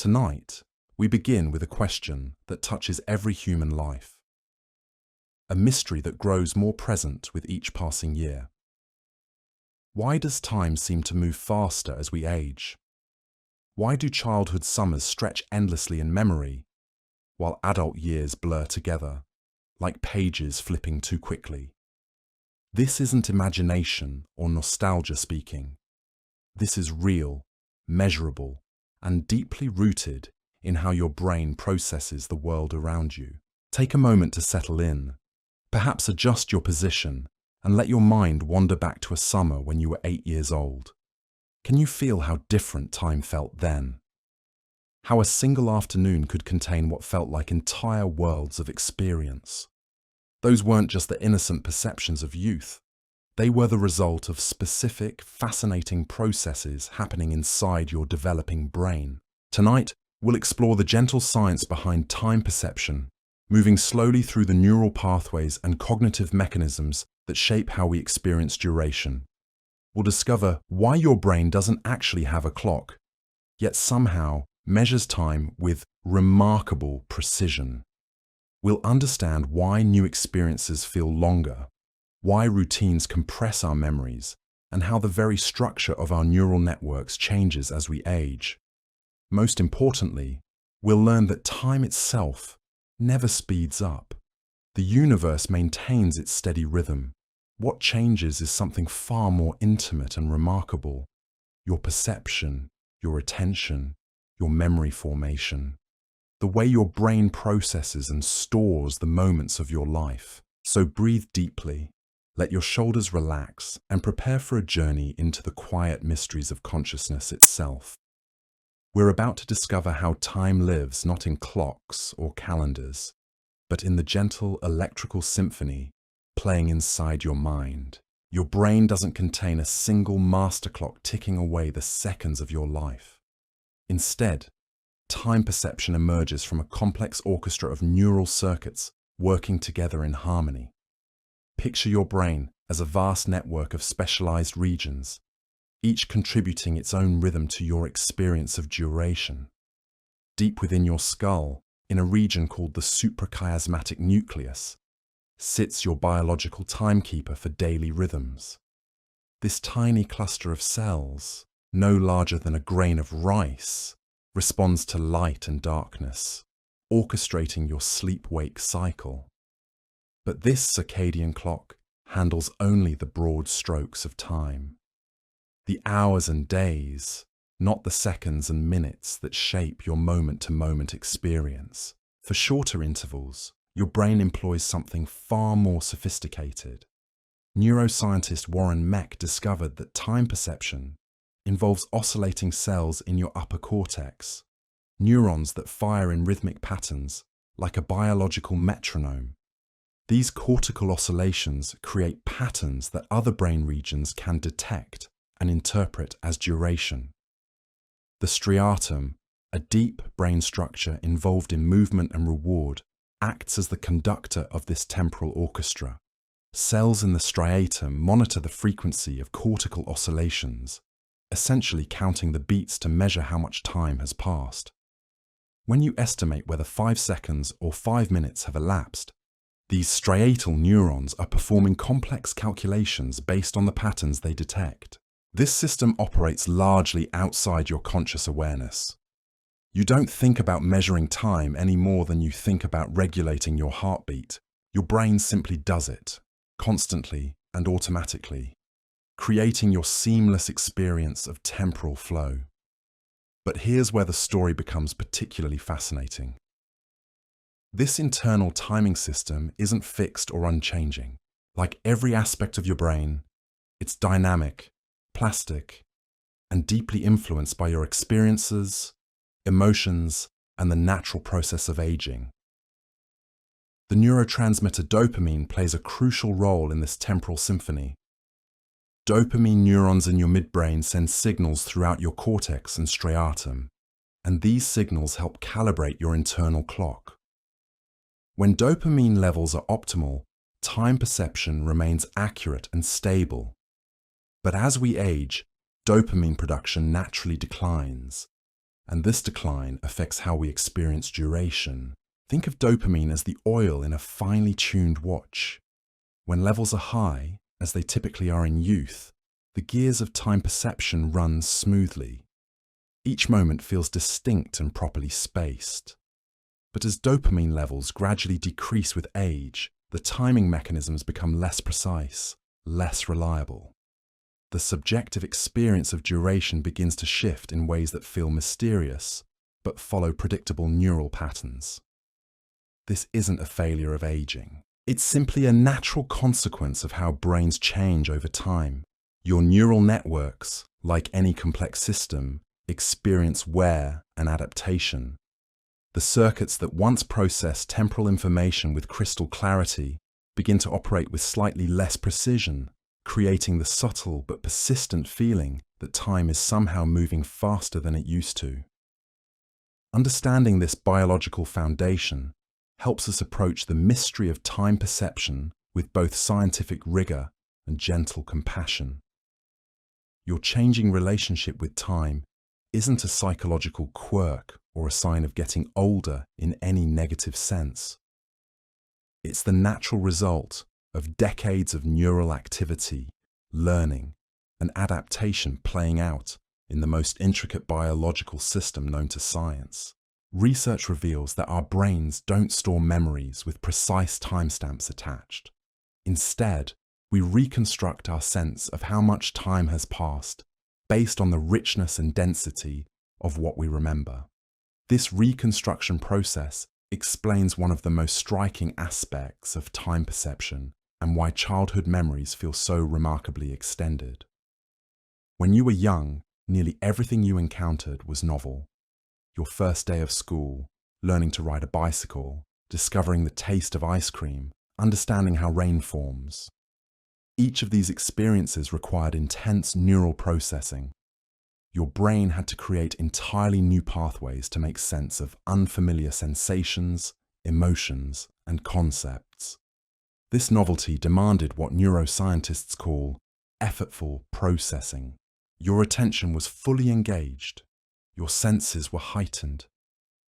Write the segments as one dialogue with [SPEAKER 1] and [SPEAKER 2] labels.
[SPEAKER 1] Tonight, we begin with a question that touches every human life. A mystery that grows more present with each passing year. Why does time seem to move faster as we age? Why do childhood summers stretch endlessly in memory, while adult years blur together, like pages flipping too quickly? This isn't imagination or nostalgia speaking. This is real, measurable, and deeply rooted in how your brain processes the world around you. Take a moment to settle in. Perhaps adjust your position and let your mind wander back to a summer when you were 8 years old. Can you feel how different time felt then? How a single afternoon could contain what felt like entire worlds of experience. Those weren't just the innocent perceptions of youth. They were the result of specific, fascinating processes happening inside your developing brain. Tonight, we'll explore the gentle science behind time perception, moving slowly through the neural pathways and cognitive mechanisms that shape how we experience duration. We'll discover why your brain doesn't actually have a clock, yet somehow measures time with remarkable precision. We'll understand why new experiences feel longer, why routines compress our memories, and how the very structure of our neural networks changes as we age. Most importantly, we'll learn that time itself never speeds up. The universe maintains its steady rhythm. What changes is something far more intimate and remarkable: your perception, your attention, your memory formation, the way your brain processes and stores the moments of your life. So breathe deeply, let your shoulders relax, and prepare for a journey into the quiet mysteries of consciousness itself. We're about to discover how time lives not in clocks or calendars, but in the gentle electrical symphony playing inside your mind. Your brain doesn't contain a single master clock ticking away the seconds of your life. Instead, time perception emerges from a complex orchestra of neural circuits working together in harmony. Picture your brain as a vast network of specialized regions, each contributing its own rhythm to your experience of duration. Deep within your skull, in a region called the suprachiasmatic nucleus, sits your biological timekeeper for daily rhythms. This tiny cluster of cells, no larger than a grain of rice, responds to light and darkness, orchestrating your sleep-wake cycle. But this circadian clock handles only the broad strokes of time. The hours and days, not the seconds and minutes that shape your moment-to-moment experience. For shorter intervals, your brain employs something far more sophisticated. Neuroscientist Warren Meck discovered that time perception involves oscillating cells in your upper cortex, neurons that fire in rhythmic patterns like a biological metronome. These cortical oscillations create patterns that other brain regions can detect and interpret as duration. The striatum, a deep brain structure involved in movement and reward, acts as the conductor of this temporal orchestra. Cells in the striatum monitor the frequency of cortical oscillations, essentially counting the beats to measure how much time has passed. When you estimate whether 5 seconds or 5 minutes have elapsed, these striatal neurons are performing complex calculations based on the patterns they detect. This system operates largely outside your conscious awareness. You don't think about measuring time any more than you think about regulating your heartbeat. Your brain simply does it, constantly and automatically, creating your seamless experience of temporal flow. But here's where the story becomes particularly fascinating. This internal timing system isn't fixed or unchanging. Like every aspect of your brain, it's dynamic, plastic, and deeply influenced by your experiences, emotions, and the natural process of aging. The neurotransmitter dopamine plays a crucial role in this temporal symphony. Dopamine neurons in your midbrain send signals throughout your cortex and striatum, and these signals help calibrate your internal clock. When dopamine levels are optimal, time perception remains accurate and stable. But as we age, dopamine production naturally declines, and this decline affects how we experience duration. Think of dopamine as the oil in a finely tuned watch. When levels are high, as they typically are in youth, the gears of time perception run smoothly. Each moment feels distinct and properly spaced. But as dopamine levels gradually decrease with age, the timing mechanisms become less precise, less reliable. The subjective experience of duration begins to shift in ways that feel mysterious, but follow predictable neural patterns. This isn't a failure of aging. It's simply a natural consequence of how brains change over time. Your neural networks, like any complex system, experience wear and adaptation. The circuits that once processed temporal information with crystal clarity begin to operate with slightly less precision, creating the subtle but persistent feeling that time is somehow moving faster than it used to. Understanding this biological foundation helps us approach the mystery of time perception with both scientific rigor and gentle compassion. Your changing relationship with time isn't a psychological quirk or a sign of getting older in any negative sense. It's the natural result of decades of neural activity, learning, and adaptation playing out in the most intricate biological system known to science. Research reveals that our brains don't store memories with precise timestamps attached. Instead, we reconstruct our sense of how much time has passed based on the richness and density of what we remember. This reconstruction process explains one of the most striking aspects of time perception and why childhood memories feel so remarkably extended. When you were young, nearly everything you encountered was novel. Your first day of school, learning to ride a bicycle, discovering the taste of ice cream, understanding how rain forms. Each of these experiences required intense neural processing. Your brain had to create entirely new pathways to make sense of unfamiliar sensations, emotions, and concepts. This novelty demanded what neuroscientists call effortful processing. Your attention was fully engaged, your senses were heightened,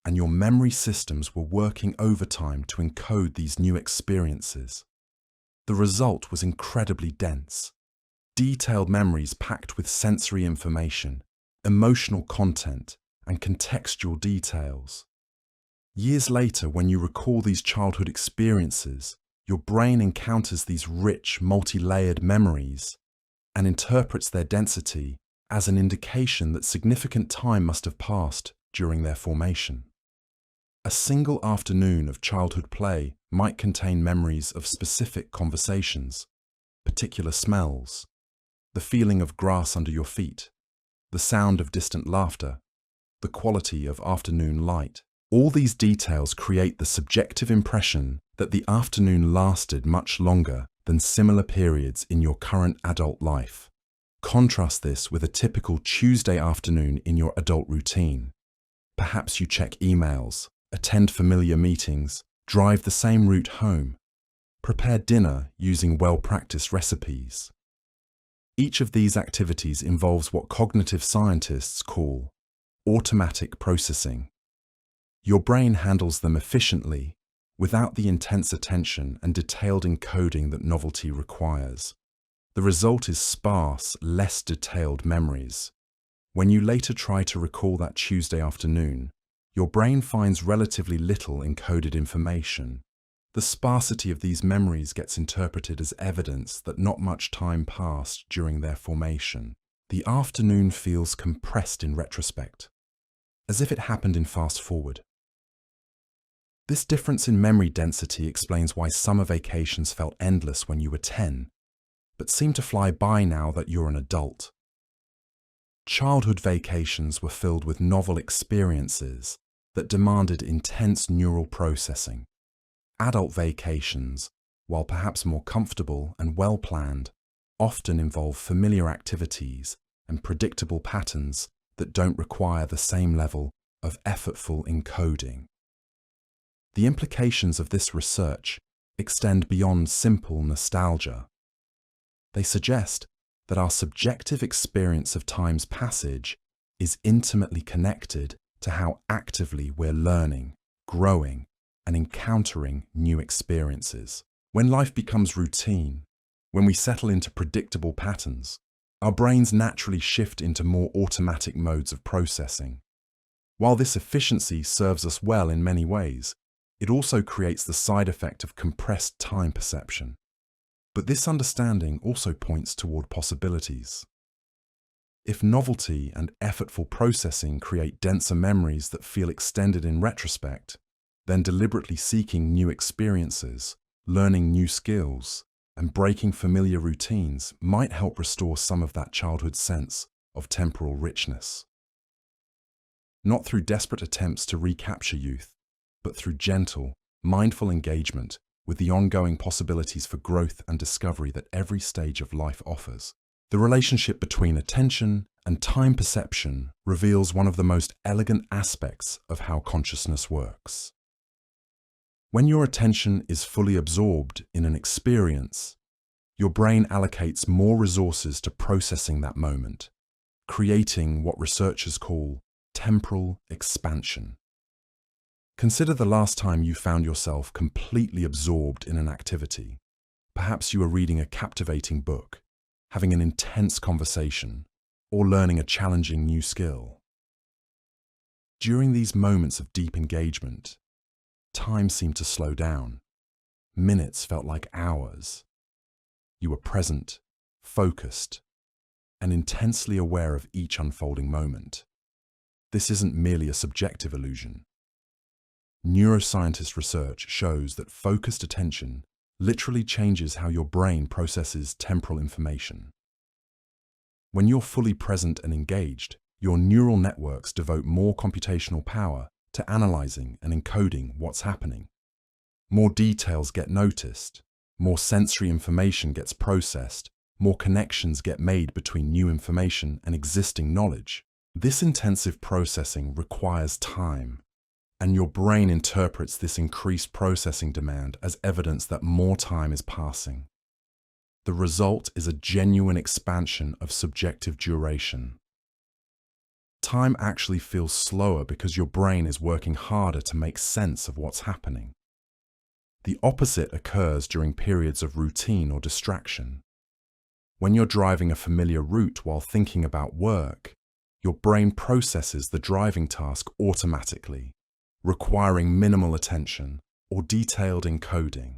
[SPEAKER 1] and your memory systems were working overtime to encode these new experiences. The result was incredibly dense. Detailed memories packed with sensory information, emotional content, and contextual details. Years later, when you recall these childhood experiences, your brain encounters these rich, multi-layered memories and interprets their density as an indication that significant time must have passed during their formation. A single afternoon of childhood play might contain memories of specific conversations, particular smells, the feeling of grass under your feet, the sound of distant laughter, the quality of afternoon light. All these details create the subjective impression that the afternoon lasted much longer than similar periods in your current adult life. Contrast this with a typical Tuesday afternoon in your adult routine. Perhaps you check emails, attend familiar meetings, drive the same route home, prepare dinner using well-practiced recipes. Each of these activities involves what cognitive scientists call automatic processing. Your brain handles them efficiently without the intense attention and detailed encoding that novelty requires. The result is sparse, less detailed memories. When you later try to recall that Tuesday afternoon, your brain finds relatively little encoded information. The sparsity of these memories gets interpreted as evidence that not much time passed during their formation. The afternoon feels compressed in retrospect, as if it happened in fast forward. This difference in memory density explains why summer vacations felt endless when you were 10, but seem to fly by now that you're an adult. Childhood vacations were filled with novel experiences that demanded intense neural processing. Adult vacations, while perhaps more comfortable and well-planned, often involve familiar activities and predictable patterns that don't require the same level of effortful encoding. The implications of this research extend beyond simple nostalgia. They suggest that our subjective experience of time's passage is intimately connected to how actively we're learning, growing, and encountering new experiences. When life becomes routine, when we settle into predictable patterns, our brains naturally shift into more automatic modes of processing. While this efficiency serves us well in many ways, it also creates the side effect of compressed time perception. But this understanding also points toward possibilities. If novelty and effortful processing create denser memories that feel extended in retrospect, then deliberately seeking new experiences, learning new skills, and breaking familiar routines might help restore some of that childhood sense of temporal richness. Not through desperate attempts to recapture youth, but through gentle, mindful engagement with the ongoing possibilities for growth and discovery that every stage of life offers. The relationship between attention and time perception reveals one of the most elegant aspects of how consciousness works. When your attention is fully absorbed in an experience, your brain allocates more resources to processing that moment, creating what researchers call temporal expansion. Consider the last time you found yourself completely absorbed in an activity. Perhaps you were reading a captivating book, having an intense conversation, or learning a challenging new skill. During these moments of deep engagement, time seemed to slow down. Minutes felt like hours. You were present, focused, and intensely aware of each unfolding moment. This isn't merely a subjective illusion. Neuroscientist research shows that focused attention literally changes how your brain processes temporal information. When you're fully present and engaged, your neural networks devote more computational power to analyzing and encoding what's happening. More details get noticed, more sensory information gets processed, more connections get made between new information and existing knowledge. This intensive processing requires time, and your brain interprets this increased processing demand as evidence that more time is passing. The result is a genuine expansion of subjective duration. Time actually feels slower because your brain is working harder to make sense of what's happening. The opposite occurs during periods of routine or distraction. When you're driving a familiar route while thinking about work, your brain processes the driving task automatically, requiring minimal attention or detailed encoding.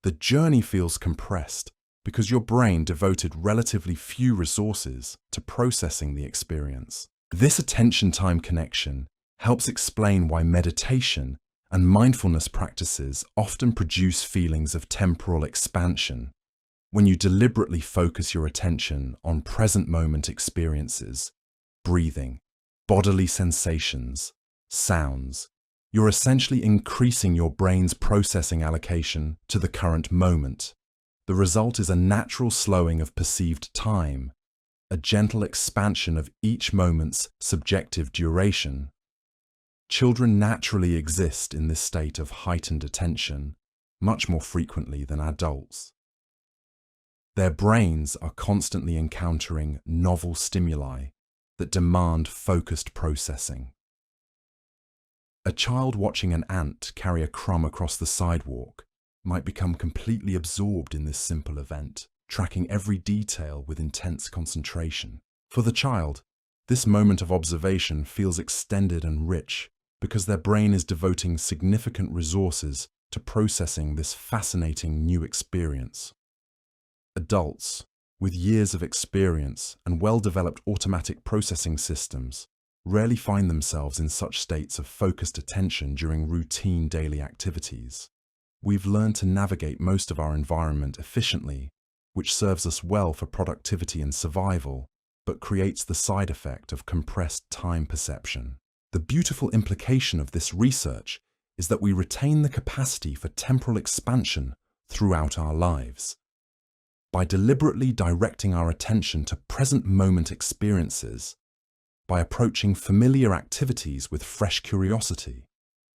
[SPEAKER 1] The journey feels compressed because your brain devoted relatively few resources to processing the experience. This attention-time connection helps explain why meditation and mindfulness practices often produce feelings of temporal expansion. When you deliberately focus your attention on present moment experiences, breathing, bodily sensations, sounds, you're essentially increasing your brain's processing allocation to the current moment. The result is a natural slowing of perceived time, a gentle expansion of each moment's subjective duration. Children naturally exist in this state of heightened attention much more frequently than adults. Their brains are constantly encountering novel stimuli that demand focused processing. A child watching an ant carry a crumb across the sidewalk might become completely absorbed in this simple event, tracking every detail with intense concentration. For the child, this moment of observation feels extended and rich because their brain is devoting significant resources to processing this fascinating new experience. Adults, with years of experience and well-developed automatic processing systems, rarely find themselves in such states of focused attention during routine daily activities. We've learned to navigate most of our environment efficiently, which serves us well for productivity and survival, but creates the side effect of compressed time perception. The beautiful implication of this research is that we retain the capacity for temporal expansion throughout our lives. By deliberately directing our attention to present moment experiences, by approaching familiar activities with fresh curiosity,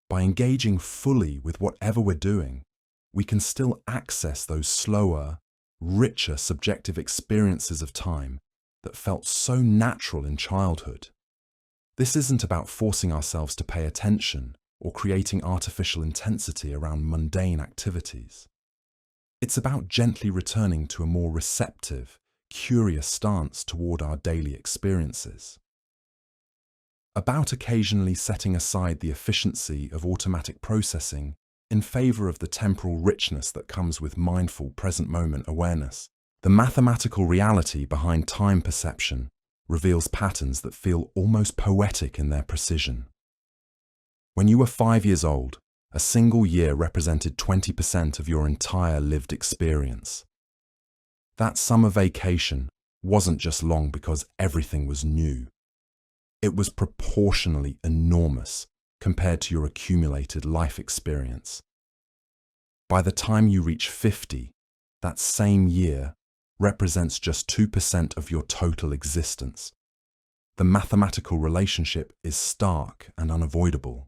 [SPEAKER 1] by engaging fully with whatever we're doing, we can still access those slower, richer subjective experiences of time that felt so natural in childhood. This isn't about forcing ourselves to pay attention or creating artificial intensity around mundane activities. It's about gently returning to a more receptive, curious stance toward our daily experiences. About occasionally setting aside the efficiency of automatic processing in favor of the temporal richness that comes with mindful present moment awareness. The mathematical reality behind time perception reveals patterns that feel almost poetic in their precision. When you were 5 years old, a single year represented 20% of your entire lived experience. That summer vacation wasn't just long because everything was new. It was proportionally enormous compared to your accumulated life experience. By the time you reach 50, that same year represents just 2% of your total existence. The mathematical relationship is stark and unavoidable.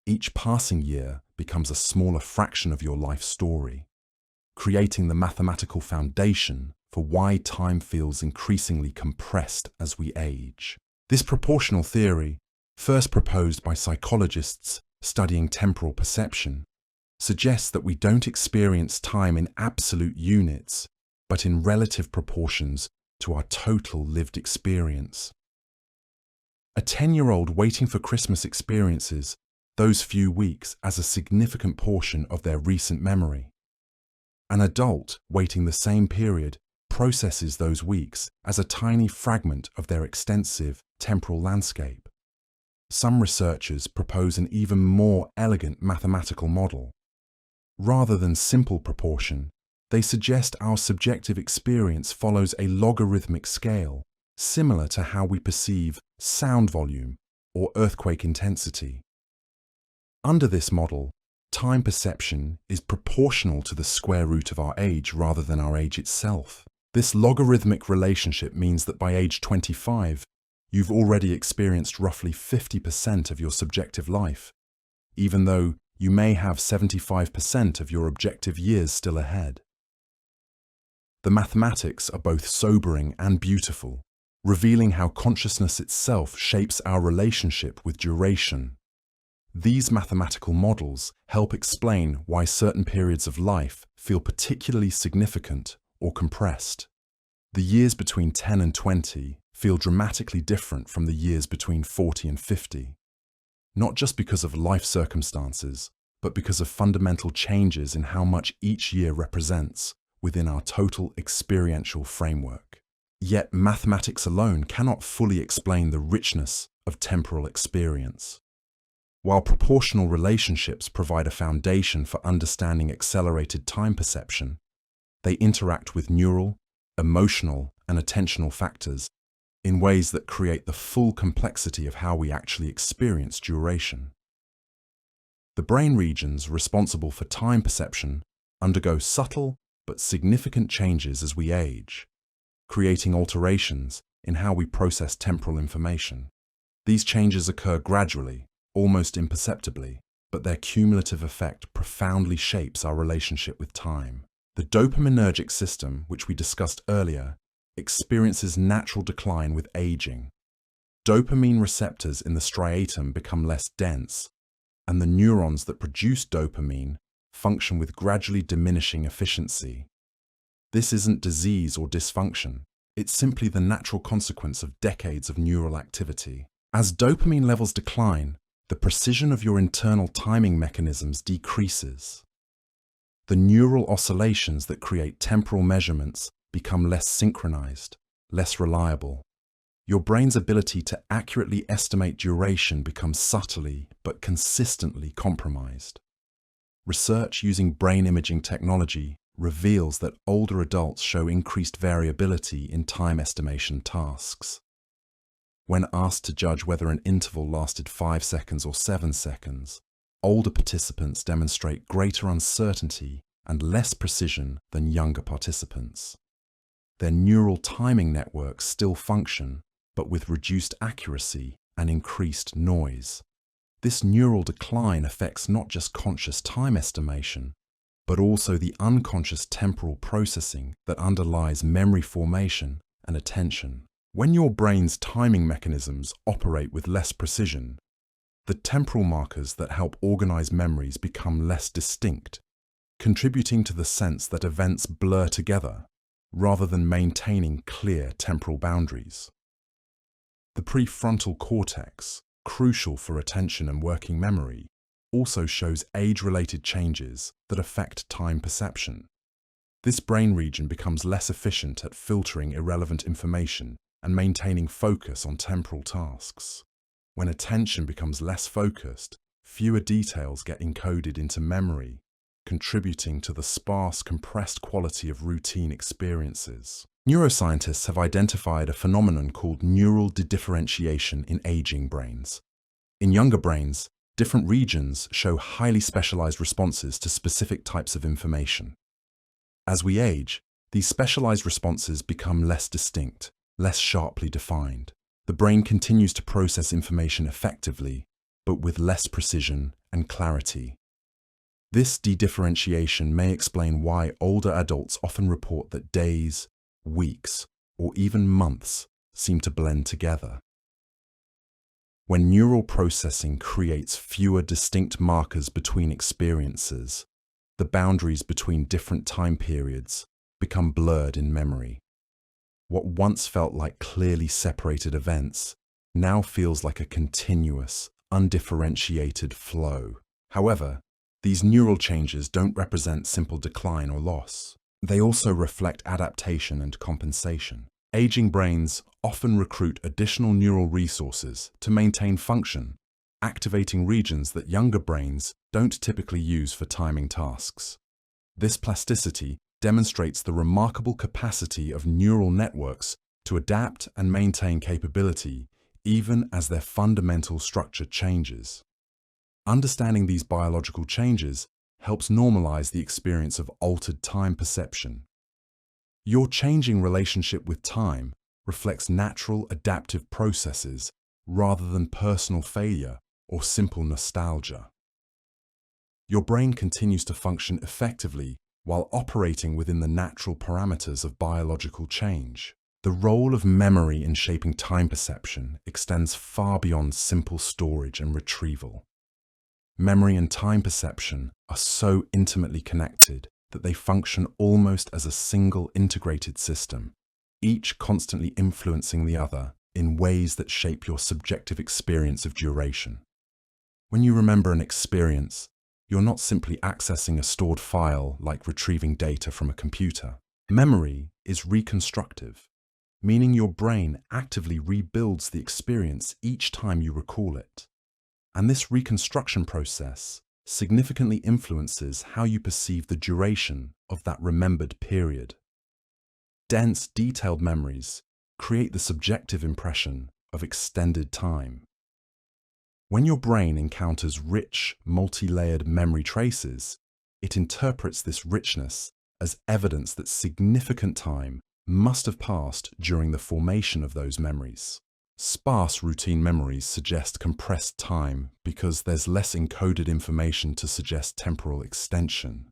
[SPEAKER 1] Each passing year becomes a smaller fraction of your life story, creating the mathematical foundation for why time feels increasingly compressed as we age. This proportional theory, first proposed by psychologists studying temporal perception, suggests that we don't experience time in absolute units, but in relative proportions to our total lived experience. A 10-year-old waiting for Christmas experiences those few weeks as a significant portion of their recent memory. An adult waiting the same period processes those weeks as a tiny fragment of their extensive temporal landscape. Some researchers propose an even more elegant mathematical model. Rather than simple proportion, they suggest our subjective experience follows a logarithmic scale, similar to how we perceive sound volume or earthquake intensity. Under this model, time perception is proportional to the square root of our age rather than our age itself. This logarithmic relationship means that by age 25, you've already experienced roughly 50% of your subjective life, even though you may have 75% of your objective years still ahead. The mathematics are both sobering and beautiful, revealing how consciousness itself shapes our relationship with duration. These mathematical models help explain why certain periods of life feel particularly significant or compressed. The years between 10 and 20 feel dramatically different from the years between 40 and 50, not just because of life circumstances, but because of fundamental changes in how much each year represents within our total experiential framework. Yet mathematics alone cannot fully explain the richness of temporal experience. While proportional relationships provide a foundation for understanding accelerated time perception, they interact with neural, emotional, and attentional factors in ways that create the full complexity of how we actually experience duration. The brain regions responsible for time perception undergo subtle but significant changes as we age, creating alterations in how we process temporal information. These changes occur gradually, almost imperceptibly, but their cumulative effect profoundly shapes our relationship with time. The dopaminergic system, which we discussed earlier, experiences natural decline with aging. Dopamine receptors in the striatum become less dense, and the neurons that produce dopamine function with gradually diminishing efficiency. This isn't disease or dysfunction. It's simply the natural consequence of decades of neural activity. As dopamine levels decline, the precision of your internal timing mechanisms decreases. The neural oscillations that create temporal measurements become less synchronized, less reliable. Your brain's ability to accurately estimate duration becomes subtly but consistently compromised. Research using brain imaging technology reveals that older adults show increased variability in time estimation tasks. When asked to judge whether an interval lasted 5 seconds or 7 seconds, older participants demonstrate greater uncertainty and less precision than younger participants. Their neural timing networks still function, but with reduced accuracy and increased noise. This neural decline affects not just conscious time estimation, but also the unconscious temporal processing that underlies memory formation and attention. When your brain's timing mechanisms operate with less precision, the temporal markers that help organize memories become less distinct, contributing to the sense that events blur together rather than maintaining clear temporal boundaries. The prefrontal cortex, crucial for attention and working memory, also shows age-related changes that affect time perception. This brain region becomes less efficient at filtering irrelevant information and maintaining focus on temporal tasks. When attention becomes less focused, fewer details get encoded into memory, contributing to the sparse, compressed quality of routine experiences. Neuroscientists have identified a phenomenon called neural dedifferentiation in aging brains. In younger brains, different regions show highly specialized responses to specific types of information. As we age, these specialized responses become less distinct, less sharply defined. The brain continues to process information effectively, but with less precision and clarity. This dedifferentiation may explain why older adults often report that days, weeks, or even months seem to blend together. When neural processing creates fewer distinct markers between experiences, the boundaries between different time periods become blurred in memory. What once felt like clearly separated events now feels like a continuous, undifferentiated flow. However, these neural changes don't represent simple decline or loss. They also reflect adaptation and compensation. Aging brains often recruit additional neural resources to maintain function, activating regions that younger brains don't typically use for timing tasks. This plasticity demonstrates the remarkable capacity of neural networks to adapt and maintain capability even as their fundamental structure changes. Understanding these biological changes helps normalize the experience of altered time perception. Your changing relationship with time reflects natural adaptive processes rather than personal failure or simple nostalgia. Your brain continues to function effectively while operating within the natural parameters of biological change. The role of memory in shaping time perception extends far beyond simple storage and retrieval. Memory and time perception are so intimately connected that they function almost as a single integrated system, each constantly influencing the other in ways that shape your subjective experience of duration. When you remember an experience, you're not simply accessing a stored file like retrieving data from a computer. Memory is reconstructive, meaning your brain actively rebuilds the experience each time you recall it. And this reconstruction process significantly influences how you perceive the duration of that remembered period. Dense, detailed memories create the subjective impression of extended time. When your brain encounters rich, multi-layered memory traces, it interprets this richness as evidence that significant time must have passed during the formation of those memories. Sparse routine memories suggest compressed time because there's less encoded information to suggest temporal extension.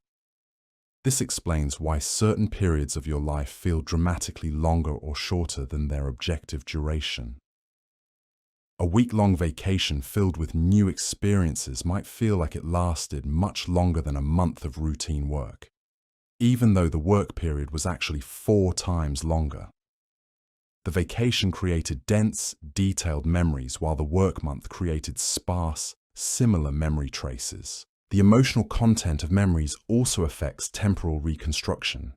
[SPEAKER 1] This explains why certain periods of your life feel dramatically longer or shorter than their objective duration. A week-long vacation filled with new experiences might feel like it lasted much longer than a month of routine work, even though the work period was actually 4 times longer. The vacation created dense, detailed memories while the work month created sparse, similar memory traces. The emotional content of memories also affects temporal reconstruction.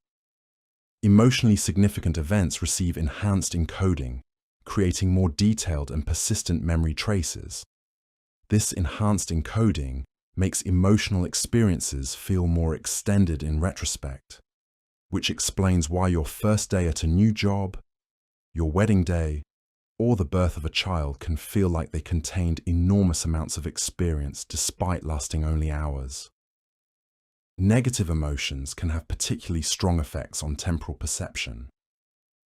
[SPEAKER 1] Emotionally significant events receive enhanced encoding, creating more detailed and persistent memory traces. This enhanced encoding makes emotional experiences feel more extended in retrospect, which explains why your first day at a new job, your wedding day, or the birth of a child can feel like they contained enormous amounts of experience despite lasting only hours. Negative emotions can have particularly strong effects on temporal perception.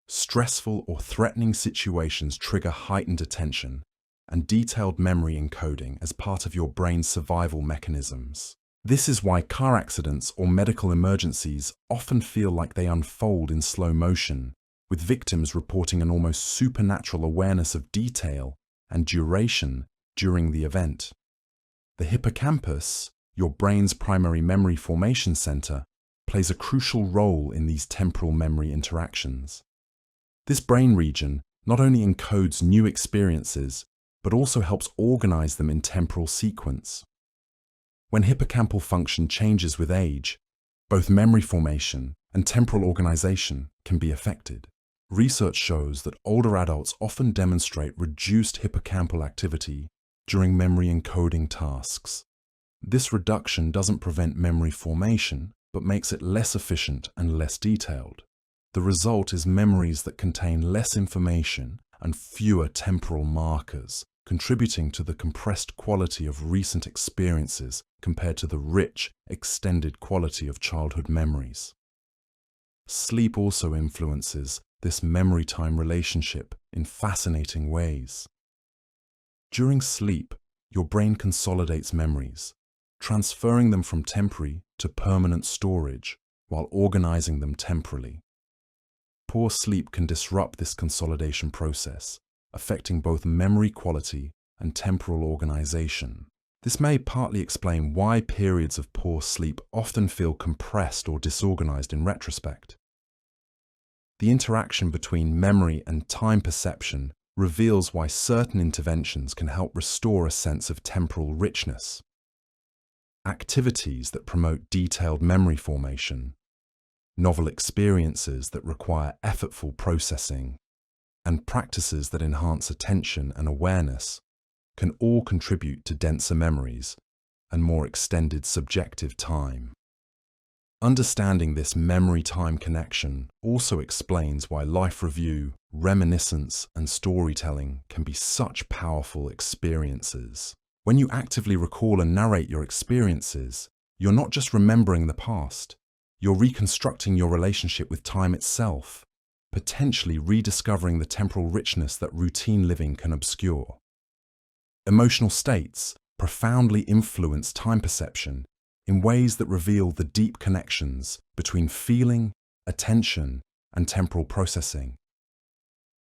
[SPEAKER 1] Stressful or threatening situations trigger heightened attention and detailed memory encoding as part of your brain's survival mechanisms. This is why car accidents or medical emergencies often feel like they unfold in slow motion, with victims reporting an almost supernatural awareness of detail and duration during the event. The hippocampus, your brain's primary memory formation center, plays a crucial role in these temporal memory interactions. This brain region not only encodes new experiences, but also helps organize them in temporal sequence. When hippocampal function changes with age, both memory formation and temporal organization can be affected. Research shows that older adults often demonstrate reduced hippocampal activity during memory encoding tasks. This reduction doesn't prevent memory formation, but makes it less efficient and less detailed. The result is memories that contain less information and fewer temporal markers, contributing to the compressed quality of recent experiences compared to the rich, extended quality of childhood memories. Sleep also influences this memory-time relationship in fascinating ways. During sleep, your brain consolidates memories, transferring them from temporary to permanent storage while organizing them temporally. Poor sleep can disrupt this consolidation process, affecting both memory quality and temporal organization. This may partly explain why periods of poor sleep often feel compressed or disorganized in retrospect. The interaction between memory and time perception reveals why certain interventions can help restore a sense of temporal richness. Activities that promote detailed memory formation, novel experiences that require effortful processing, and practices that enhance attention and awareness can all contribute to denser memories and more extended subjective time. Understanding this memory-time connection also explains why life review, reminiscence, and storytelling can be such powerful experiences. When you actively recall and narrate your experiences, you're not just remembering the past, you're reconstructing your relationship with time itself, potentially rediscovering the temporal richness that routine living can obscure. Emotional states profoundly influence time perception in ways that reveal the deep connections between feeling, attention, and temporal processing.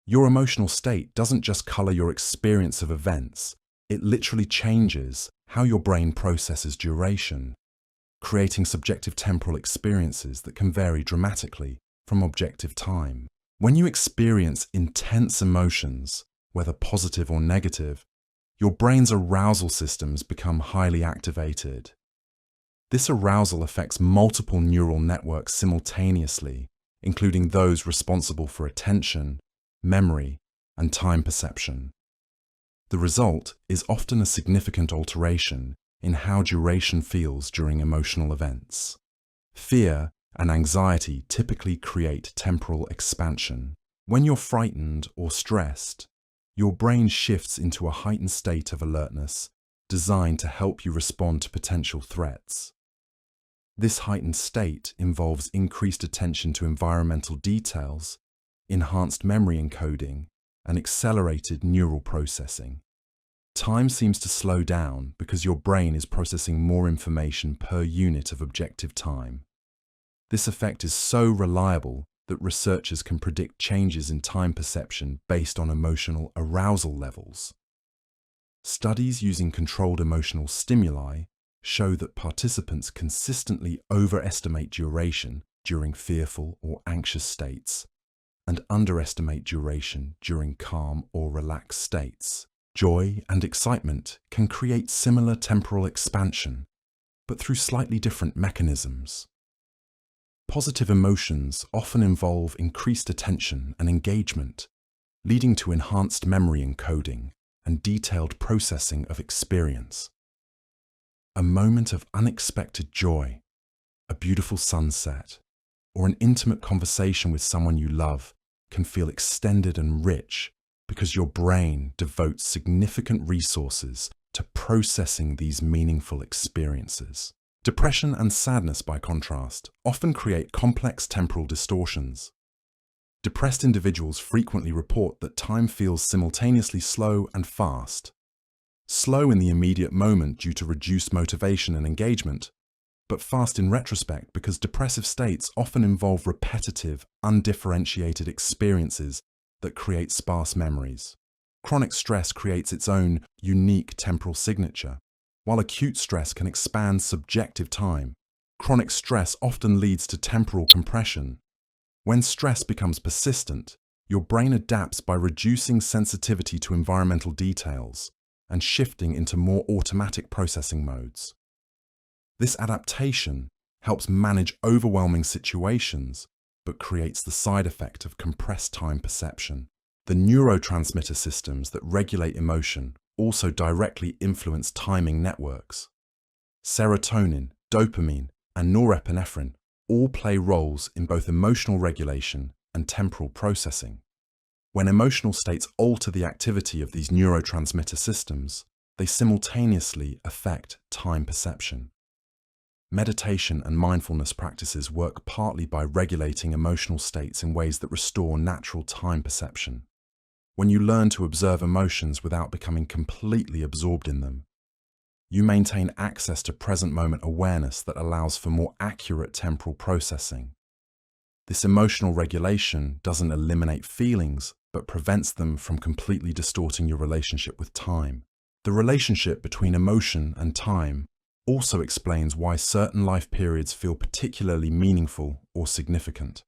[SPEAKER 1] Your emotional state doesn't just color your experience of events, it literally changes how your brain processes duration, creating subjective temporal experiences that can vary dramatically from objective time. When you experience intense emotions, whether positive or negative, your brain's arousal systems become highly activated. This arousal affects multiple neural networks simultaneously, including those responsible for attention, memory, and time perception. The result is often a significant alteration in how duration feels during emotional events. Fear and anxiety typically create temporal expansion. When you're frightened or stressed, your brain shifts into a heightened state of alertness designed to help you respond to potential threats. This heightened state involves increased attention to environmental details, enhanced memory encoding, and accelerated neural processing. Time seems to slow down because your brain is processing more information per unit of objective time. This effect is so reliable that researchers can predict changes in time perception based on emotional arousal levels. Studies using controlled emotional stimuli show that participants consistently overestimate duration during fearful or anxious states and underestimate duration during calm or relaxed states. Joy and excitement can create similar temporal expansion, but through slightly different mechanisms. Positive emotions often involve increased attention and engagement, leading to enhanced memory encoding and detailed processing of experience. A moment of unexpected joy, a beautiful sunset, or an intimate conversation with someone you love can feel extended and rich because your brain devotes significant resources to processing these meaningful experiences. Depression and sadness, by contrast, often create complex temporal distortions. Depressed individuals frequently report that time feels simultaneously slow and fast. Slow in the immediate moment due to reduced motivation and engagement, but fast in retrospect because depressive states often involve repetitive, undifferentiated experiences that create sparse memories. Chronic stress creates its own unique temporal signature. While acute stress can expand subjective time, chronic stress often leads to temporal compression. When stress becomes persistent, your brain adapts by reducing sensitivity to environmental details and shifting into more automatic processing modes. This adaptation helps manage overwhelming situations, but creates the side effect of compressed time perception. The neurotransmitter systems that regulate emotion also directly influence timing networks. Serotonin, dopamine, and norepinephrine all play roles in both emotional regulation and temporal processing. When emotional states alter the activity of these neurotransmitter systems, they simultaneously affect time perception. Meditation and mindfulness practices work partly by regulating emotional states in ways that restore natural time perception. When you learn to observe emotions without becoming completely absorbed in them, you maintain access to present moment awareness that allows for more accurate temporal processing. This emotional regulation doesn't eliminate feelings, but prevents them from completely distorting your relationship with time. The relationship between emotion and time also explains why certain life periods feel particularly meaningful or significant.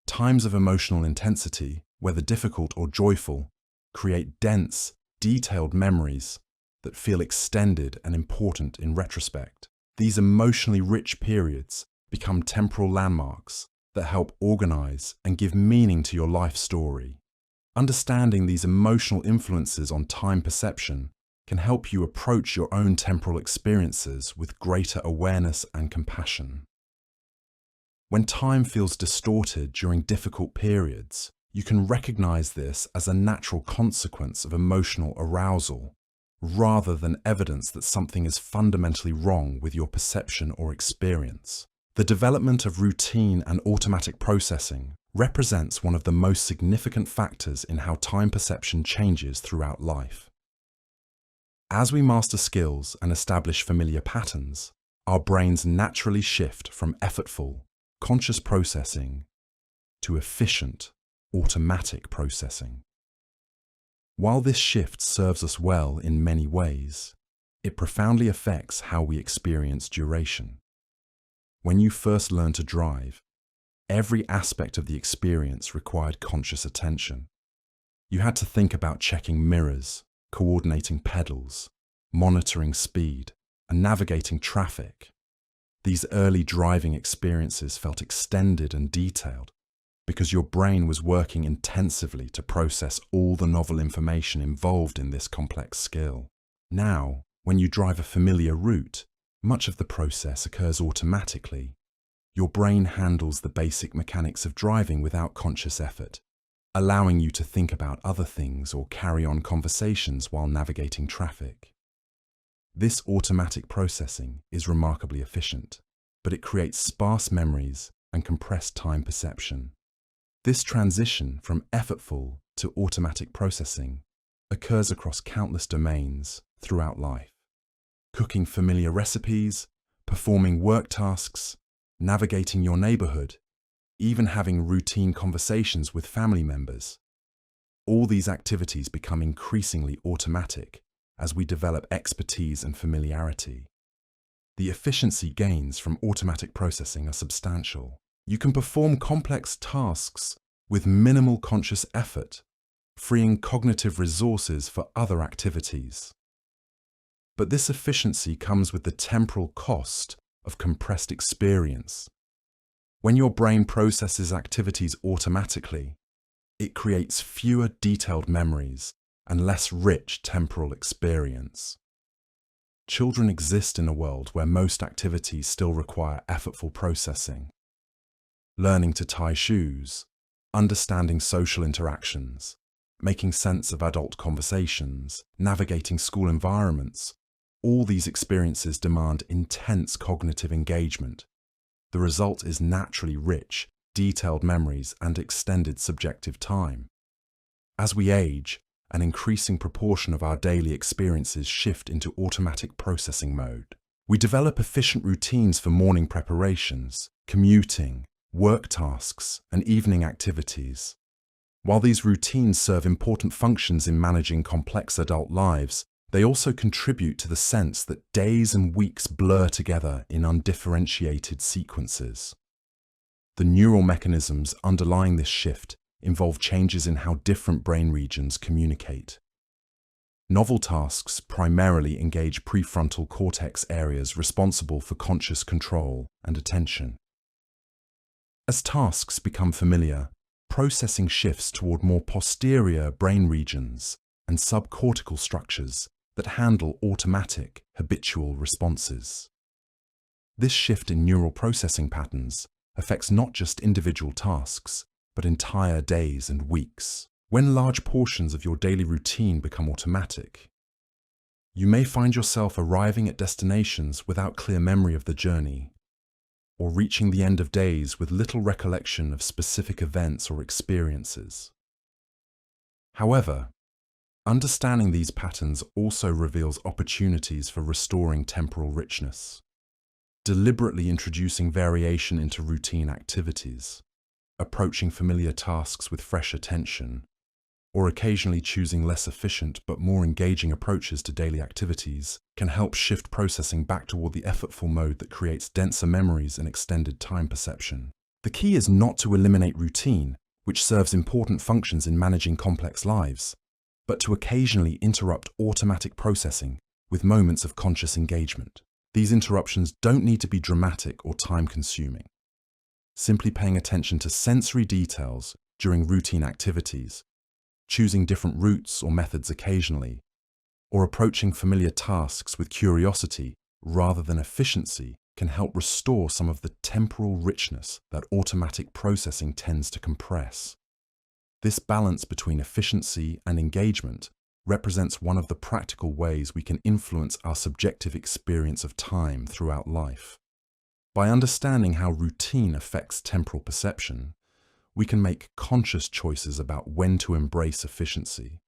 [SPEAKER 1] Times of emotional intensity, whether difficult or joyful, create dense, detailed memories that feel extended and important in retrospect. These emotionally rich periods become temporal landmarks that help organize and give meaning to your life story. Understanding these emotional influences on time perception can help you approach your own temporal experiences with greater awareness and compassion. When time feels distorted during difficult periods, you can recognize this as a natural consequence of emotional arousal, rather than evidence that something is fundamentally wrong with your perception or experience. The development of routine and automatic processing represents one of the most significant factors in how time perception changes throughout life. As we master skills and establish familiar patterns, our brains naturally shift from effortful, conscious processing to efficient, automatic processing. While this shift serves us well in many ways, it profoundly affects how we experience duration. When you first learned to drive, every aspect of the experience required conscious attention. You had to think about checking mirrors, coordinating pedals, monitoring speed, and navigating traffic. These early driving experiences felt extended and detailed because your brain was working intensively to process all the novel information involved in this complex skill. Now, when you drive a familiar route, much of the process occurs automatically. Your brain handles the basic mechanics of driving without conscious effort, allowing you to think about other things or carry on conversations while navigating traffic. This automatic processing is remarkably efficient, but it creates sparse memories and compressed time perception. This transition from effortful to automatic processing occurs across countless domains throughout life. Cooking familiar recipes, performing work tasks, navigating your neighborhood, even having routine conversations with family members. All these activities become increasingly automatic as we develop expertise and familiarity. The efficiency gains from automatic processing are substantial. You can perform complex tasks with minimal conscious effort, freeing cognitive resources for other activities. But this efficiency comes with the temporal cost of compressed experience. When your brain processes activities automatically, it creates fewer detailed memories and less rich temporal experience. Children exist in a world where most activities still require effortful processing. Learning to tie shoes, understanding social interactions, making sense of adult conversations, navigating school environments, all these experiences demand intense cognitive engagement. The result is naturally rich, detailed memories and extended subjective time. As we age, an increasing proportion of our daily experiences shift into automatic processing mode. We develop efficient routines for morning preparations, commuting, work tasks, and evening activities. While these routines serve important functions in managing complex adult lives, they also contribute to the sense that days and weeks blur together in undifferentiated sequences. The neural mechanisms underlying this shift involve changes in how different brain regions communicate. Novel tasks primarily engage prefrontal cortex areas responsible for conscious control and attention. As tasks become familiar, processing shifts toward more posterior brain regions and subcortical structures that handle automatic, habitual responses. This shift in neural processing patterns affects not just individual tasks, but entire days and weeks. When large portions of your daily routine become automatic, you may find yourself arriving at destinations without clear memory of the journey, or reaching the end of days with little recollection of specific events or experiences. However, understanding these patterns also reveals opportunities for restoring temporal richness, deliberately introducing variation into routine activities, approaching familiar tasks with fresh attention, or occasionally choosing less efficient but more engaging approaches to daily activities can help shift processing back toward the effortful mode that creates denser memories and extended time perception. The key is not to eliminate routine, which serves important functions in managing complex lives, but to occasionally interrupt automatic processing with moments of conscious engagement. These interruptions don't need to be dramatic or time-consuming. Simply paying attention to sensory details during routine activities, choosing different routes or methods occasionally, or approaching familiar tasks with curiosity rather than efficiency can help restore some of the temporal richness that automatic processing tends to compress. This balance between efficiency and engagement represents one of the practical ways we can influence our subjective experience of time throughout life. By understanding how routine affects temporal perception, we can make conscious choices about when to embrace efficiency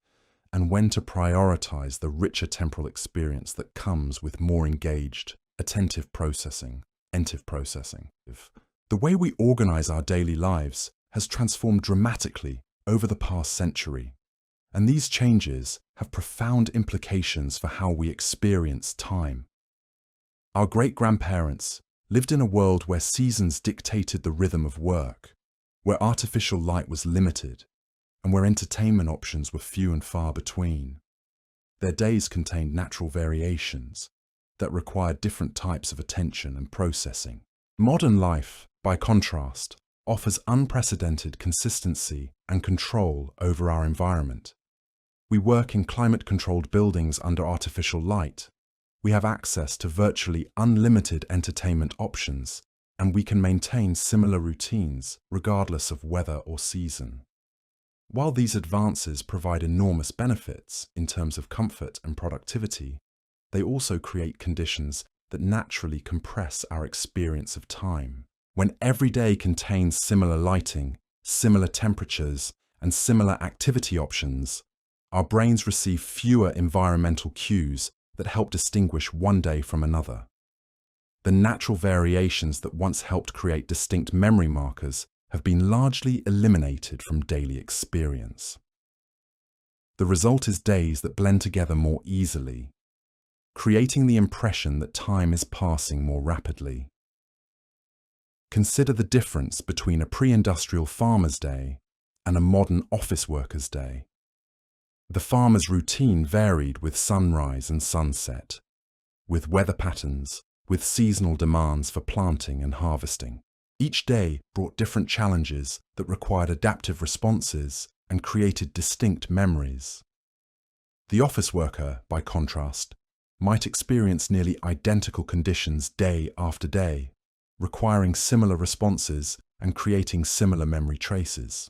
[SPEAKER 1] and when to prioritize the richer temporal experience that comes with more engaged, attentive processing, entive processing. The way we organize our daily lives has transformed dramatically over the past century, and these changes have profound implications for how we experience time. Our great-grandparents lived in a world where seasons dictated the rhythm of work, where artificial light was limited, and where entertainment options were few and far between. Their days contained natural variations that required different types of attention and processing. Modern life, by contrast, offers unprecedented consistency and control over our environment. We work in climate-controlled buildings under artificial light. We have access to virtually unlimited entertainment options, and we can maintain similar routines regardless of weather or season. While these advances provide enormous benefits in terms of comfort and productivity, they also create conditions that naturally compress our experience of time. When every day contains similar lighting, similar temperatures, and similar activity options, our brains receive fewer environmental cues that help distinguish one day from another. The natural variations that once helped create distinct memory markers have been largely eliminated from daily experience. The result is days that blend together more easily, creating the impression that time is passing more rapidly. Consider the difference between a pre-industrial farmer's day and a modern office worker's day. The farmer's routine varied with sunrise and sunset, with weather patterns, with seasonal demands for planting and harvesting. Each day brought different challenges that required adaptive responses and created distinct memories. The office worker, by contrast, might experience nearly identical conditions day after day, requiring similar responses and creating similar memory traces.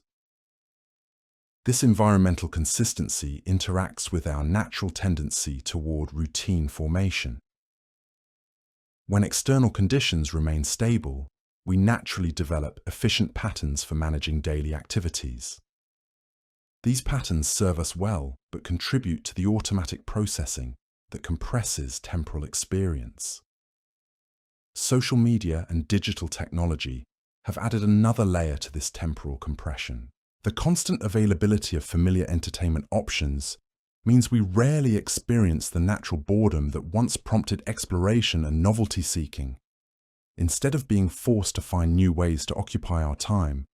[SPEAKER 1] This environmental consistency interacts with our natural tendency toward routine formation. When external conditions remain stable, we naturally develop efficient patterns for managing daily activities. These patterns serve us well, but contribute to the automatic processing that compresses temporal experience. Social media and digital technology have added another layer to this temporal compression. The constant availability of familiar entertainment options means we rarely experience the natural boredom that once prompted exploration and novelty seeking. Instead of being forced to find new ways to occupy our time,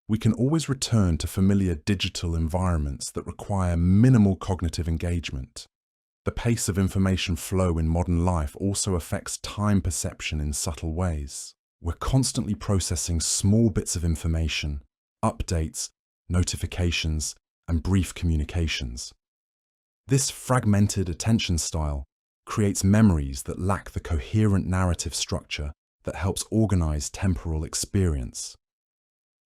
[SPEAKER 1] we can always return to familiar digital environments that require minimal cognitive engagement. The pace of information flow in modern life also affects time perception in subtle ways. We're constantly processing small bits of information, updates, notifications, and brief communications. This fragmented attention style creates memories that lack the coherent narrative structure that helps organize temporal experience.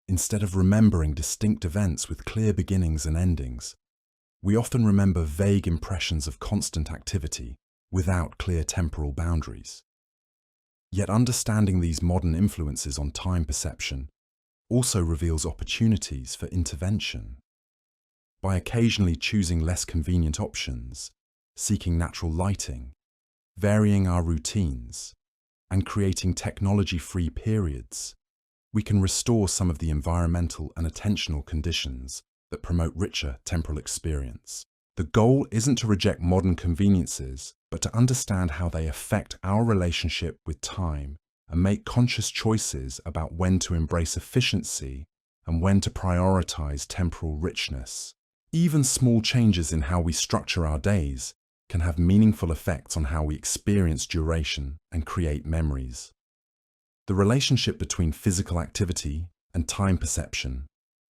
[SPEAKER 1] Instead of remembering distinct events with clear beginnings and endings, we often remember vague impressions of constant activity without clear temporal boundaries. Yet understanding these modern influences on time perception also reveals opportunities for intervention. By occasionally choosing less convenient options, seeking natural lighting, varying our routines, and creating technology-free periods, we can restore some of the environmental and attentional conditions that promote richer temporal experience. The goal isn't to reject modern conveniences, but to understand how they affect our relationship with time and make conscious choices about when to embrace efficiency and when to prioritize temporal richness. Even small changes in how we structure our days can have meaningful effects on how we experience duration and create memories. The relationship between physical activity and time perception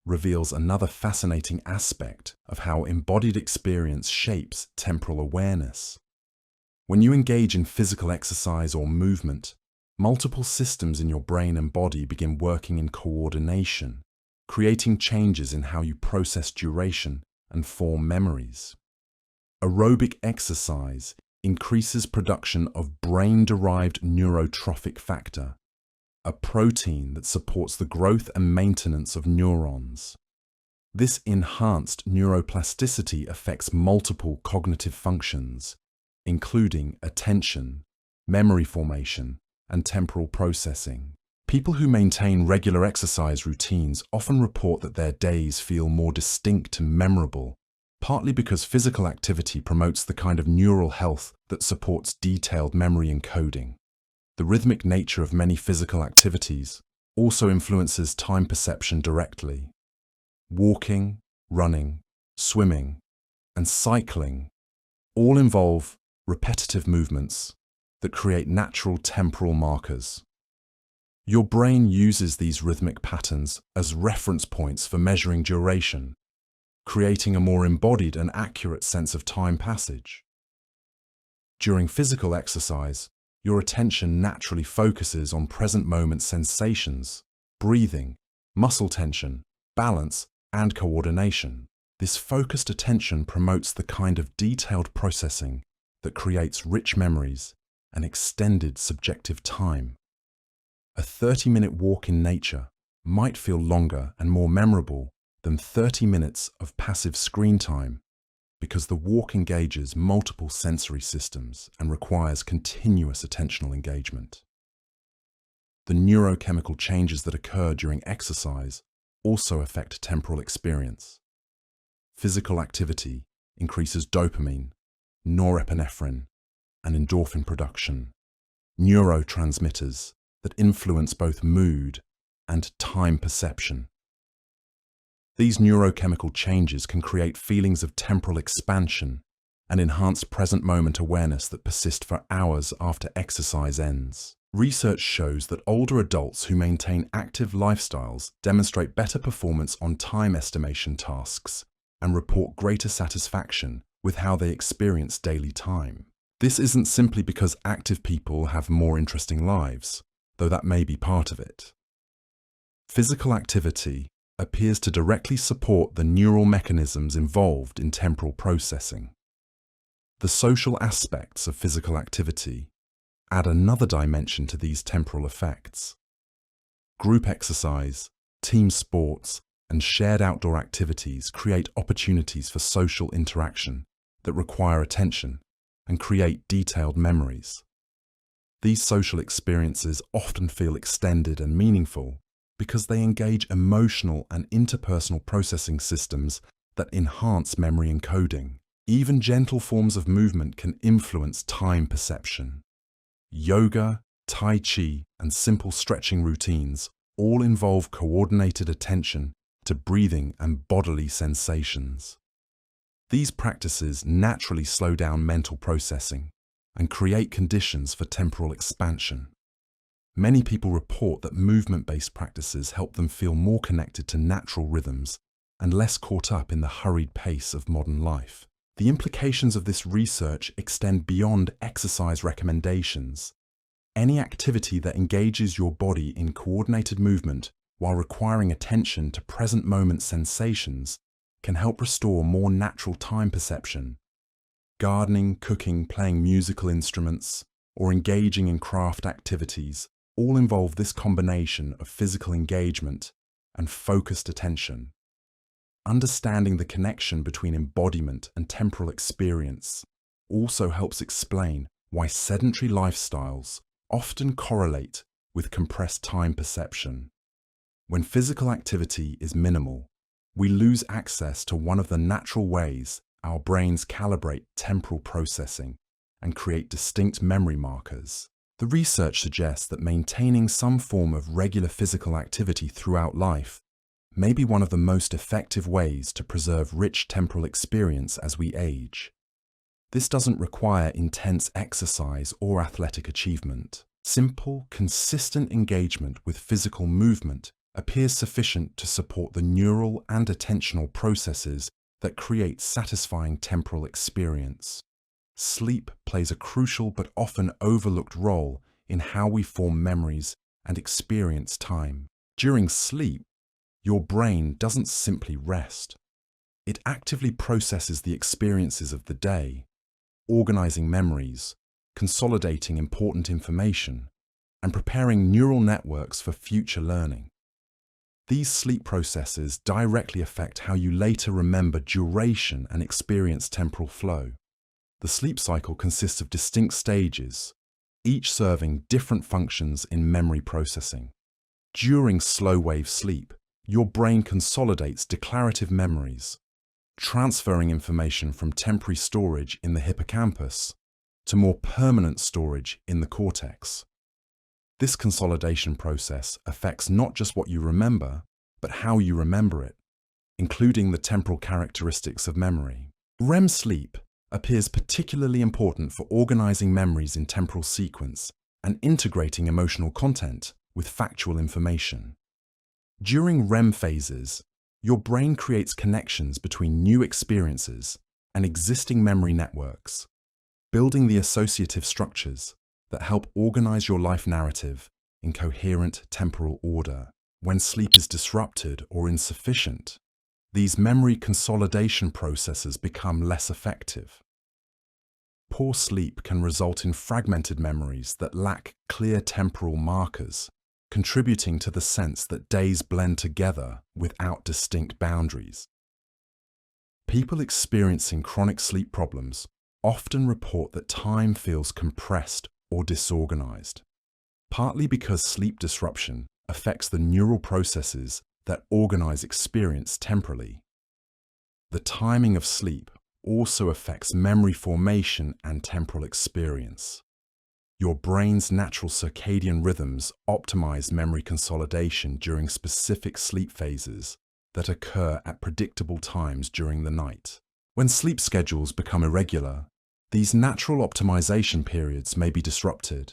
[SPEAKER 1] reveals another fascinating aspect of how embodied experience shapes temporal awareness. When you engage in physical exercise or movement, multiple systems in your brain and body begin working in coordination, creating changes in how you process duration and form memories. Aerobic exercise increases production of brain-derived neurotrophic factor, a protein that supports the growth and maintenance of neurons. This enhanced neuroplasticity affects multiple cognitive functions, including attention, memory formation, and temporal processing. People who maintain regular exercise routines often report that their days feel more distinct and memorable, partly because physical activity promotes the kind of neural health that supports detailed memory encoding. The rhythmic nature of many physical activities also influences time perception directly. Walking, running, swimming, and cycling all involve repetitive movements that create natural temporal markers. Your brain uses these rhythmic patterns as reference points for measuring duration, creating a more embodied and accurate sense of time passage. During physical exercise, your attention naturally focuses on present moment sensations, breathing, muscle tension, balance, and coordination. This focused attention promotes the kind of detailed processing that creates rich memories and extended subjective time. A 30-minute walk in nature might feel longer and more memorable than 30 minutes of passive screen time because the walk engages multiple sensory systems and requires continuous attentional engagement. The neurochemical changes that occur during exercise also affect temporal experience. Physical activity increases dopamine, norepinephrine, and endorphin production, neurotransmitters that influence both mood and time perception. These neurochemical changes can create feelings of temporal expansion and enhanced present moment awareness that persist for hours after exercise ends. Research shows that older adults who maintain active lifestyles demonstrate better performance on time estimation tasks and report greater satisfaction with how they experience daily time. This isn't simply because active people have more interesting lives, though that may be part of it. Physical activity appears to directly support the neural mechanisms involved in temporal processing. The social aspects of physical activity add another dimension to these temporal effects. Group exercise, team sports, and shared outdoor activities create opportunities for social interaction that require attention and create detailed memories. These social experiences often feel extended and meaningful because they engage emotional and interpersonal processing systems that enhance memory encoding. Even gentle forms of movement can influence time perception. Yoga, Tai Chi, and simple stretching routines all involve coordinated attention to breathing and bodily sensations. These practices naturally slow down mental processing and create conditions for temporal expansion. Many people report that movement-based practices help them feel more connected to natural rhythms and less caught up in the hurried pace of modern life. The implications of this research extend beyond exercise recommendations. Any activity that engages your body in coordinated movement while requiring attention to present moment sensations can help restore more natural time perception. Gardening, cooking, playing musical instruments, or engaging in craft activities all involve this combination of physical engagement and focused attention. Understanding the connection between embodiment and temporal experience also helps explain why sedentary lifestyles often correlate with compressed time perception. When physical activity is minimal, we lose access to one of the natural ways our brains calibrate temporal processing and create distinct memory markers. The research suggests that maintaining some form of regular physical activity throughout life may be one of the most effective ways to preserve rich temporal experience as we age. This doesn't require intense exercise or athletic achievement. Simple, consistent engagement with physical movement appears sufficient to support the neural and attentional processes that create satisfying temporal experience. Sleep plays a crucial but often overlooked role in how we form memories and experience time. During sleep, your brain doesn't simply rest. It actively processes the experiences of the day, organizing memories, consolidating important information, and preparing neural networks for future learning. These sleep processes directly affect how you later remember duration and experience temporal flow. The sleep cycle consists of distinct stages, each serving different functions in memory processing. During slow-wave sleep, your brain consolidates declarative memories, transferring information from temporary storage in the hippocampus to more permanent storage in the cortex. This consolidation process affects not just what you remember, but how you remember it, including the temporal characteristics of memory. REM sleep appears particularly important for organizing memories in temporal sequence and integrating emotional content with factual information. During REM phases, your brain creates connections between new experiences and existing memory networks, building the associative structures that help organize your life narrative in coherent temporal order. When sleep is disrupted or insufficient, these memory consolidation processes become less effective. Poor sleep can result in fragmented memories that lack clear temporal markers, contributing to the sense that days blend together without distinct boundaries. People experiencing chronic sleep problems often report that time feels compressed or disorganized, partly because sleep disruption affects the neural processes that organize experience temporally. The timing of sleep also affects memory formation and temporal experience. Your brain's natural circadian rhythms optimize memory consolidation during specific sleep phases that occur at predictable times during the night. When sleep schedules become irregular, these natural optimization periods may be disrupted,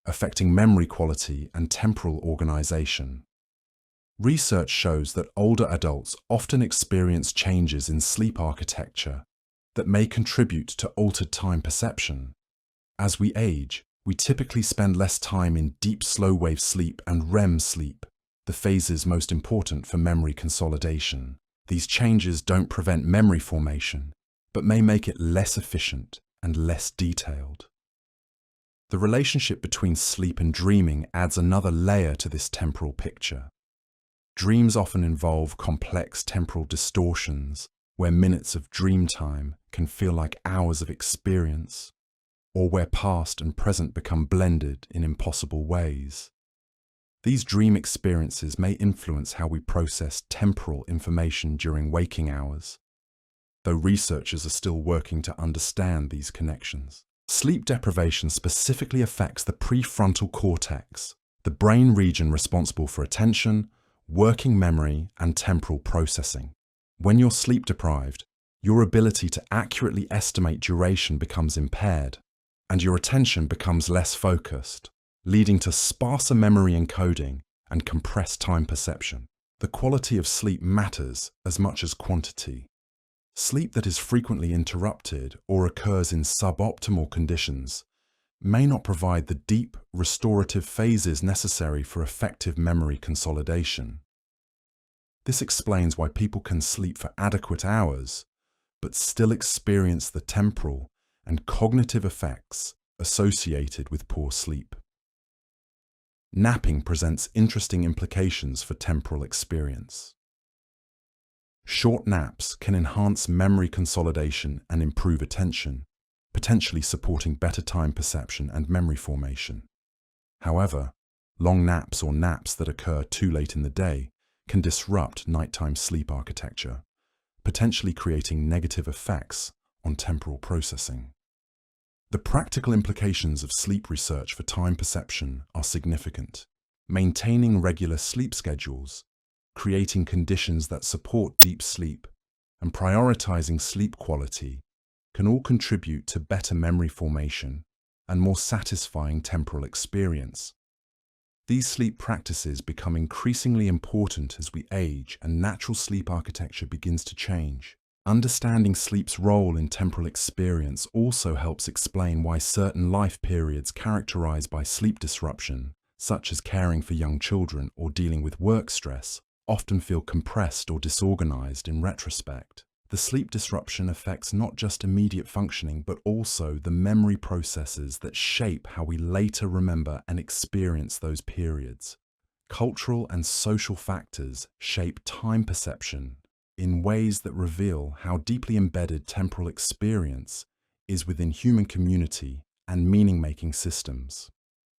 [SPEAKER 1] affecting memory quality and temporal organization. Research shows that older adults often experience changes in sleep architecture that may contribute to altered time perception. As we age, we typically spend less time in deep slow-wave sleep and REM sleep, the phases most important for memory consolidation. These changes don't prevent memory formation, but may make it less efficient and less detailed. The relationship between sleep and dreaming adds another layer to this temporal picture. Dreams often involve complex temporal distortions, where minutes of dream time can feel like hours of experience. or where past and present become blended in impossible ways. These dream experiences may influence how we process temporal information during waking hours, though researchers are still working to understand these connections. Sleep deprivation specifically affects the prefrontal cortex, the brain region responsible for attention, working memory, and temporal processing. When you're sleep deprived, your ability to accurately estimate duration becomes impaired, and your attention becomes less focused, leading to sparser memory encoding and compressed time perception. The quality of sleep matters as much as quantity. Sleep that is frequently interrupted or occurs in suboptimal conditions may not provide the deep, restorative phases necessary for effective memory consolidation. This explains why people can sleep for adequate hours, but still experience the temporal and cognitive effects associated with poor sleep. Napping presents interesting implications for temporal experience. Short naps can enhance memory consolidation and improve attention, potentially supporting better time perception and memory formation. However, long naps or naps that occur too late in the day can disrupt nighttime sleep architecture, potentially creating negative effects on temporal processing. The practical implications of sleep research for time perception are significant. Maintaining regular sleep schedules, creating conditions that support deep sleep, and prioritizing sleep quality can all contribute to better memory formation and more satisfying temporal experience. These sleep practices become increasingly important as we age and natural sleep architecture begins to change. Understanding sleep's role in temporal experience also helps explain why certain life periods characterized by sleep disruption, such as caring for young children or dealing with work stress, often feel compressed or disorganized in retrospect. The sleep disruption affects not just immediate functioning, but also the memory processes that shape how we later remember and experience those periods. Cultural and social factors shape time perception in ways that reveal how deeply embedded temporal experience is within human community and meaning-making systems.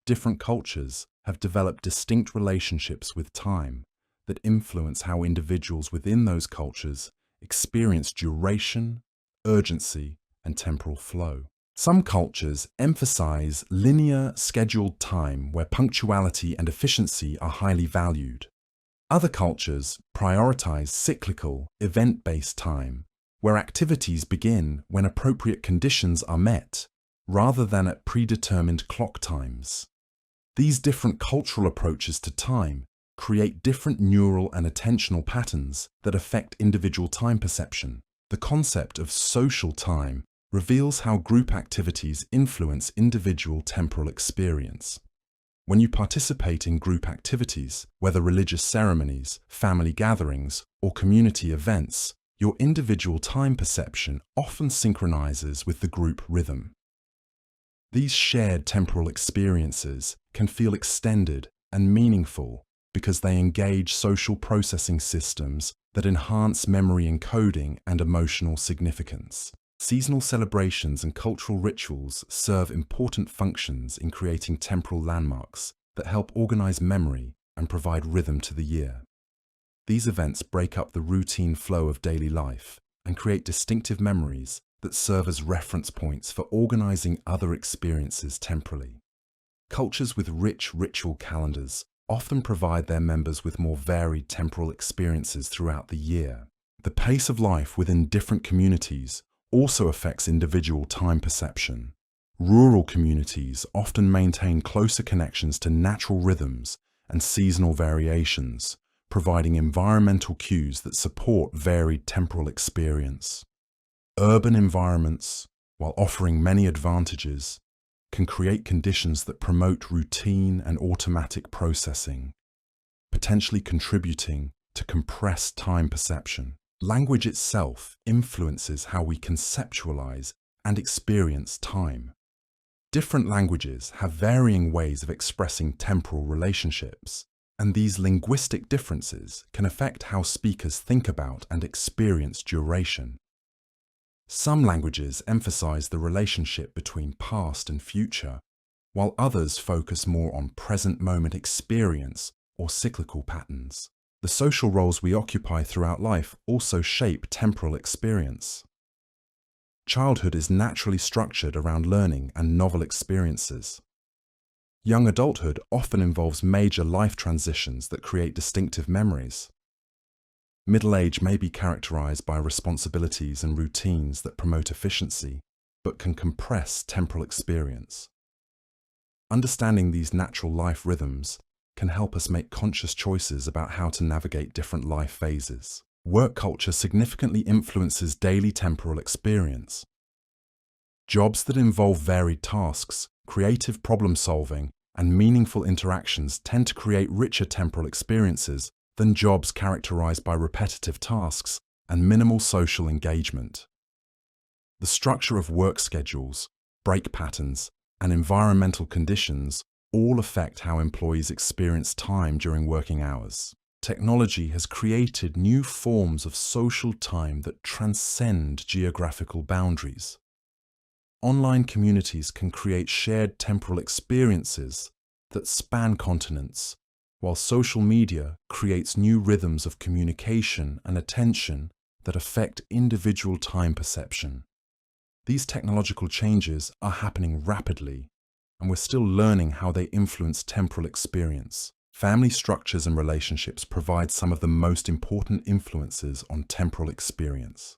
[SPEAKER 1] Different cultures have developed distinct relationships with time that influence how individuals within those cultures experience duration, urgency, and temporal flow. Some cultures emphasize linear, scheduled time where punctuality and efficiency are highly valued. Other cultures prioritize cyclical, event-based time, where activities begin when appropriate conditions are met, rather than at predetermined clock times. These different cultural approaches to time create different neural and attentional patterns that affect individual time perception. The concept of social time reveals how group activities influence individual temporal experience. When you participate in group activities, whether religious ceremonies, family gatherings, or community events, your individual time perception often synchronizes with the group rhythm. These shared temporal experiences can feel extended and meaningful because they engage social processing systems that enhance memory encoding and emotional significance. Seasonal celebrations and cultural rituals serve important functions in creating temporal landmarks that help organize memory and provide rhythm to the year. These events break up the routine flow of daily life and create distinctive memories that serve as reference points for organizing other experiences temporally. Cultures with rich ritual calendars often provide their members with more varied temporal experiences throughout the year. The pace of life within different communities also affects individual time perception. Rural communities often maintain closer connections to natural rhythms and seasonal variations, providing environmental cues that support varied temporal experience. Urban environments, while offering many advantages, can create conditions that promote routine and automatic processing, potentially contributing to compressed time perception. Language itself influences how we conceptualize and experience time. Different languages have varying ways of expressing temporal relationships, and these linguistic differences can affect how speakers think about and experience duration. Some languages emphasize the relationship between past and future, while others focus more on present moment experience or cyclical patterns. The social roles we occupy throughout life also shape temporal experience. Childhood is naturally structured around learning and novel experiences. Young adulthood often involves major life transitions that create distinctive memories. Middle age may be characterized by responsibilities and routines that promote efficiency, but can compress temporal experience. Understanding these natural life rhythms can help us make conscious choices about how to navigate different life phases. Work culture significantly influences daily temporal experience. Jobs that involve varied tasks, creative problem solving, and meaningful interactions tend to create richer temporal experiences than jobs characterized by repetitive tasks and minimal social engagement. The structure of work schedules, break patterns, and environmental conditions all affect how employees experience time during working hours. Technology has created new forms of social time that transcend geographical boundaries. Online communities can create shared temporal experiences that span continents, while social media creates new rhythms of communication and attention that affect individual time perception. These technological changes are happening rapidly, and we're still learning how they influence temporal experience. Family structures and relationships provide some of the most important influences on temporal experience.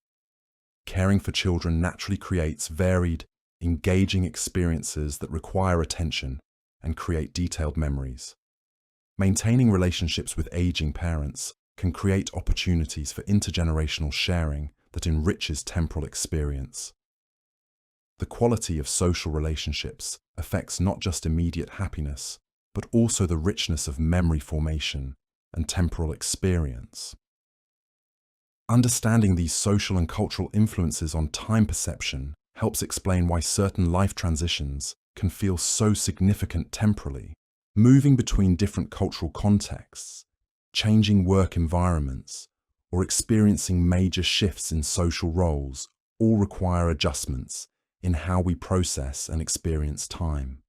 [SPEAKER 1] Caring for children naturally creates varied, engaging experiences that require attention and create detailed memories. Maintaining relationships with aging parents can create opportunities for intergenerational sharing that enriches temporal experience. The quality of social relationships affects not just immediate happiness, but also the richness of memory formation and temporal experience. Understanding these social and cultural influences on time perception helps explain why certain life transitions can feel so significant temporally. Moving between different cultural contexts, changing work environments, or experiencing major shifts in social roles all require adjustments in how we process and experience time.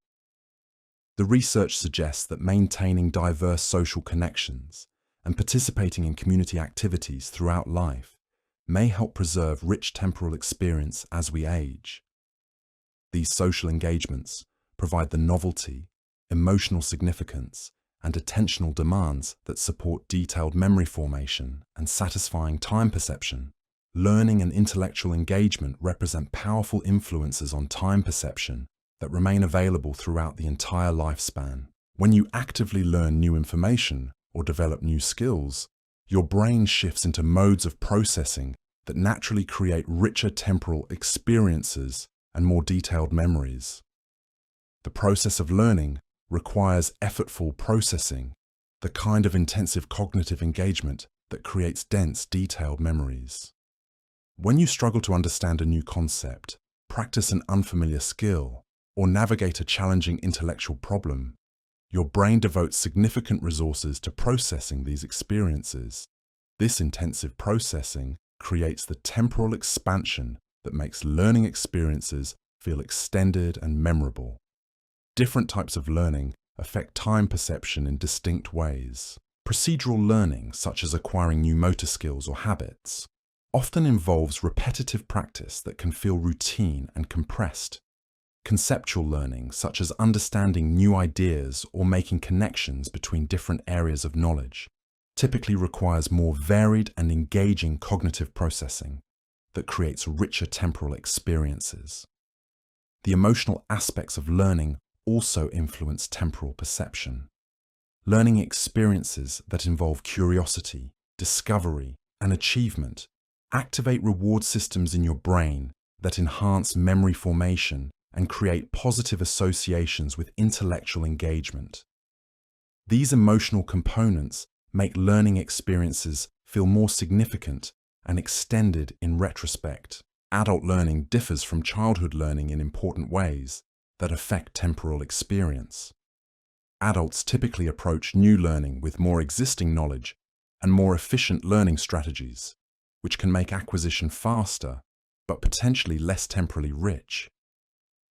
[SPEAKER 1] The research suggests that maintaining diverse social connections and participating in community activities throughout life may help preserve rich temporal experience as we age. These social engagements provide the novelty, emotional significance, and attentional demands that support detailed memory formation and satisfying time perception. Learning and intellectual engagement represent powerful influences on time perception that remain available throughout the entire lifespan. When you actively learn new information or develop new skills, your brain shifts into modes of processing that naturally create richer temporal experiences and more detailed memories. The process of learning requires effortful processing, the kind of intensive cognitive engagement that creates dense, detailed memories. When you struggle to understand a new concept, practice an unfamiliar skill, or navigate a challenging intellectual problem, your brain devotes significant resources to processing these experiences. This intensive processing creates the temporal expansion that makes learning experiences feel extended and memorable. Different types of learning affect time perception in distinct ways. Procedural learning, such as acquiring new motor skills or habits, often involves repetitive practice that can feel routine and compressed. Conceptual learning, such as understanding new ideas or making connections between different areas of knowledge, typically requires more varied and engaging cognitive processing that creates richer temporal experiences. The emotional aspects of learning also influence temporal perception. Learning experiences that involve curiosity, discovery, and achievement activate reward systems in your brain that enhance memory formation and create positive associations with intellectual engagement. These emotional components make learning experiences feel more significant and extended in retrospect. Adult learning differs from childhood learning in important ways that affect temporal experience. Adults typically approach new learning with more existing knowledge and more efficient learning strategies, which can make acquisition faster but potentially less temporally rich.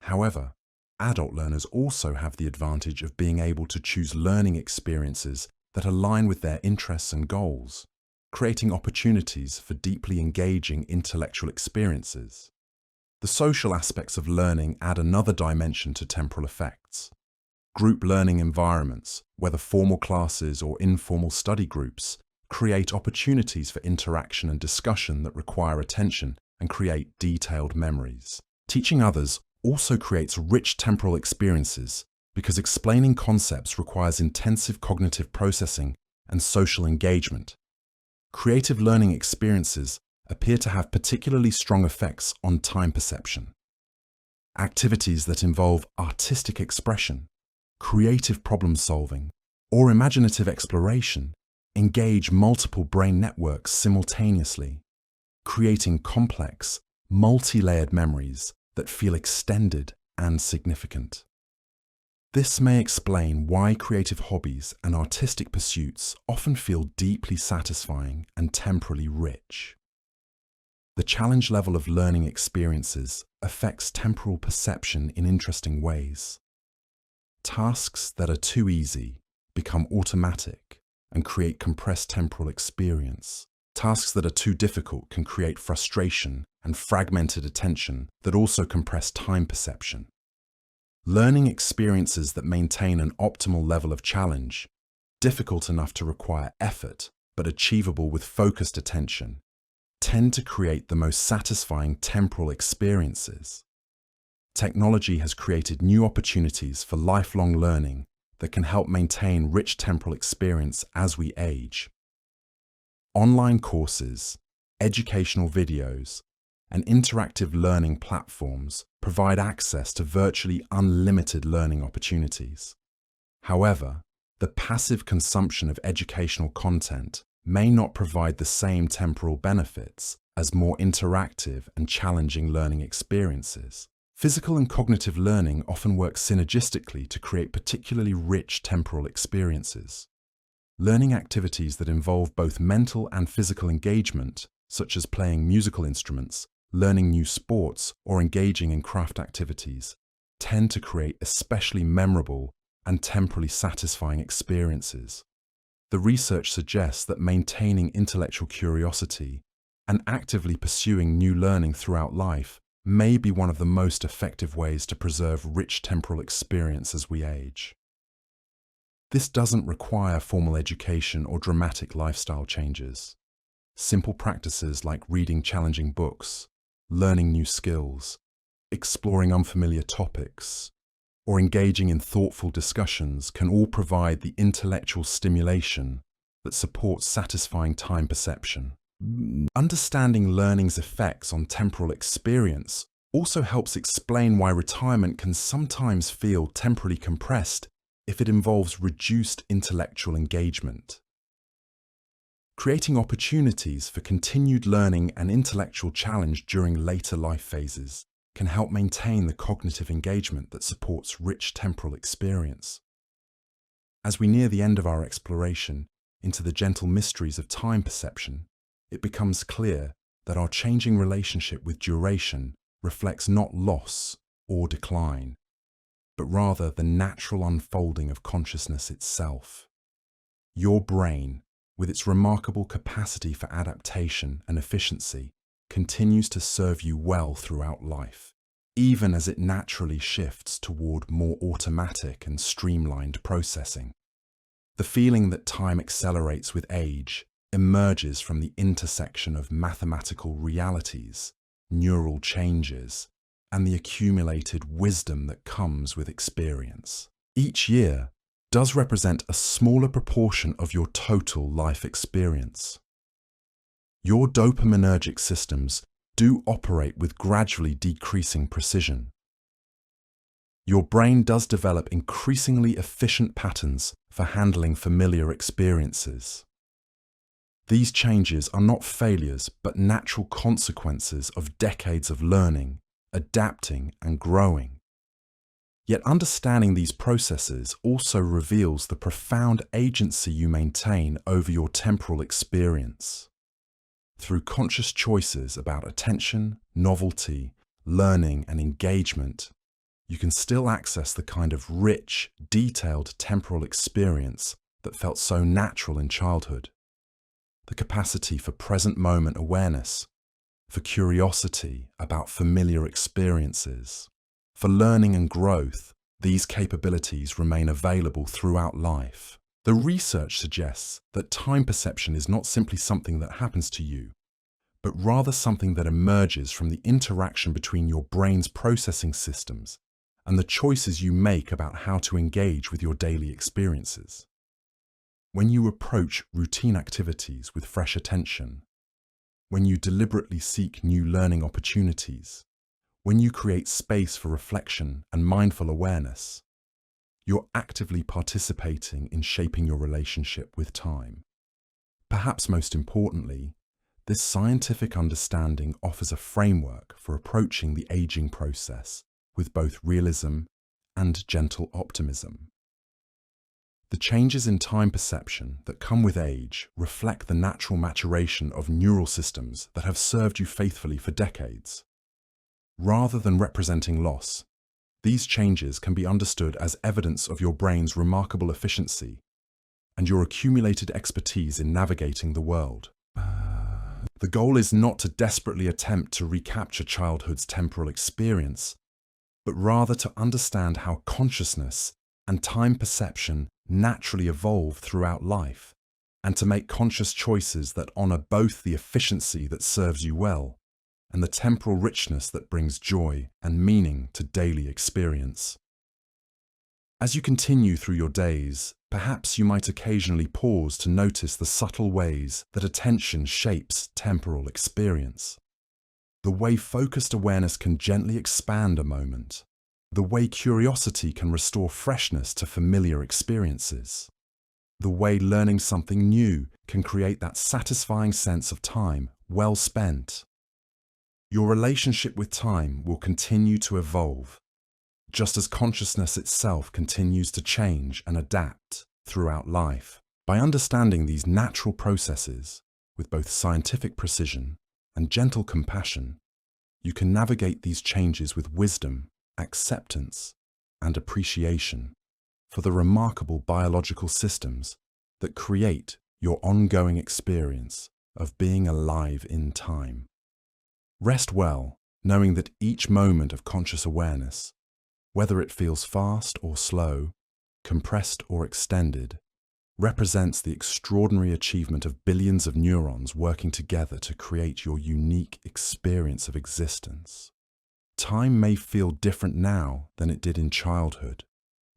[SPEAKER 1] However, adult learners also have the advantage of being able to choose learning experiences that align with their interests and goals, creating opportunities for deeply engaging intellectual experiences. The social aspects of learning add another dimension to temporal effects. Group learning environments, whether formal classes or informal study groups, create opportunities for interaction and discussion that require attention and create detailed memories. Teaching others also creates rich temporal experiences because explaining concepts requires intensive cognitive processing and social engagement. Creative learning experiences appear to have particularly strong effects on time perception. Activities that involve artistic expression, creative problem solving, or imaginative exploration engage multiple brain networks simultaneously, creating complex, multi-layered memories that feel extended and significant. This may explain why creative hobbies and artistic pursuits often feel deeply satisfying and temporally rich. The challenge level of learning experiences affects temporal perception in interesting ways. Tasks that are too easy become automatic and create compressed temporal experience. Tasks that are too difficult can create frustration and fragmented attention that also compress time perception. Learning experiences that maintain an optimal level of challenge, difficult enough to require effort but achievable with focused attention, tend to create the most satisfying temporal experiences. Technology has created new opportunities for lifelong learning that can help maintain rich temporal experience as we age. Online courses, educational videos, and interactive learning platforms provide access to virtually unlimited learning opportunities. However, the passive consumption of educational content may not provide the same temporal benefits as more interactive and challenging learning experiences. Physical and cognitive learning often work synergistically to create particularly rich temporal experiences. Learning activities that involve both mental and physical engagement, such as playing musical instruments, learning new sports, or engaging in craft activities, tend to create especially memorable and temporally satisfying experiences. The research suggests that maintaining intellectual curiosity and actively pursuing new learning throughout life may be one of the most effective ways to preserve rich temporal experience as we age. This doesn't require formal education or dramatic lifestyle changes. Simple practices like reading challenging books, learning new skills, exploring unfamiliar topics, or engaging in thoughtful discussions can all provide the intellectual stimulation that supports satisfying time perception. Understanding learning's effects on temporal experience also helps explain why retirement can sometimes feel temporally compressed if it involves reduced intellectual engagement. Creating opportunities for continued learning and intellectual challenge during later life phases can help maintain the cognitive engagement that supports rich temporal experience. As we near the end of our exploration into the gentle mysteries of time perception, it becomes clear that our changing relationship with duration reflects not loss or decline, but rather the natural unfolding of consciousness itself. Your brain, with its remarkable capacity for adaptation and efficiency, continues to serve you well throughout life, even as it naturally shifts toward more automatic and streamlined processing. The feeling that time accelerates with age emerges from the intersection of mathematical realities, neural changes, and the accumulated wisdom that comes with experience. Each year does represent a smaller proportion of your total life experience. Your dopaminergic systems do operate with gradually decreasing precision. Your brain does develop increasingly efficient patterns for handling familiar experiences. These changes are not failures but natural consequences of decades of learning, adapting, and growing. Yet understanding these processes also reveals the profound agency you maintain over your temporal experience. Through conscious choices about attention, novelty, learning, and engagement, you can still access the kind of rich, detailed temporal experience that felt so natural in childhood. The capacity for present moment awareness, for curiosity about familiar experiences, for learning and growth, these capabilities remain available throughout life. The research suggests that time perception is not simply something that happens to you, but rather something that emerges from the interaction between your brain's processing systems and the choices you make about how to engage with your daily experiences. When you approach routine activities with fresh attention, when you deliberately seek new learning opportunities, when you create space for reflection and mindful awareness, you're actively participating in shaping your relationship with time. Perhaps most importantly, this scientific understanding offers a framework for approaching the aging process with both realism and gentle optimism. The changes in time perception that come with age reflect the natural maturation of neural systems that have served you faithfully for decades. Rather than representing loss, these changes can be understood as evidence of your brain's remarkable efficiency and your accumulated expertise in navigating the world. The goal is not to desperately attempt to recapture childhood's temporal experience, but rather to understand how consciousness and time perception naturally evolve throughout life, and to make conscious choices that honor both the efficiency that serves you well and the temporal richness that brings joy and meaning to daily experience. As you continue through your days, perhaps you might occasionally pause to notice the subtle ways that attention shapes temporal experience. The way focused awareness can gently expand a moment. The way curiosity can restore freshness to familiar experiences. The way learning something new can create that satisfying sense of time well spent. Your relationship with time will continue to evolve, just as consciousness itself continues to change and adapt throughout life. By understanding these natural processes with both scientific precision and gentle compassion, you can navigate these changes with wisdom, acceptance, and appreciation for the remarkable biological systems that create your ongoing experience of being alive in time. Rest well, knowing that each moment of conscious awareness, whether it feels fast or slow, compressed or extended, represents the extraordinary achievement of billions of neurons working together to create your unique experience of existence. Time may feel different now than it did in childhood,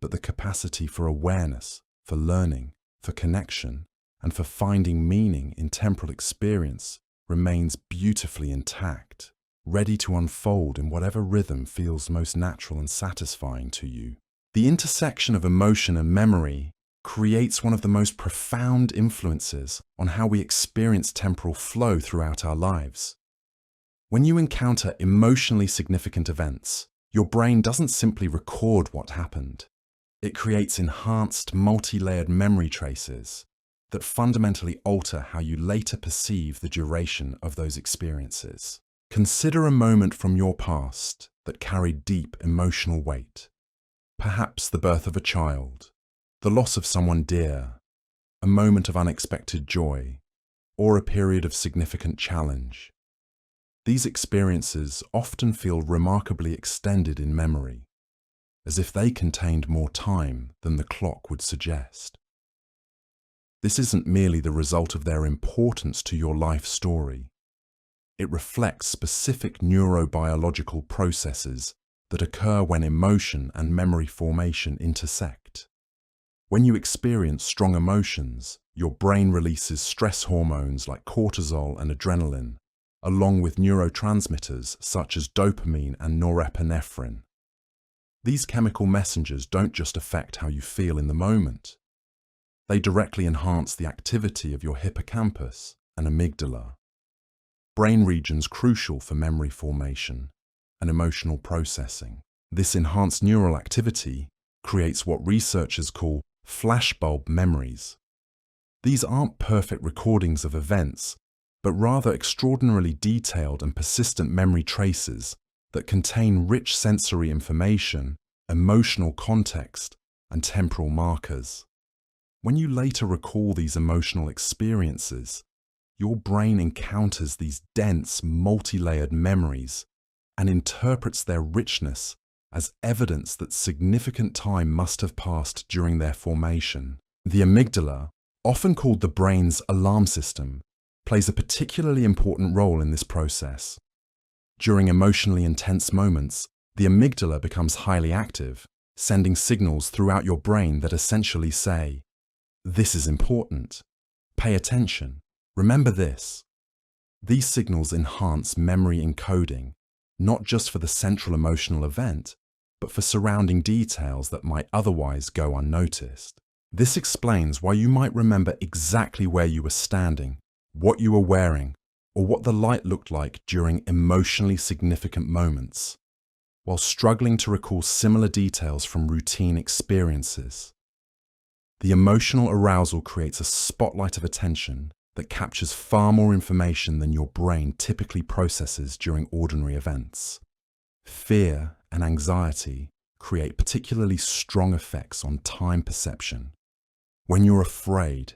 [SPEAKER 1] but the capacity for awareness, for learning, for connection, and for finding meaning in temporal experience remains beautifully intact, ready to unfold in whatever rhythm feels most natural and satisfying to you. The intersection of emotion and memory creates one of the most profound influences on how we experience temporal flow throughout our lives. When you encounter emotionally significant events, your brain doesn't simply record what happened. It creates enhanced, multi-layered memory traces that fundamentally alter how you later perceive the duration of those experiences. Consider a moment from your past that carried deep emotional weight. Perhaps the birth of a child, the loss of someone dear, a moment of unexpected joy, or a period of significant challenge. These experiences often feel remarkably extended in memory, as if they contained more time than the clock would suggest. This isn't merely the result of their importance to your life story. It reflects specific neurobiological processes that occur when emotion and memory formation intersect. When you experience strong emotions, your brain releases stress hormones like cortisol and adrenaline, along with neurotransmitters such as dopamine and norepinephrine. These chemical messengers don't just affect how you feel in the moment. They directly enhance the activity of your hippocampus and amygdala, brain regions crucial for memory formation and emotional processing. This enhanced neural activity creates what researchers call flashbulb memories. These aren't perfect recordings of events, but rather extraordinarily detailed and persistent memory traces that contain rich sensory information, emotional context, and temporal markers. When you later recall these emotional experiences, your brain encounters these dense, multi-layered memories and interprets their richness as evidence that significant time must have passed during their formation. The amygdala, often called the brain's alarm system, plays a particularly important role in this process. During emotionally intense moments, the amygdala becomes highly active, sending signals throughout your brain that essentially say, "This is important. Pay attention. Remember this." These signals enhance memory encoding, not just for the central emotional event, but for surrounding details that might otherwise go unnoticed. This explains why you might remember exactly where you were standing, what you were wearing, or what the light looked like during emotionally significant moments, while struggling to recall similar details from routine experiences. The emotional arousal creates a spotlight of attention that captures far more information than your brain typically processes during ordinary events. Fear and anxiety create particularly strong effects on time perception. When you're afraid,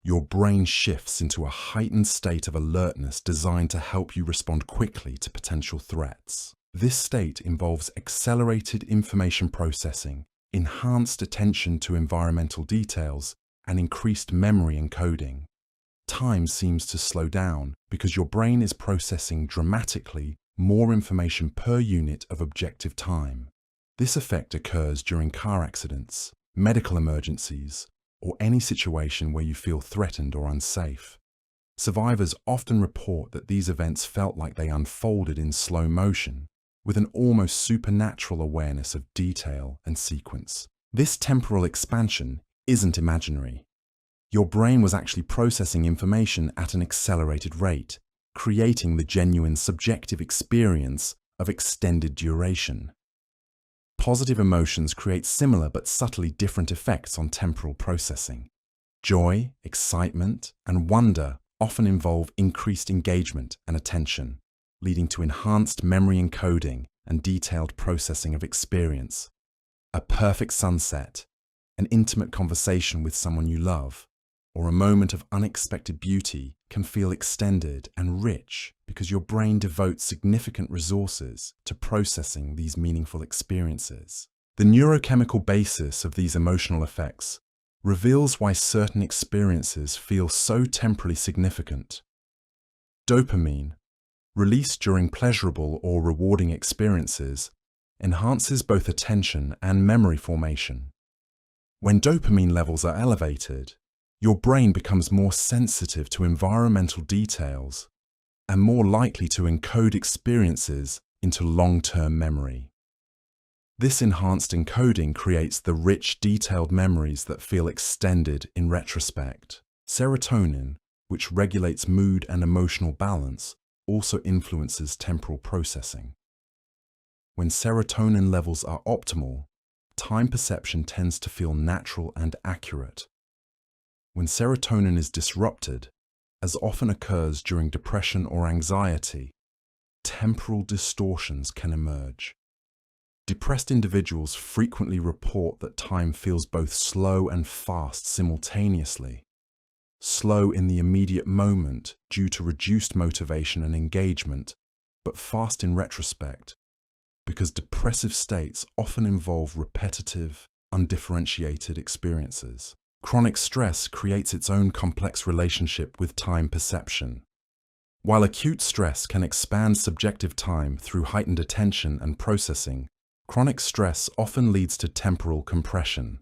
[SPEAKER 1] your brain shifts into a heightened state of alertness designed to help you respond quickly to potential threats. This state involves accelerated information processing, enhanced attention to environmental details, and increased memory encoding. Time seems to slow down because your brain is processing dramatically more information per unit of objective time. This effect occurs during car accidents, medical emergencies, or any situation where you feel threatened or unsafe. Survivors often report that these events felt like they unfolded in slow motion, with an almost supernatural awareness of detail and sequence. This temporal expansion isn't imaginary. Your brain was actually processing information at an accelerated rate, creating the genuine subjective experience of extended duration. Positive emotions create similar but subtly different effects on temporal processing. Joy, excitement, and wonder often involve increased engagement and attention, leading to enhanced memory encoding and detailed processing of experience. A perfect sunset, an intimate conversation with someone you love, or a moment of unexpected beauty can feel extended and rich because your brain devotes significant resources to processing these meaningful experiences. The neurochemical basis of these emotional effects reveals why certain experiences feel so temporally significant. Dopamine, released during pleasurable or rewarding experiences, enhances both attention and memory formation. When dopamine levels are elevated, your brain becomes more sensitive to environmental details and more likely to encode experiences into long-term memory. This enhanced encoding creates the rich, detailed memories that feel extended in retrospect. Serotonin, which regulates mood and emotional balance, also influences temporal processing. When serotonin levels are optimal, time perception tends to feel natural and accurate. When serotonin is disrupted, as often occurs during depression or anxiety, temporal distortions can emerge. Depressed individuals frequently report that time feels both slow and fast simultaneously. Slow in the immediate moment due to reduced motivation and engagement, but fast in retrospect, because depressive states often involve repetitive, undifferentiated experiences. Chronic stress creates its own complex relationship with time perception. While acute stress can expand subjective time through heightened attention and processing, chronic stress often leads to temporal compression.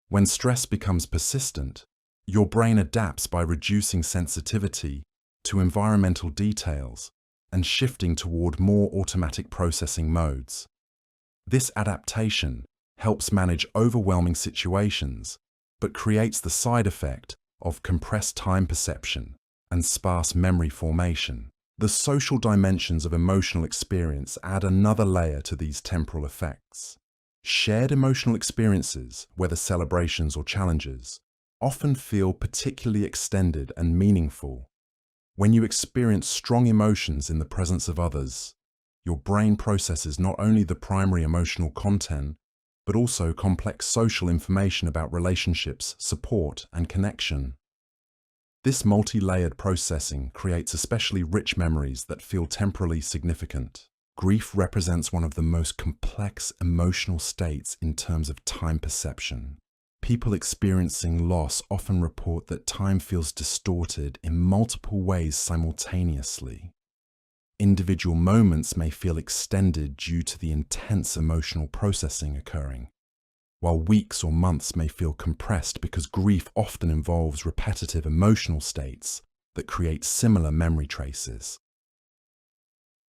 [SPEAKER 1] When stress becomes persistent, your brain adapts by reducing sensitivity to environmental details and shifting toward more automatic processing modes. This adaptation helps manage overwhelming situations, but creates the side effect of compressed time perception and sparse memory formation. The social dimensions of emotional experience add another layer to these temporal effects. Shared emotional experiences, whether celebrations or challenges, often feel particularly extended and meaningful. When you experience strong emotions in the presence of others, your brain processes not only the primary emotional content, but also complex social information about relationships, support, and connection. This multi-layered processing creates especially rich memories that feel temporally significant. Grief represents one of the most complex emotional states in terms of time perception. People experiencing loss often report that time feels distorted in multiple ways simultaneously. Individual moments may feel extended due to the intense emotional processing occurring, while weeks or months may feel compressed because grief often involves repetitive emotional states that create similar memory traces.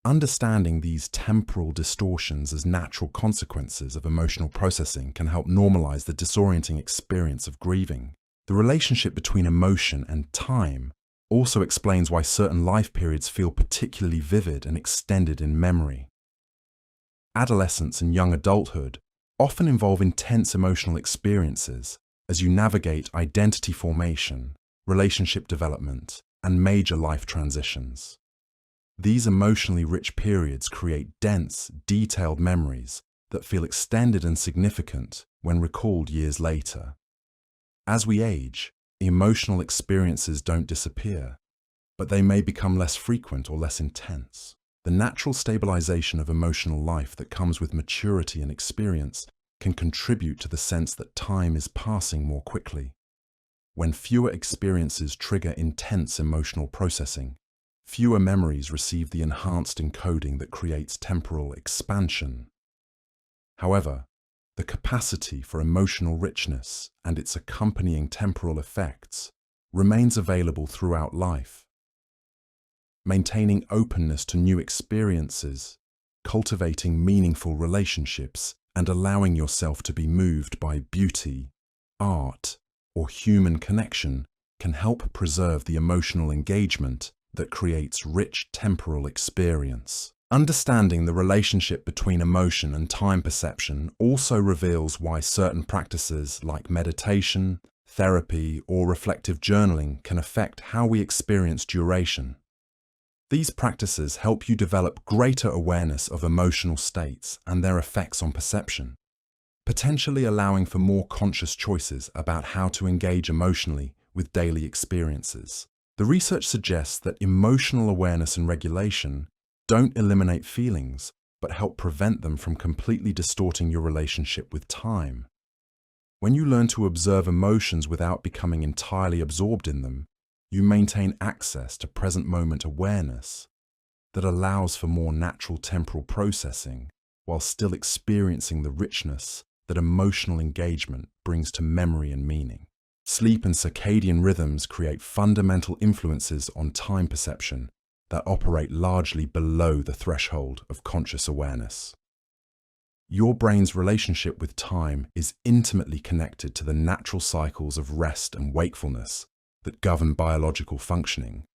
[SPEAKER 1] Understanding these temporal distortions as natural consequences of emotional processing can help normalize the disorienting experience of grieving. The relationship between emotion and time also explains why certain life periods feel particularly vivid and extended in memory. Adolescence and young adulthood often involve intense emotional experiences as you navigate identity formation, relationship development, and major life transitions. These emotionally rich periods create dense, detailed memories that feel extended and significant when recalled years later. As we age, emotional experiences don't disappear, but they may become less frequent or less intense. The natural stabilization of emotional life that comes with maturity and experience can contribute to the sense that time is passing more quickly. When fewer experiences trigger intense emotional processing, fewer memories receive the enhanced encoding that creates temporal expansion. However, the capacity for emotional richness and its accompanying temporal effects remains available throughout life. Maintaining openness to new experiences, cultivating meaningful relationships, and allowing yourself to be moved by beauty, art, or human connection can help preserve the emotional engagement that creates rich temporal experience. Understanding the relationship between emotion and time perception also reveals why certain practices like meditation, therapy, or reflective journaling can affect how we experience duration. These practices help you develop greater awareness of emotional states and their effects on perception, potentially allowing for more conscious choices about how to engage emotionally with daily experiences. The research suggests that emotional awareness and regulation don't eliminate feelings, but help prevent them from completely distorting your relationship with time. When you learn to observe emotions without becoming entirely absorbed in them, you maintain access to present moment awareness that allows for more natural temporal processing while still experiencing the richness that emotional engagement brings to memory and meaning. Sleep and circadian rhythms create fundamental influences on time perception that operate largely below the threshold of conscious awareness. Your brain's relationship with time is intimately connected to the natural cycles of rest and wakefulness that govern biological functioning,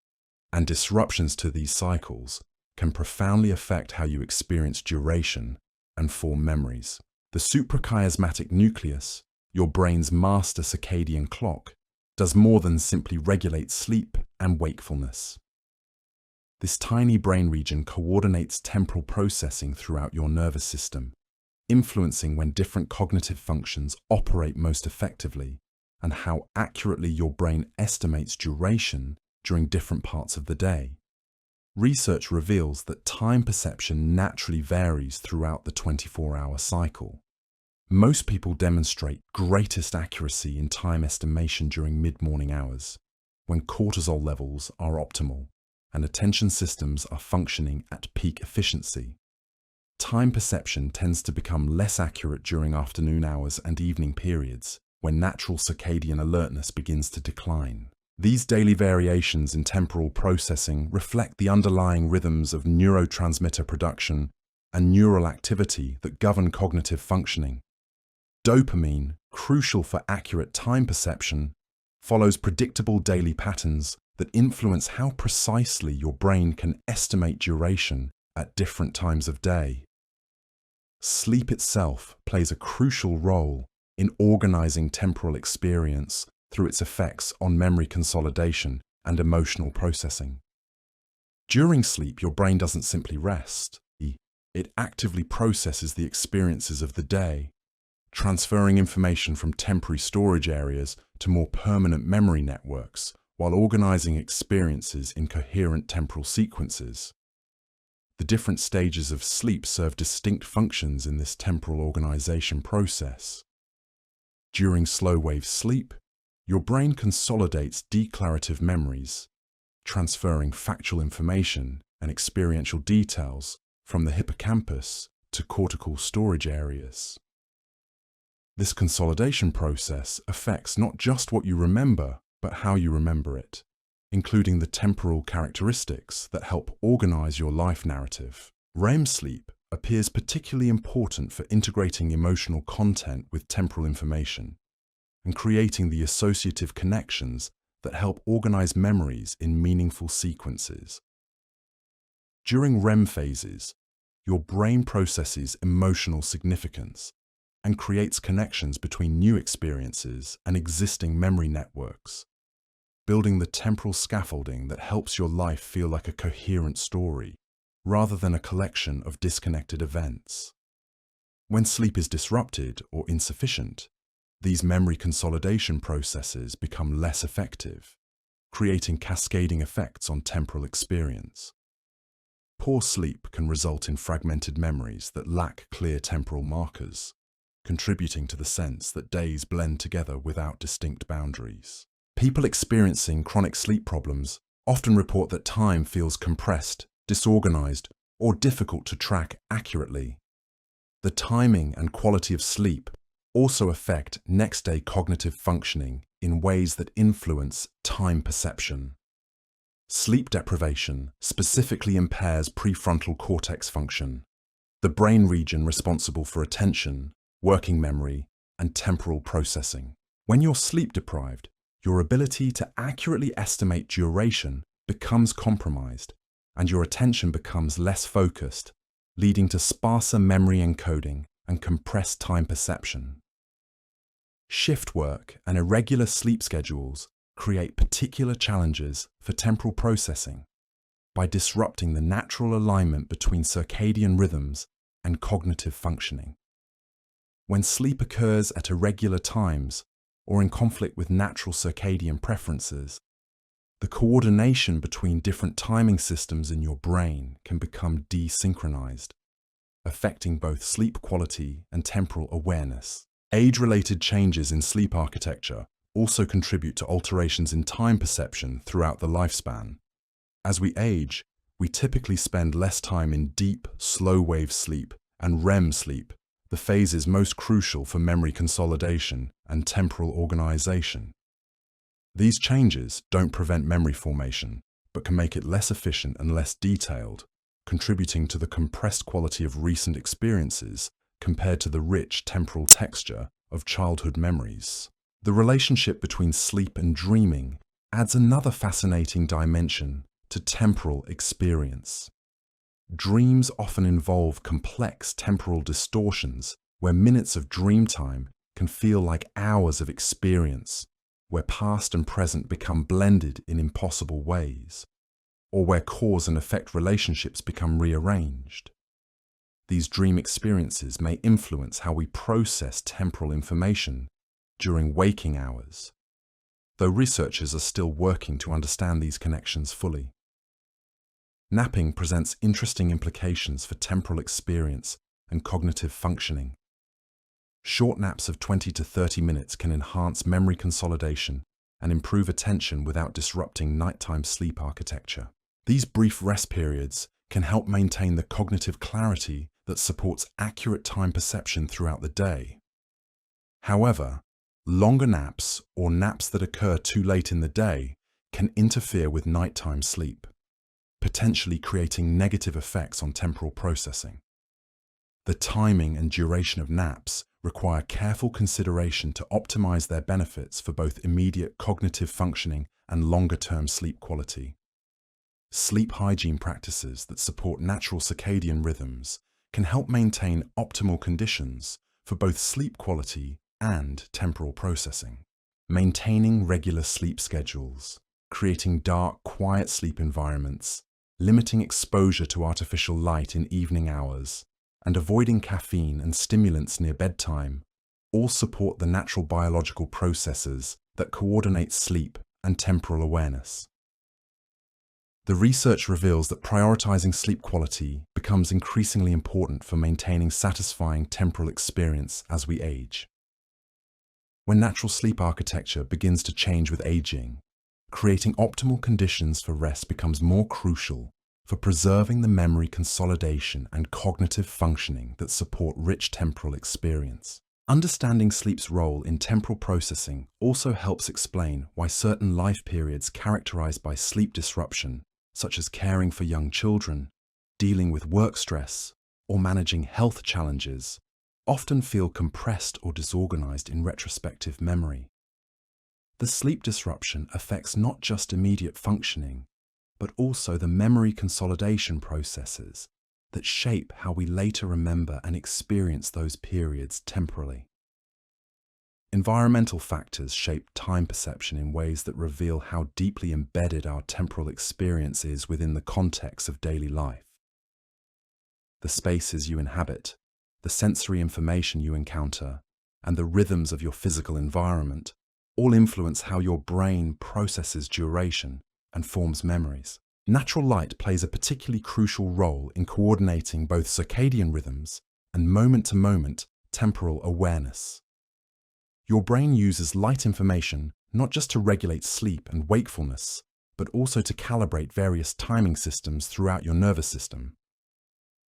[SPEAKER 1] and disruptions to these cycles can profoundly affect how you experience duration and form memories. The suprachiasmatic nucleus, your brain's master circadian clock, does more than simply regulate sleep and wakefulness. This tiny brain region coordinates temporal processing throughout your nervous system, influencing when different cognitive functions operate most effectively and how accurately your brain estimates duration during different parts of the day. Research reveals that time perception naturally varies throughout the 24-hour cycle. Most people demonstrate greatest accuracy in time estimation during mid-morning hours, when cortisol levels are optimal and attention systems are functioning at peak efficiency. Time perception tends to become less accurate during afternoon hours and evening periods, when natural circadian alertness begins to decline. These daily variations in temporal processing reflect the underlying rhythms of neurotransmitter production and neural activity that govern cognitive functioning. Dopamine, crucial for accurate time perception, follows predictable daily patterns that influence how precisely your brain can estimate duration at different times of day. Sleep itself plays a crucial role in organizing temporal experience through its effects on memory consolidation and emotional processing. During sleep, your brain doesn't simply rest. It actively processes the experiences of the day, transferring information from temporary storage areas to more permanent memory networks, while organizing experiences in coherent temporal sequences. The different stages of sleep serve distinct functions in this temporal organization process. During slow-wave sleep, your brain consolidates declarative memories, transferring factual information and experiential details from the hippocampus to cortical storage areas. This consolidation process affects not just what you remember, but how you remember it, including the temporal characteristics that help organize your life narrative. REM sleep appears particularly important for integrating emotional content with temporal information and creating the associative connections that help organize memories in meaningful sequences. During REM phases, your brain processes emotional significance and creates connections between new experiences and existing memory networks, building the temporal scaffolding that helps your life feel like a coherent story, rather than a collection of disconnected events. When sleep is disrupted or insufficient, these memory consolidation processes become less effective, creating cascading effects on temporal experience. Poor sleep can result in fragmented memories that lack clear temporal markers, contributing to the sense that days blend together without distinct boundaries. People experiencing chronic sleep problems often report that time feels compressed, disorganized, or difficult to track accurately. The timing and quality of sleep also affect next-day cognitive functioning in ways that influence time perception. Sleep deprivation specifically impairs prefrontal cortex function, the brain region responsible for attention, working memory, and temporal processing. When you're sleep deprived, your ability to accurately estimate duration becomes compromised, and your attention becomes less focused, leading to sparser memory encoding and compressed time perception. Shift work and irregular sleep schedules create particular challenges for temporal processing by disrupting the natural alignment between circadian rhythms and cognitive functioning. When sleep occurs at irregular times or in conflict with natural circadian preferences, the coordination between different timing systems in your brain can become desynchronized, affecting both sleep quality and temporal awareness. Age-related changes in sleep architecture also contribute to alterations in time perception throughout the lifespan. As we age, we typically spend less time in deep, slow-wave sleep and REM sleep, the phases most crucial for memory consolidation and temporal organization. These changes don't prevent memory formation, but can make it less efficient and less detailed, contributing to the compressed quality of recent experiences compared to the rich temporal texture of childhood memories. The relationship between sleep and dreaming adds another fascinating dimension to temporal experience. Dreams often involve complex temporal distortions where minutes of dream time can feel like hours of experience, where past and present become blended in impossible ways, or where cause and effect relationships become rearranged. These dream experiences may influence how we process temporal information during waking hours, though researchers are still working to understand these connections fully. Napping presents interesting implications for temporal experience and cognitive functioning. Short naps of 20 to 30 minutes can enhance memory consolidation and improve attention without disrupting nighttime sleep architecture. These brief rest periods can help maintain the cognitive clarity that supports accurate time perception throughout the day. However, longer naps or naps that occur too late in the day can interfere with nighttime sleep, potentially creating negative effects on temporal processing. The timing and duration of naps require careful consideration to optimize their benefits for both immediate cognitive functioning and longer-term sleep quality. Sleep hygiene practices that support natural circadian rhythms can help maintain optimal conditions for both sleep quality and temporal processing. Maintaining regular sleep schedules, creating dark, quiet sleep environments, limiting exposure to artificial light in evening hours, and avoiding caffeine and stimulants near bedtime all support the natural biological processes that coordinate sleep and temporal awareness. The research reveals that prioritizing sleep quality becomes increasingly important for maintaining satisfying temporal experience as we age. When natural sleep architecture begins to change with aging, creating optimal conditions for rest becomes more crucial for preserving the memory consolidation and cognitive functioning that support rich temporal experience. Understanding sleep's role in temporal processing also helps explain why certain life periods characterized by sleep disruption, such as caring for young children, dealing with work stress, or managing health challenges, often feel compressed or disorganized in retrospective memory. The sleep disruption affects not just immediate functioning, but also the memory consolidation processes that shape how we later remember and experience those periods temporally. Environmental factors shape time perception in ways that reveal how deeply embedded our temporal experience is within the context of daily life. The spaces you inhabit, the sensory information you encounter, and the rhythms of your physical environment all influence how your brain processes duration and forms memories. Natural light plays a particularly crucial role in coordinating both circadian rhythms and moment-to-moment temporal awareness. Your brain uses light information not just to regulate sleep and wakefulness, but also to calibrate various timing systems throughout your nervous system.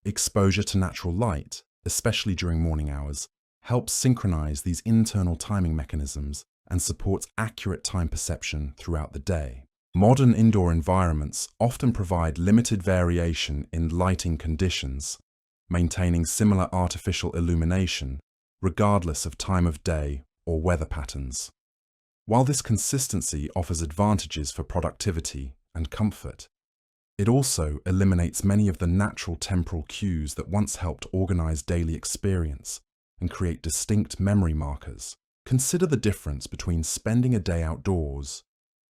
[SPEAKER 1] Exposure to natural light, especially during morning hours, helps synchronize these internal timing mechanisms and supports accurate time perception throughout the day. Modern indoor environments often provide limited variation in lighting conditions, maintaining similar artificial illumination regardless of time of day or weather patterns. While this consistency offers advantages for productivity and comfort, it also eliminates many of the natural temporal cues that once helped organize daily experience and create distinct memory markers. Consider the difference between spending a day outdoors,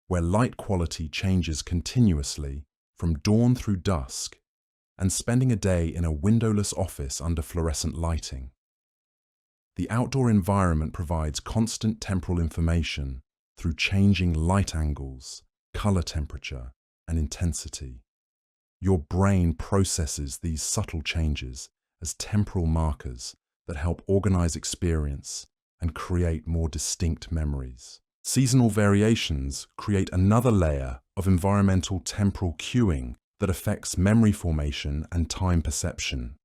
[SPEAKER 1] where light quality changes continuously from dawn through dusk, and spending a day in a windowless office under fluorescent lighting. The outdoor environment provides constant temporal information through changing light angles, color temperature, and intensity. Your brain processes these subtle changes as temporal markers that help organize experience and create more distinct memories. Seasonal variations create another layer of environmental temporal cueing that affects memory formation and time perception.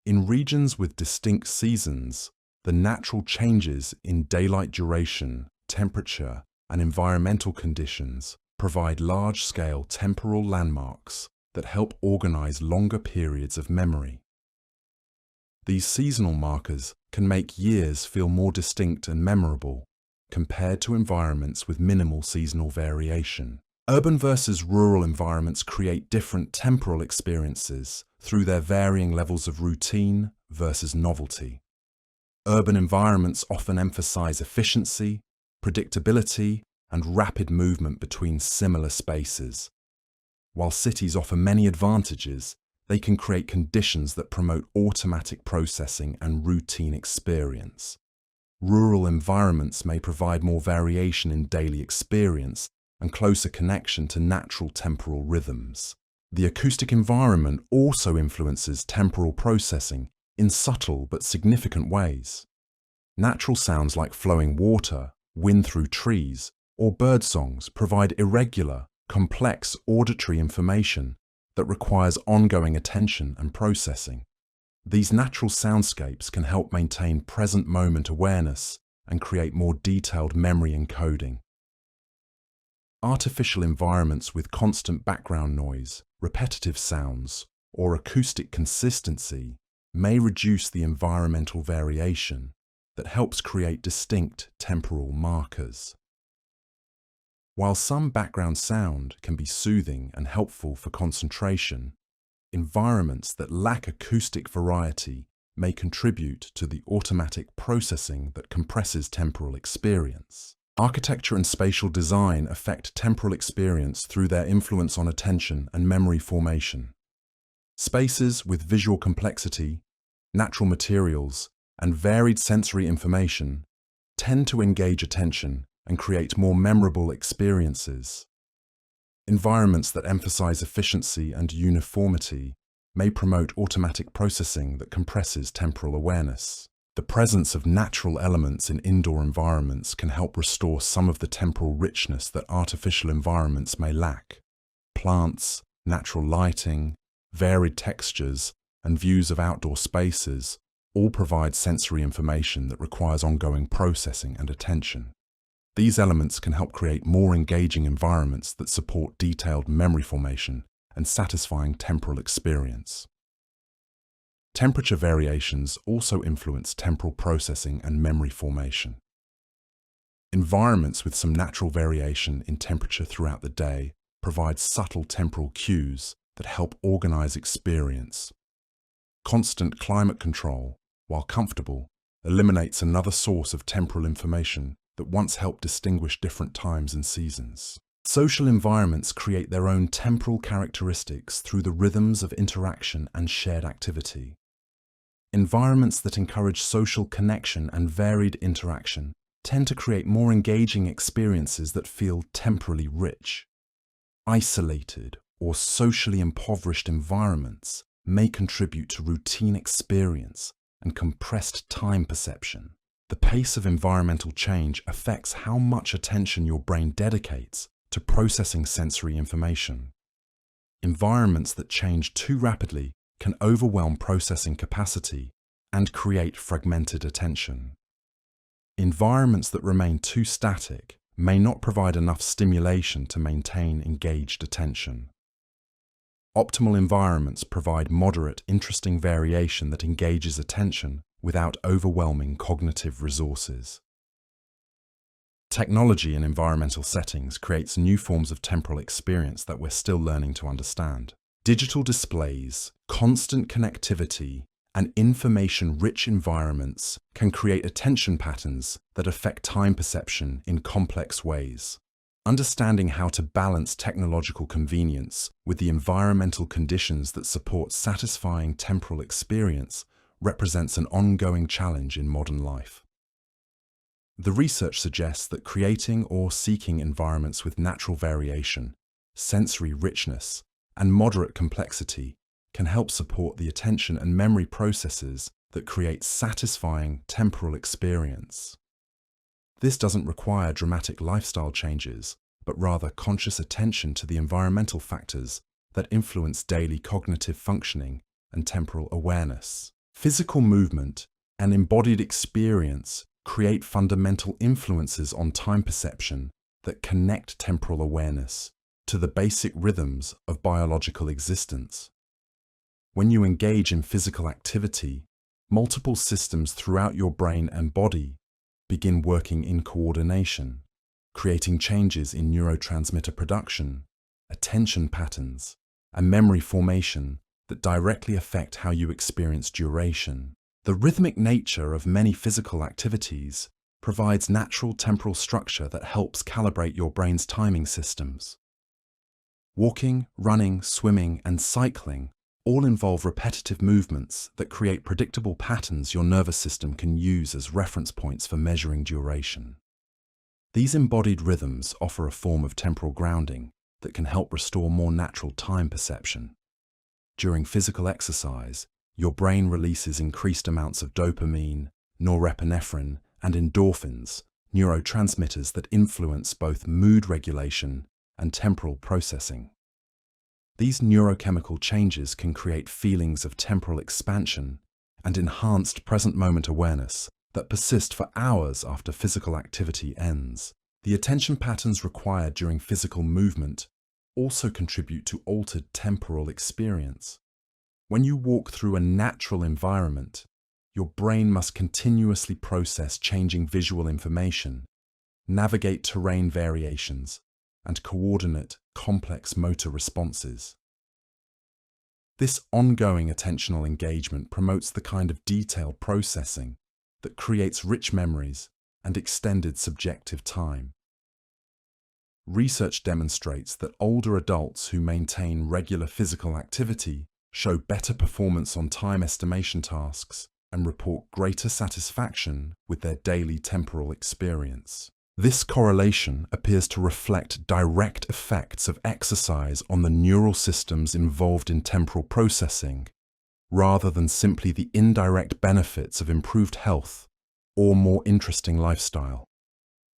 [SPEAKER 1] In regions with distinct seasons, the natural changes in daylight duration, temperature, and environmental conditions provide large-scale temporal landmarks that help organize longer periods of memory. These seasonal markers can make years feel more distinct and memorable compared to environments with minimal seasonal variation. Urban versus rural environments create different temporal experiences through their varying levels of routine versus novelty. Urban environments often emphasize efficiency, predictability, and rapid movement between similar spaces. While cities offer many advantages, they can create conditions that promote automatic processing and routine experience. Rural environments may provide more variation in daily experience and closer connection to natural temporal rhythms. The acoustic environment also influences temporal processing in subtle but significant ways. Natural sounds like flowing water, wind through trees, or bird songs provide irregular, complex auditory information that requires ongoing attention and processing. These natural soundscapes can help maintain present moment awareness and create more detailed memory encoding. Artificial environments with constant background noise, repetitive sounds, or acoustic consistency may reduce the environmental variation that helps create distinct temporal markers. While some background sound can be soothing and helpful for concentration, environments that lack acoustic variety may contribute to the automatic processing that compresses temporal experience. Architecture and spatial design affect temporal experience through their influence on attention and memory formation. Spaces with visual complexity, natural materials, and varied sensory information tend to engage attention and create more memorable experiences. Environments that emphasize efficiency and uniformity may promote automatic processing that compresses temporal awareness. The presence of natural elements in indoor environments can help restore some of the temporal richness that artificial environments may lack. Plants, natural lighting, varied textures, and views of outdoor spaces all provide sensory information that requires ongoing processing and attention. These elements can help create more engaging environments that support detailed memory formation and satisfying temporal experience. Temperature variations also influence temporal processing and memory formation. Environments with some natural variation in temperature throughout the day provide subtle temporal cues that help organize experience. Constant climate control, while comfortable, eliminates another source of temporal information that once helped distinguish different times and seasons. Social environments create their own temporal characteristics through the rhythms of interaction and shared activity. Environments that encourage social connection and varied interaction tend to create more engaging experiences that feel temporally rich. Isolated or socially impoverished environments may contribute to routine experience and compressed time perception. The pace of environmental change affects how much attention your brain dedicates to processing sensory information. Environments that change too rapidly can overwhelm processing capacity and create fragmented attention. Environments that remain too static may not provide enough stimulation to maintain engaged attention. Optimal environments provide moderate, interesting variation that engages attention without overwhelming cognitive resources. Technology in environmental settings creates new forms of temporal experience that we're still learning to understand. Digital displays, constant connectivity, and information-rich environments can create attention patterns that affect time perception in complex ways. Understanding how to balance technological convenience with the environmental conditions that support satisfying temporal experience represents an ongoing challenge in modern life. The research suggests that creating or seeking environments with natural variation, sensory richness, and moderate complexity can help support the attention and memory processes that create satisfying temporal experience. This doesn't require dramatic lifestyle changes, but rather conscious attention to the environmental factors that influence daily cognitive functioning and temporal awareness. Physical movement and embodied experience create fundamental influences on time perception that connect temporal awareness to the basic rhythms of biological existence. When you engage in physical activity, multiple systems throughout your brain and body begin working in coordination, creating changes in neurotransmitter production, attention patterns, and memory formation that directly affect how you experience duration. The rhythmic nature of many physical activities provides natural temporal structure that helps calibrate your brain's timing systems. Walking, running, swimming, and cycling all involve repetitive movements that create predictable patterns your nervous system can use as reference points for measuring duration. These embodied rhythms offer a form of temporal grounding that can help restore more natural time perception. During physical exercise, your brain releases increased amounts of dopamine, norepinephrine, and endorphins, neurotransmitters that influence both mood regulation and temporal processing. These neurochemical changes can create feelings of temporal expansion and enhanced present moment awareness that persist for hours after physical activity ends. The attention patterns required during physical movement also contribute to altered temporal experience. When you walk through a natural environment, your brain must continuously process changing visual information, navigate terrain variations, and coordinate complex motor responses. This ongoing attentional engagement promotes the kind of detailed processing that creates rich memories and extended subjective time. Research demonstrates that older adults who maintain regular physical activity show better performance on time estimation tasks and report greater satisfaction with their daily temporal experience. This correlation appears to reflect direct effects of exercise on the neural systems involved in temporal processing, rather than simply the indirect benefits of improved health or more interesting lifestyle.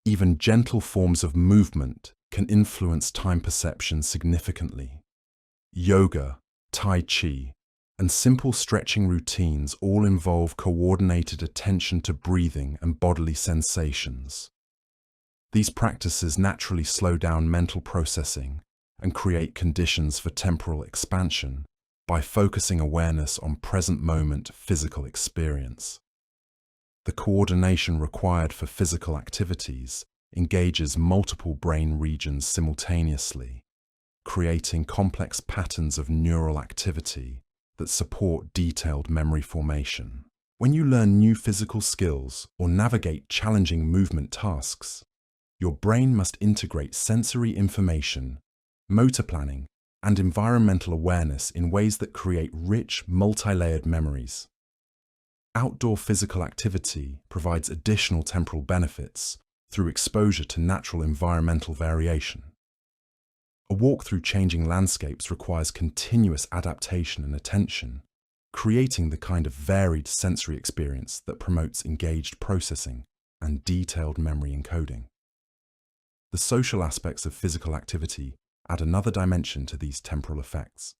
[SPEAKER 1] Even gentle forms of movement can influence time perception significantly. Yoga, Tai Chi, and simple stretching routines all involve coordinated attention to breathing and bodily sensations. These practices naturally slow down mental processing and create conditions for temporal expansion by focusing awareness on present moment physical experience. The coordination required for physical activities engages multiple brain regions simultaneously, creating complex patterns of neural activity that support detailed memory formation. When you learn new physical skills or navigate challenging movement tasks, your brain must integrate sensory information, motor planning, and environmental awareness in ways that create rich, multi-layered memories. Outdoor physical activity provides additional temporal benefits through exposure to natural environmental variation. A walk through changing landscapes requires continuous adaptation and attention, creating the kind of varied sensory experience that promotes engaged processing and detailed memory encoding. The social aspects of physical activity add another dimension to these temporal effects.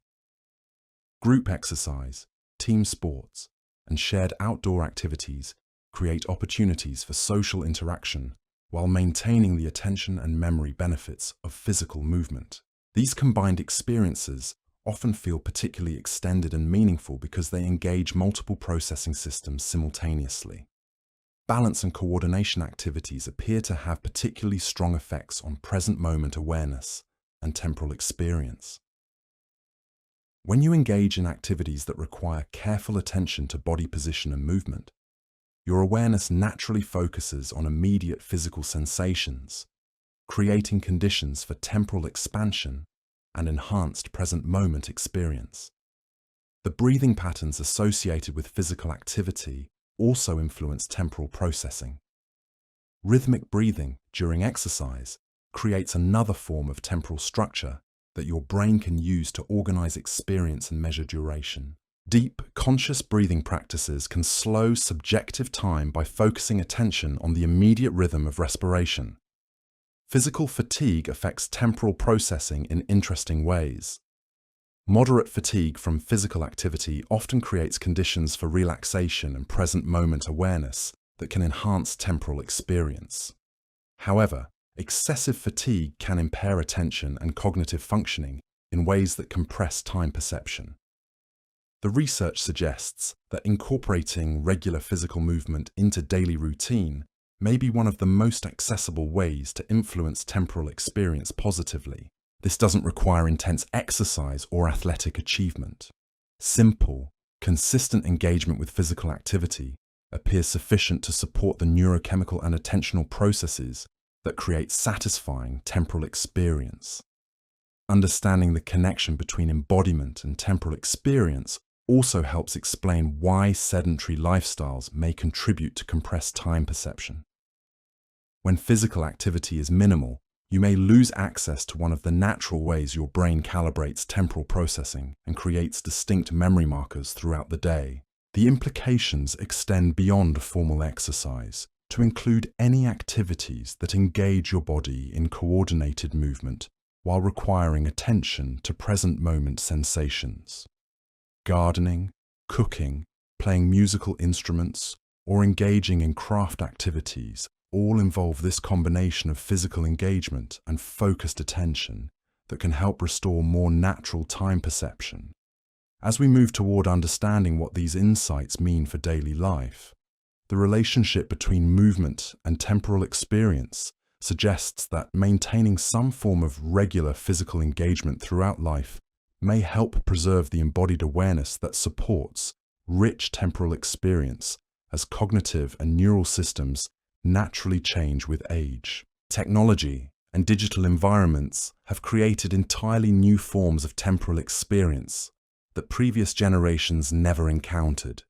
[SPEAKER 1] Group exercise, team sports, and shared outdoor activities create opportunities for social interaction while maintaining the attention and memory benefits of physical movement. These combined experiences often feel particularly extended and meaningful because they engage multiple processing systems simultaneously. Balance and coordination activities appear to have particularly strong effects on present moment awareness and temporal experience. When you engage in activities that require careful attention to body position and movement, your awareness naturally focuses on immediate physical sensations, creating conditions for temporal expansion and enhanced present moment experience. The breathing patterns associated with physical activity also influence temporal processing. Rhythmic breathing during exercise creates another form of temporal structure that your brain can use to organize experience and measure duration. Deep, conscious breathing practices can slow subjective time by focusing attention on the immediate rhythm of respiration. Physical fatigue affects temporal processing in interesting ways. Moderate fatigue from physical activity often creates conditions for relaxation and present moment awareness that can enhance temporal experience. However, excessive fatigue can impair attention and cognitive functioning in ways that compress time perception. The research suggests that incorporating regular physical movement into daily routine may be one of the most accessible ways to influence temporal experience positively. This doesn't require intense exercise or athletic achievement. Simple, consistent engagement with physical activity appears sufficient to support the neurochemical and attentional processes that create satisfying temporal experience. Understanding the connection between embodiment and temporal experience also helps explain why sedentary lifestyles may contribute to compressed time perception. When physical activity is minimal, you may lose access to one of the natural ways your brain calibrates temporal processing and creates distinct memory markers throughout the day. The implications extend beyond formal exercise to include any activities that engage your body in coordinated movement while requiring attention to present moment sensations. Gardening, cooking, playing musical instruments, or engaging in craft activities all involve this combination of physical engagement and focused attention that can help restore more natural time perception. As we move toward understanding what these insights mean for daily life, the relationship between movement and temporal experience suggests that maintaining some form of regular physical engagement throughout life may help preserve the embodied awareness that supports rich temporal experience as cognitive and neural systems naturally change with age. Technology and digital environments have created entirely new forms of temporal experience that previous generations never encountered.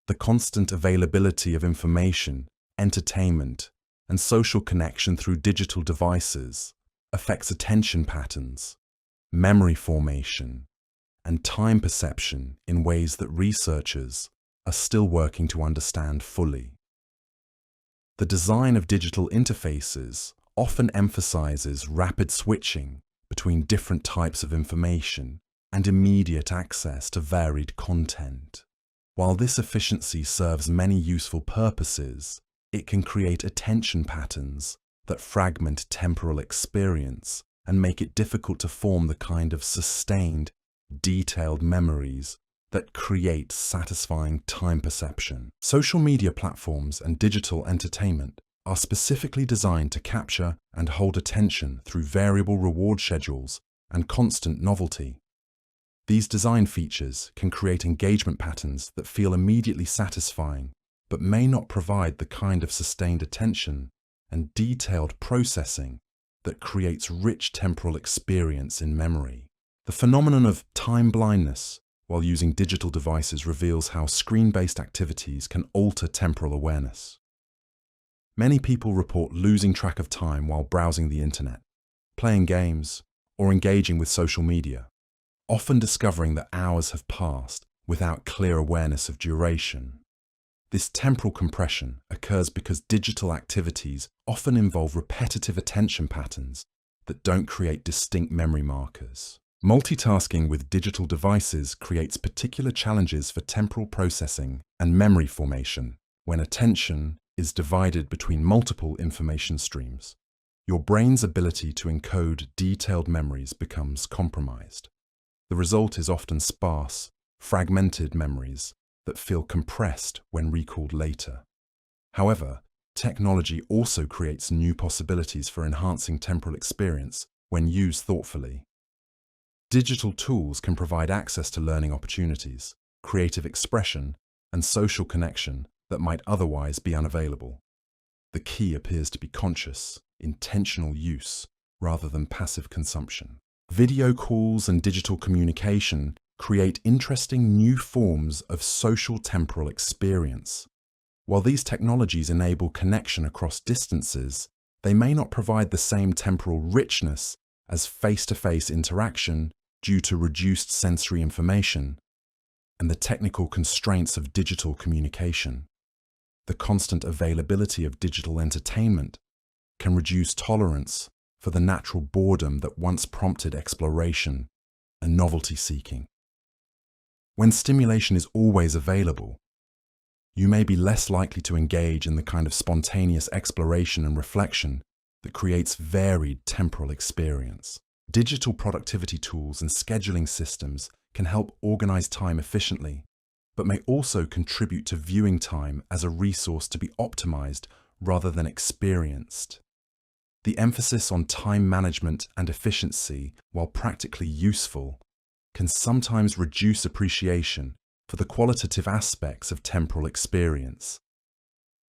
[SPEAKER 1] The constant availability of information, entertainment, and social connection through digital devices affects attention patterns, memory formation, and time perception in ways that researchers are still working to understand fully. The design of digital interfaces often emphasizes rapid switching between different types of information and immediate access to varied content. While this efficiency serves many useful purposes, it can create attention patterns that fragment temporal experience and make it difficult to form the kind of sustained, detailed memories that create satisfying time perception. Social media platforms and digital entertainment are specifically designed to capture and hold attention through variable reward schedules and constant novelty. These design features can create engagement patterns that feel immediately satisfying, but may not provide the kind of sustained attention and detailed processing that creates rich temporal experience in memory. The phenomenon of time blindness while using digital devices reveals how screen-based activities can alter temporal awareness. Many people report losing track of time while browsing the internet, playing games, or engaging with social media, often discovering that hours have passed without clear awareness of duration. This temporal compression occurs because digital activities often involve repetitive attention patterns that don't create distinct memory markers. Multitasking with digital devices creates particular challenges for temporal processing and memory formation when attention is divided between multiple information streams. Your brain's ability to encode detailed memories becomes compromised. The result is often sparse, fragmented memories that feel compressed when recalled later. However, technology also creates new possibilities for enhancing temporal experience when used thoughtfully. Digital tools can provide access to learning opportunities, creative expression, and social connection that might otherwise be unavailable. The key appears to be conscious, intentional use rather than passive consumption. Video calls and digital communication create interesting new forms of social temporal experience. While these technologies enable connection across distances, they may not provide the same temporal richness as face-to-face interaction due to reduced sensory information and the technical constraints of digital communication. The constant availability of digital entertainment can reduce tolerance for the natural boredom that once prompted exploration and novelty seeking. When stimulation is always available, you may be less likely to engage in the kind of spontaneous exploration and reflection that creates varied temporal experience. Digital productivity tools and scheduling systems can help organize time efficiently, but may also contribute to viewing time as a resource to be optimized rather than experienced. The emphasis on time management and efficiency, while practically useful, can sometimes reduce appreciation for the qualitative aspects of temporal experience.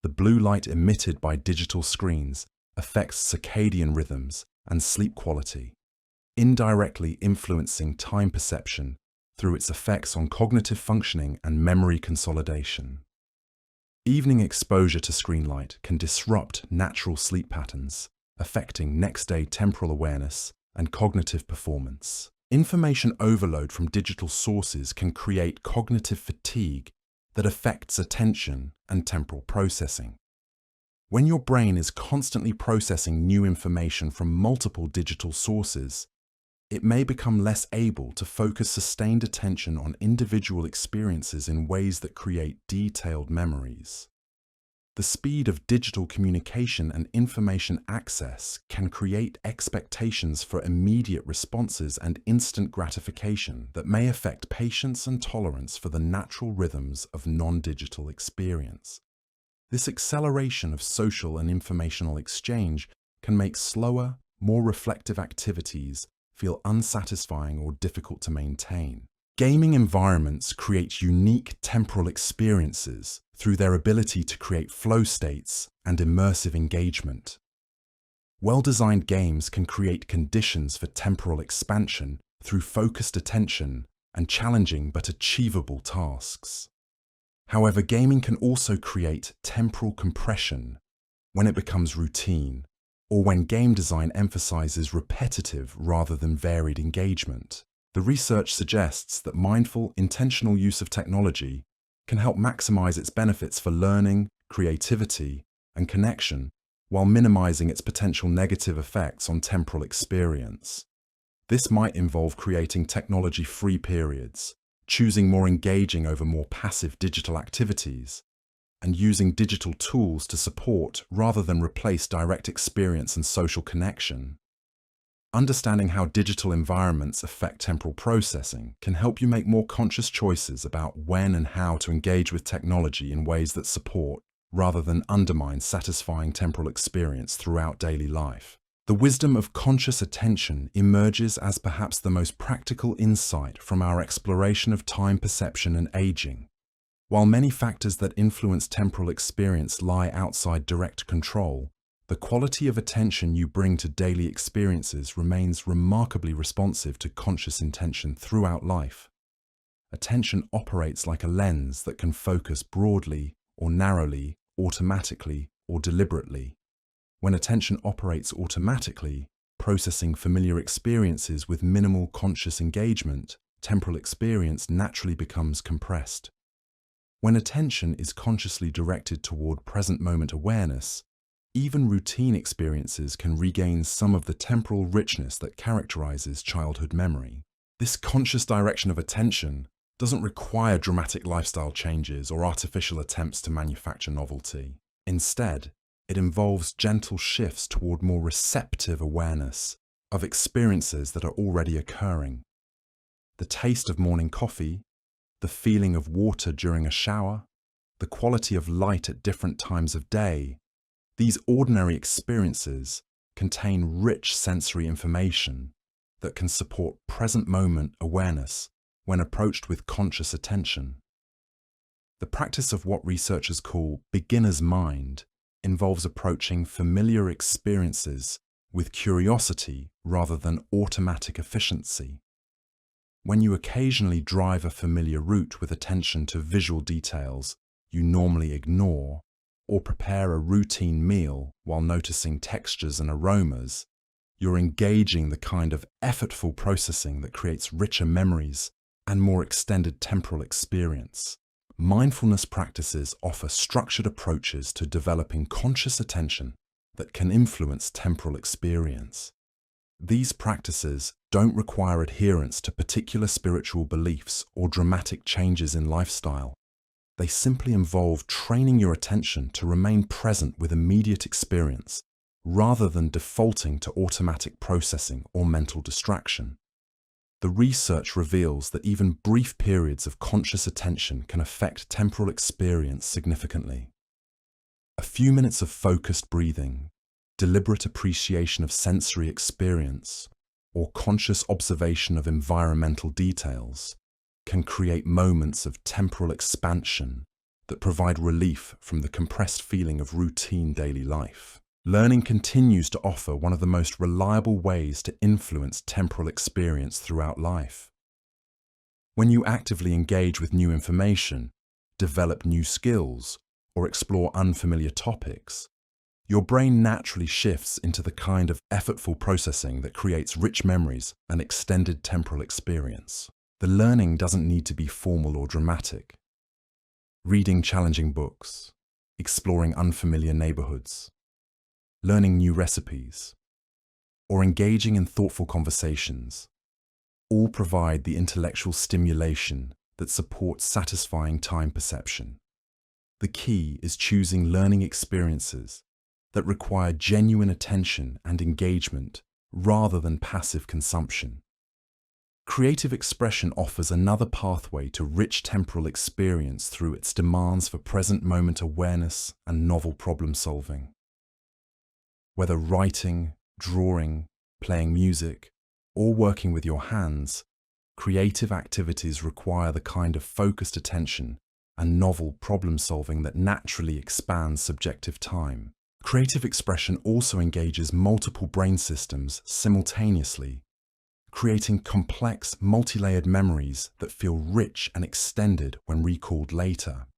[SPEAKER 1] The blue light emitted by digital screens affects circadian rhythms and sleep quality, indirectly influencing time perception through its effects on cognitive functioning and memory consolidation. Evening exposure to screen light can disrupt natural sleep patterns, affecting next-day temporal awareness and cognitive performance. Information overload from digital sources can create cognitive fatigue that affects attention and temporal processing. When your brain is constantly processing new information from multiple digital sources, it may become less able to focus sustained attention on individual experiences in ways that create detailed memories. The speed of digital communication and information access can create expectations for immediate responses and instant gratification that may affect patience and tolerance for the natural rhythms of non-digital experience. This acceleration of social and informational exchange can make slower, more reflective activities feel unsatisfying or difficult to maintain. Gaming environments create unique temporal experiences through their ability to create flow states and immersive engagement. Well-designed games can create conditions for temporal expansion through focused attention and challenging but achievable tasks. However, gaming can also create temporal compression when it becomes routine, or when game design emphasizes repetitive rather than varied engagement. The research suggests that mindful, intentional use of technology can help maximize its benefits for learning, creativity, and connection, while minimizing its potential negative effects on temporal experience. This might involve creating technology-free periods, choosing more engaging over more passive digital activities, and using digital tools to support rather than replace direct experience and social connection. Understanding how digital environments affect temporal processing can help you make more conscious choices about when and how to engage with technology in ways that support rather than undermine satisfying temporal experience throughout daily life. The wisdom of conscious attention emerges as perhaps the most practical insight from our exploration of time perception and aging. While many factors that influence temporal experience lie outside direct control, the quality of attention you bring to daily experiences remains remarkably responsive to conscious intention throughout life. Attention operates like a lens that can focus broadly or narrowly, automatically or deliberately. When attention operates automatically, processing familiar experiences with minimal conscious engagement, temporal experience naturally becomes compressed. When attention is consciously directed toward present moment awareness, even routine experiences can regain some of the temporal richness that characterizes childhood memory. This conscious direction of attention doesn't require dramatic lifestyle changes or artificial attempts to manufacture novelty. Instead, it involves gentle shifts toward more receptive awareness of experiences that are already occurring. The taste of morning coffee, the feeling of water during a shower, the quality of light at different times of day. These ordinary experiences contain rich sensory information that can support present moment awareness when approached with conscious attention. The practice of what researchers call beginner's mind involves approaching familiar experiences with curiosity rather than automatic efficiency. When you occasionally drive a familiar route with attention to visual details you normally ignore, or prepare a routine meal while noticing textures and aromas, you're engaging the kind of effortful processing that creates richer memories and more extended temporal experience. Mindfulness practices offer structured approaches to developing conscious attention that can influence temporal experience. These practices don't require adherence to particular spiritual beliefs or dramatic changes in lifestyle. They simply involve training your attention to remain present with immediate experience, rather than defaulting to automatic processing or mental distraction. The research reveals that even brief periods of conscious attention can affect temporal experience significantly. A few minutes of focused breathing, deliberate appreciation of sensory experience, or conscious observation of environmental details can create moments of temporal expansion that provide relief from the compressed feeling of routine daily life. Learning continues to offer one of the most reliable ways to influence temporal experience throughout life. When you actively engage with new information, develop new skills, or explore unfamiliar topics, your brain naturally shifts into the kind of effortful processing that creates rich memories and extended temporal experience. The learning doesn't need to be formal or dramatic. Reading challenging books, exploring unfamiliar neighborhoods, learning new recipes, or engaging in thoughtful conversations all provide the intellectual stimulation that supports satisfying time perception. The key is choosing learning experiences that require genuine attention and engagement rather than passive consumption. Creative expression offers another pathway to rich temporal experience through its demands for present moment awareness and novel problem solving. Whether writing, drawing, playing music, or working with your hands, creative activities require the kind of focused attention and novel problem-solving that naturally expands subjective time. Creative expression also engages multiple brain systems simultaneously, creating complex, multi-layered memories that feel rich and extended when recalled later.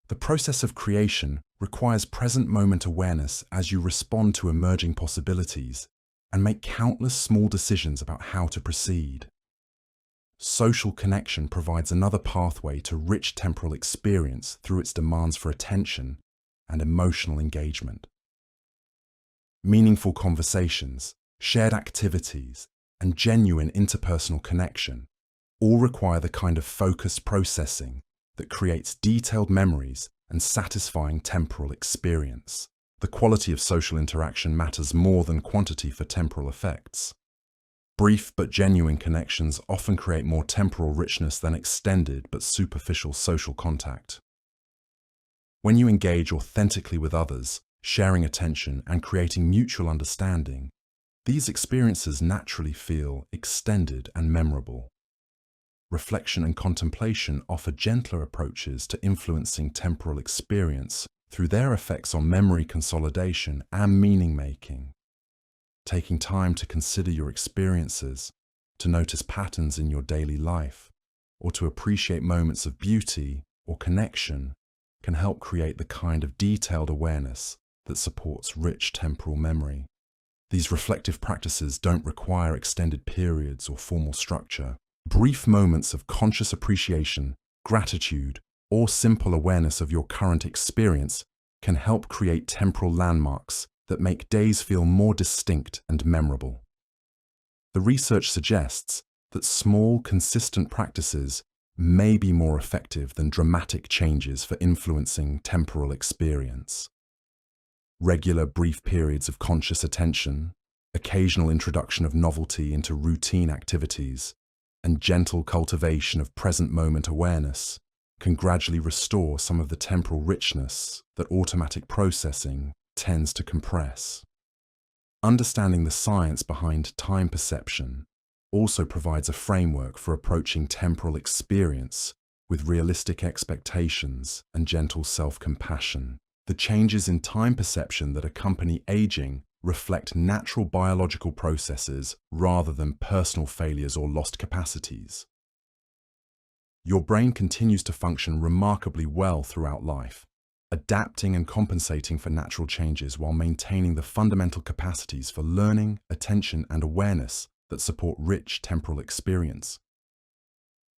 [SPEAKER 1] The process of creation requires present moment awareness as you respond to emerging possibilities and make countless small decisions about how to proceed. Social connection provides another pathway to rich temporal experience through its demands for attention and emotional engagement. Meaningful conversations, shared activities, and genuine interpersonal connection all require the kind of focused processing that creates detailed memories and satisfying temporal experience. The quality of social interaction matters more than quantity for temporal effects. Brief but genuine connections often create more temporal richness than extended but superficial social contact. When you engage authentically with others, sharing attention and creating mutual understanding, these experiences naturally feel extended and memorable. Reflection and contemplation offer gentler approaches to influencing temporal experience through their effects on memory consolidation and meaning-making. Taking time to consider your experiences, to notice patterns in your daily life, or to appreciate moments of beauty or connection can help create the kind of detailed awareness that supports rich temporal memory. These reflective practices don't require extended periods or formal structure. Brief moments of conscious appreciation, gratitude, or simple awareness of your current experience can help create temporal landmarks that make days feel more distinct and memorable. The research suggests that small, consistent practices may be more effective than dramatic changes for influencing temporal experience. Regular, brief periods of conscious attention, occasional introduction of novelty into routine activities, and gentle cultivation of present moment awareness can gradually restore some of the temporal richness that automatic processing tends to compress. Understanding the science behind time perception also provides a framework for approaching temporal experience with realistic expectations and gentle self-compassion. The changes in time perception that accompany aging reflect natural biological processes rather than personal failures or lost capacities. Your brain continues to function remarkably well throughout life, adapting and compensating for natural changes while maintaining the fundamental capacities for learning, attention, and awareness that support rich temporal experience.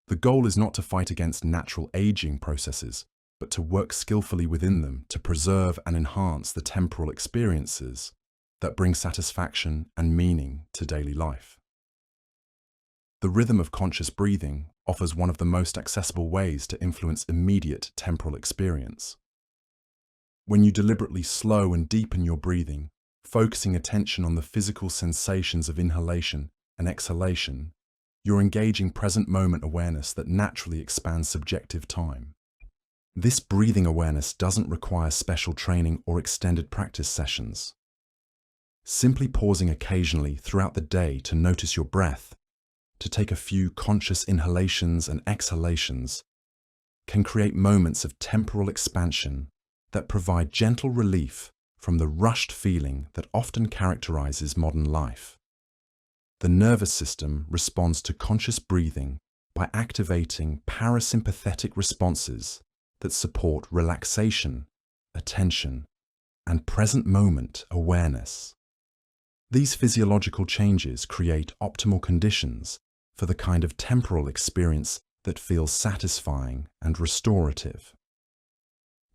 [SPEAKER 1] The goal is not to fight against natural aging processes, but to work skillfully within them to preserve and enhance the temporal experiences that bring satisfaction and meaning to daily life. The rhythm of conscious breathing offers one of the most accessible ways to influence immediate temporal experience. When you deliberately slow and deepen your breathing, focusing attention on the physical sensations of inhalation and exhalation, you're engaging present moment awareness that naturally expands subjective time. This breathing awareness doesn't require special training or extended practice sessions. Simply pausing occasionally throughout the day to notice your breath, to take a few conscious inhalations and exhalations, can create moments of temporal expansion that provide gentle relief from the rushed feeling that often characterizes modern life. The nervous system responds to conscious breathing by activating parasympathetic responses that support relaxation, attention, and present moment awareness. These physiological changes create optimal conditions for the kind of temporal experience that feels satisfying and restorative.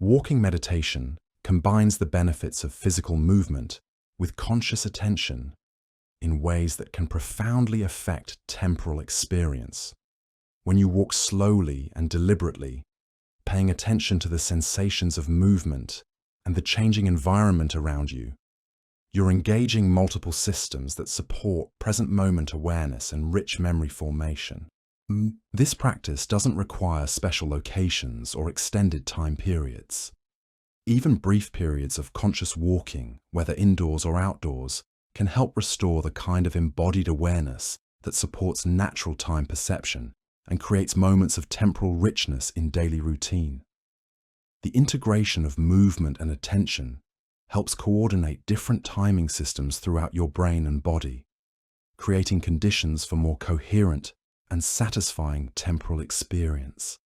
[SPEAKER 1] Walking meditation combines the benefits of physical movement with conscious attention in ways that can profoundly affect temporal experience. When you walk slowly and deliberately, paying attention to the sensations of movement and the changing environment around you, you're engaging multiple systems that support present moment awareness and rich memory formation. This practice doesn't require special locations or extended time periods. Even brief periods of conscious walking, whether indoors or outdoors, can help restore the kind of embodied awareness that supports natural time perception and creates moments of temporal richness in daily routine. The integration of movement and attention helps coordinate different timing systems throughout your brain and body, creating conditions for more coherent and satisfying temporal experience.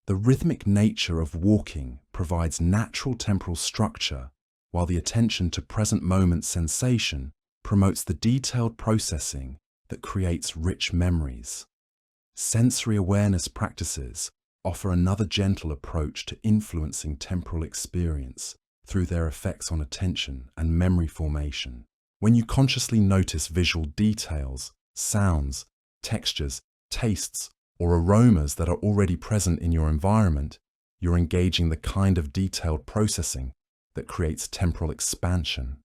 [SPEAKER 1] The rhythmic nature of walking provides natural temporal structure, while the attention to present moment sensation promotes the detailed processing that creates rich memories. Sensory awareness practices offer another gentle approach to influencing temporal experience through their effects on attention and memory formation. When you consciously notice visual details, sounds, textures, tastes, or aromas that are already present in your environment, you're engaging the kind of detailed processing that creates temporal expansion.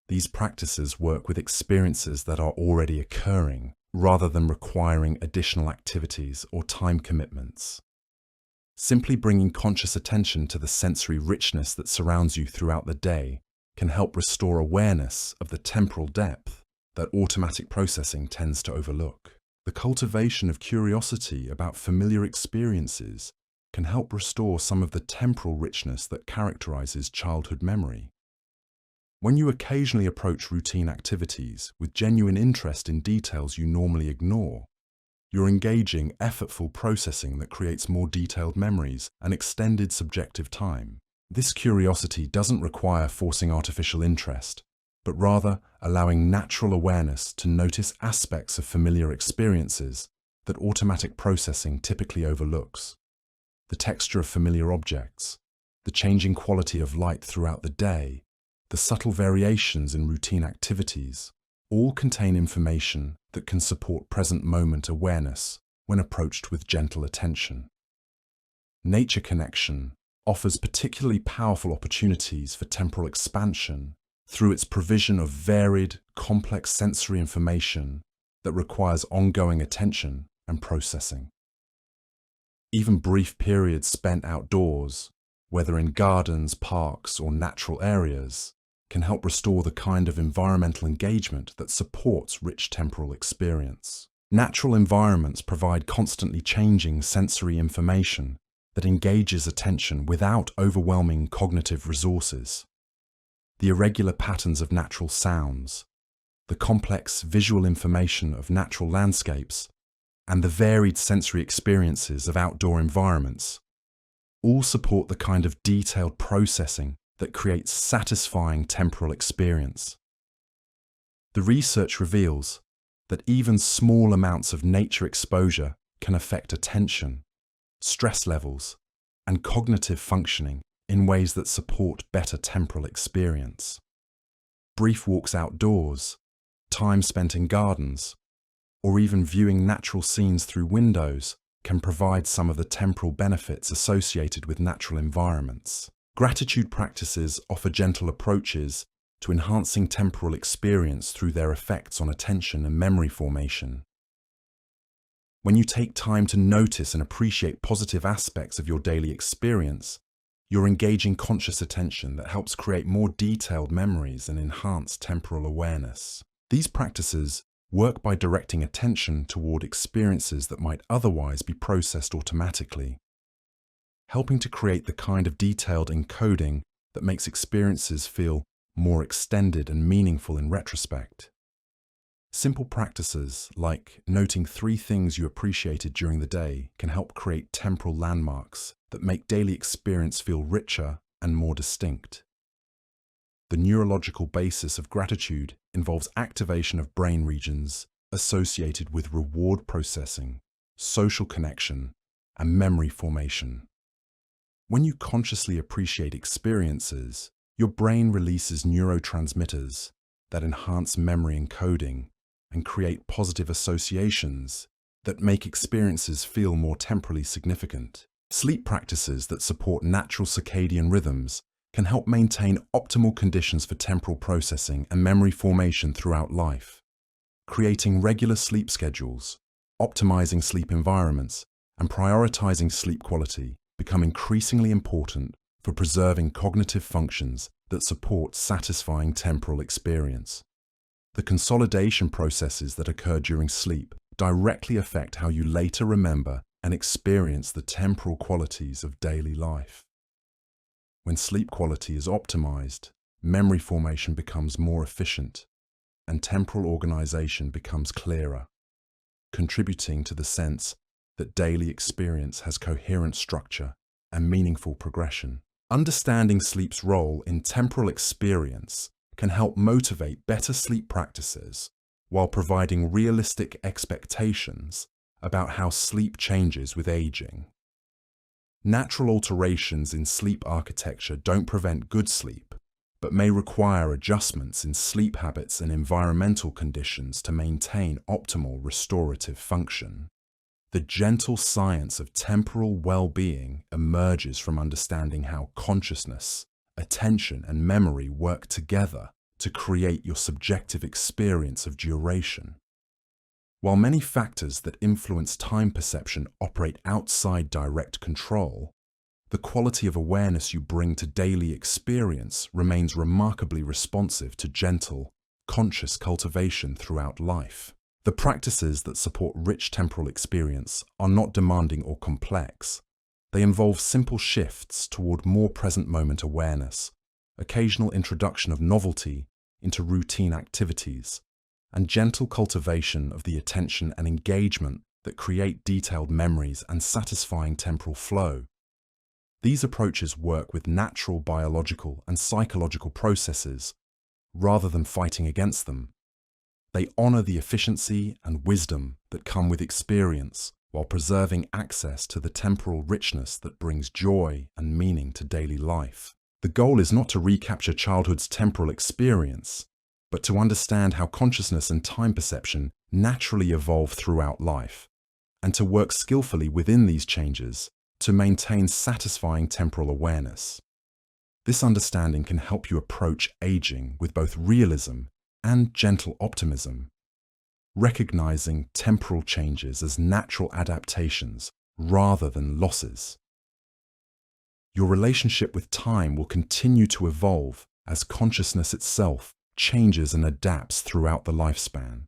[SPEAKER 1] These practices work with experiences that are already occurring, rather than requiring additional activities or time commitments. Simply bringing conscious attention to the sensory richness that surrounds you throughout the day can help restore awareness of the temporal depth that automatic processing tends to overlook. The cultivation of curiosity about familiar experiences can help restore some of the temporal richness that characterizes childhood memory. When you occasionally approach routine activities with genuine interest in details you normally ignore, you're engaging effortful processing that creates more detailed memories and extended subjective time. This curiosity doesn't require forcing artificial interest, but rather allowing natural awareness to notice aspects of familiar experiences that automatic processing typically overlooks. The texture of familiar objects, the changing quality of light throughout the day, the subtle variations in routine activities, all contain information that can support present moment awareness when approached with gentle attention. Nature connection offers particularly powerful opportunities for temporal expansion through its provision of varied, complex sensory information that requires ongoing attention and processing. Even brief periods spent outdoors, whether in gardens, parks, or natural areas, can help restore the kind of environmental engagement that supports rich temporal experience. Natural environments provide constantly changing sensory information that engages attention without overwhelming cognitive resources. The irregular patterns of natural sounds, the complex visual information of natural landscapes, and the varied sensory experiences of outdoor environments all support the kind of detailed processing that creates satisfying temporal experience. The research reveals that even small amounts of nature exposure can affect attention, stress levels, and cognitive functioning in ways that support better temporal experience. Brief walks outdoors, time spent in gardens, or even viewing natural scenes through windows can provide some of the temporal benefits associated with natural environments. Gratitude practices offer gentle approaches to enhancing temporal experience through their effects on attention and memory formation. When you take time to notice and appreciate positive aspects of your daily experience, you're engaging conscious attention that helps create more detailed memories and enhance temporal awareness. These practices work by directing attention toward experiences that might otherwise be processed automatically, helping to create the kind of detailed encoding that makes experiences feel more extended and meaningful in retrospect. Simple practices like noting 3 things you appreciated during the day can help create temporal landmarks that make daily experience feel richer and more distinct. The neurological basis of gratitude involves activation of brain regions associated with reward processing, social connection, and memory formation. When you consciously appreciate experiences, your brain releases neurotransmitters that enhance memory encoding and create positive associations that make experiences feel more temporally significant. Sleep practices that support natural circadian rhythms can help maintain optimal conditions for temporal processing and memory formation throughout life. Creating regular sleep schedules, optimizing sleep environments, and prioritizing sleep quality become increasingly important for preserving cognitive functions that support satisfying temporal experience. The consolidation processes that occur during sleep directly affect how you later remember and experience the temporal qualities of daily life. When sleep quality is optimized, memory formation becomes more efficient and temporal organization becomes clearer, contributing to the sense that daily experience has coherent structure and meaningful progression. Understanding sleep's role in temporal experience can help motivate better sleep practices while providing realistic expectations about how sleep changes with aging. Natural alterations in sleep architecture don't prevent good sleep, but may require adjustments in sleep habits and environmental conditions to maintain optimal restorative function. The gentle science of temporal well-being emerges from understanding how consciousness, attention, and memory work together to create your subjective experience of duration. While many factors that influence time perception operate outside direct control, the quality of awareness you bring to daily experience remains remarkably responsive to gentle, conscious cultivation throughout life. The practices that support rich temporal experience are not demanding or complex. They involve simple shifts toward more present moment awareness, occasional introduction of novelty into routine activities, and gentle cultivation of the attention and engagement that create detailed memories and satisfying temporal flow. These approaches work with natural biological and psychological processes rather than fighting against them. They honor the efficiency and wisdom that come with experience while preserving access to the temporal richness that brings joy and meaning to daily life. The goal is not to recapture childhood's temporal experience, but to understand how consciousness and time perception naturally evolve throughout life, and to work skillfully within these changes to maintain satisfying temporal awareness. This understanding can help you approach aging with both realism and gentle optimism, recognizing temporal changes as natural adaptations rather than losses. Your relationship with time will continue to evolve as consciousness itself changes and adapts throughout the lifespan.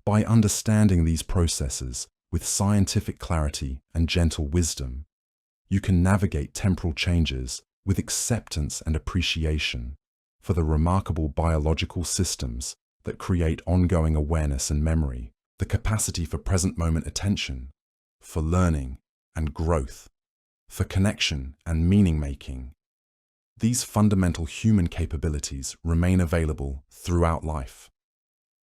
[SPEAKER 1] By understanding these processes with scientific clarity and gentle wisdom, you can navigate temporal changes with acceptance and appreciation for the remarkable biological systems that create ongoing awareness and memory, the capacity for present moment attention, for learning and growth, for connection and meaning making. These fundamental human capabilities remain available throughout life.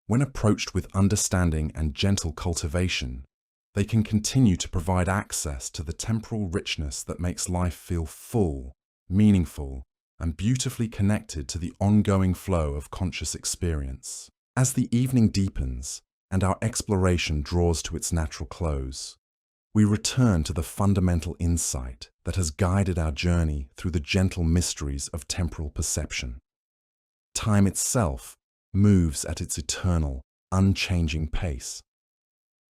[SPEAKER 1] When approached with understanding and gentle cultivation, they can continue to provide access to the temporal richness that makes life feel full, meaningful, and beautifully connected to the ongoing flow of conscious experience. As the evening deepens and our exploration draws to its natural close, we return to the fundamental insight that has guided our journey through the gentle mysteries of temporal perception. Time itself moves at its eternal, unchanging pace.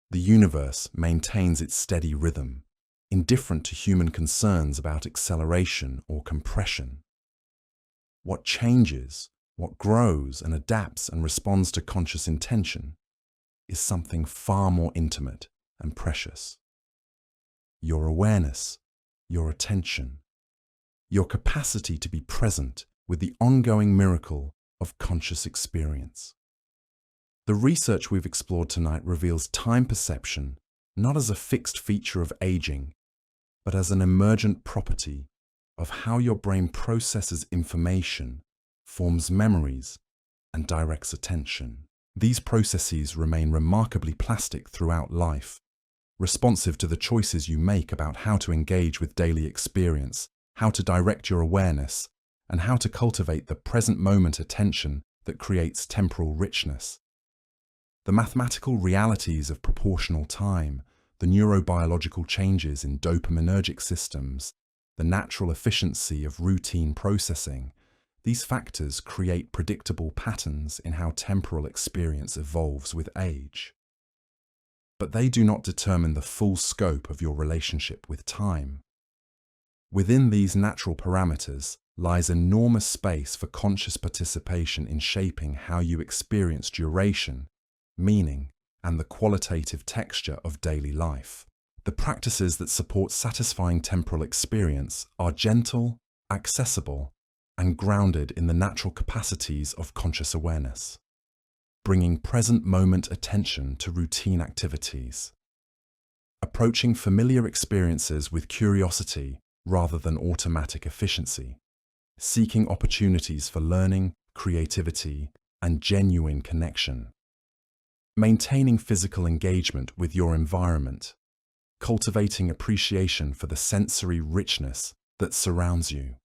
[SPEAKER 1] The universe maintains its steady rhythm, indifferent to human concerns about acceleration or compression. What changes, what grows and adapts and responds to conscious intention is something far more intimate and precious. Your awareness, your attention, your capacity to be present with the ongoing miracle of conscious experience. The research we've explored tonight reveals time perception not as a fixed feature of aging, but as an emergent property of how your brain processes information, forms memories, and directs attention. These processes remain remarkably plastic throughout life, responsive to the choices you make about how to engage with daily experience, how to direct your awareness, and how to cultivate the present moment attention that creates temporal richness. The mathematical realities of proportional time, the neurobiological changes in dopaminergic systems, the natural efficiency of routine processing, these factors create predictable patterns in how temporal experience evolves with age. But they do not determine the full scope of your relationship with time. Within these natural parameters lies enormous space for conscious participation in shaping how you experience duration, meaning, and the qualitative texture of daily life. The practices that support satisfying temporal experience are gentle, accessible, and grounded in the natural capacities of conscious awareness, bringing present moment attention to routine activities, approaching familiar experiences with curiosity rather than automatic efficiency, seeking opportunities for learning, creativity, and genuine connection, maintaining physical engagement with your environment, cultivating appreciation for the sensory richness that surrounds you.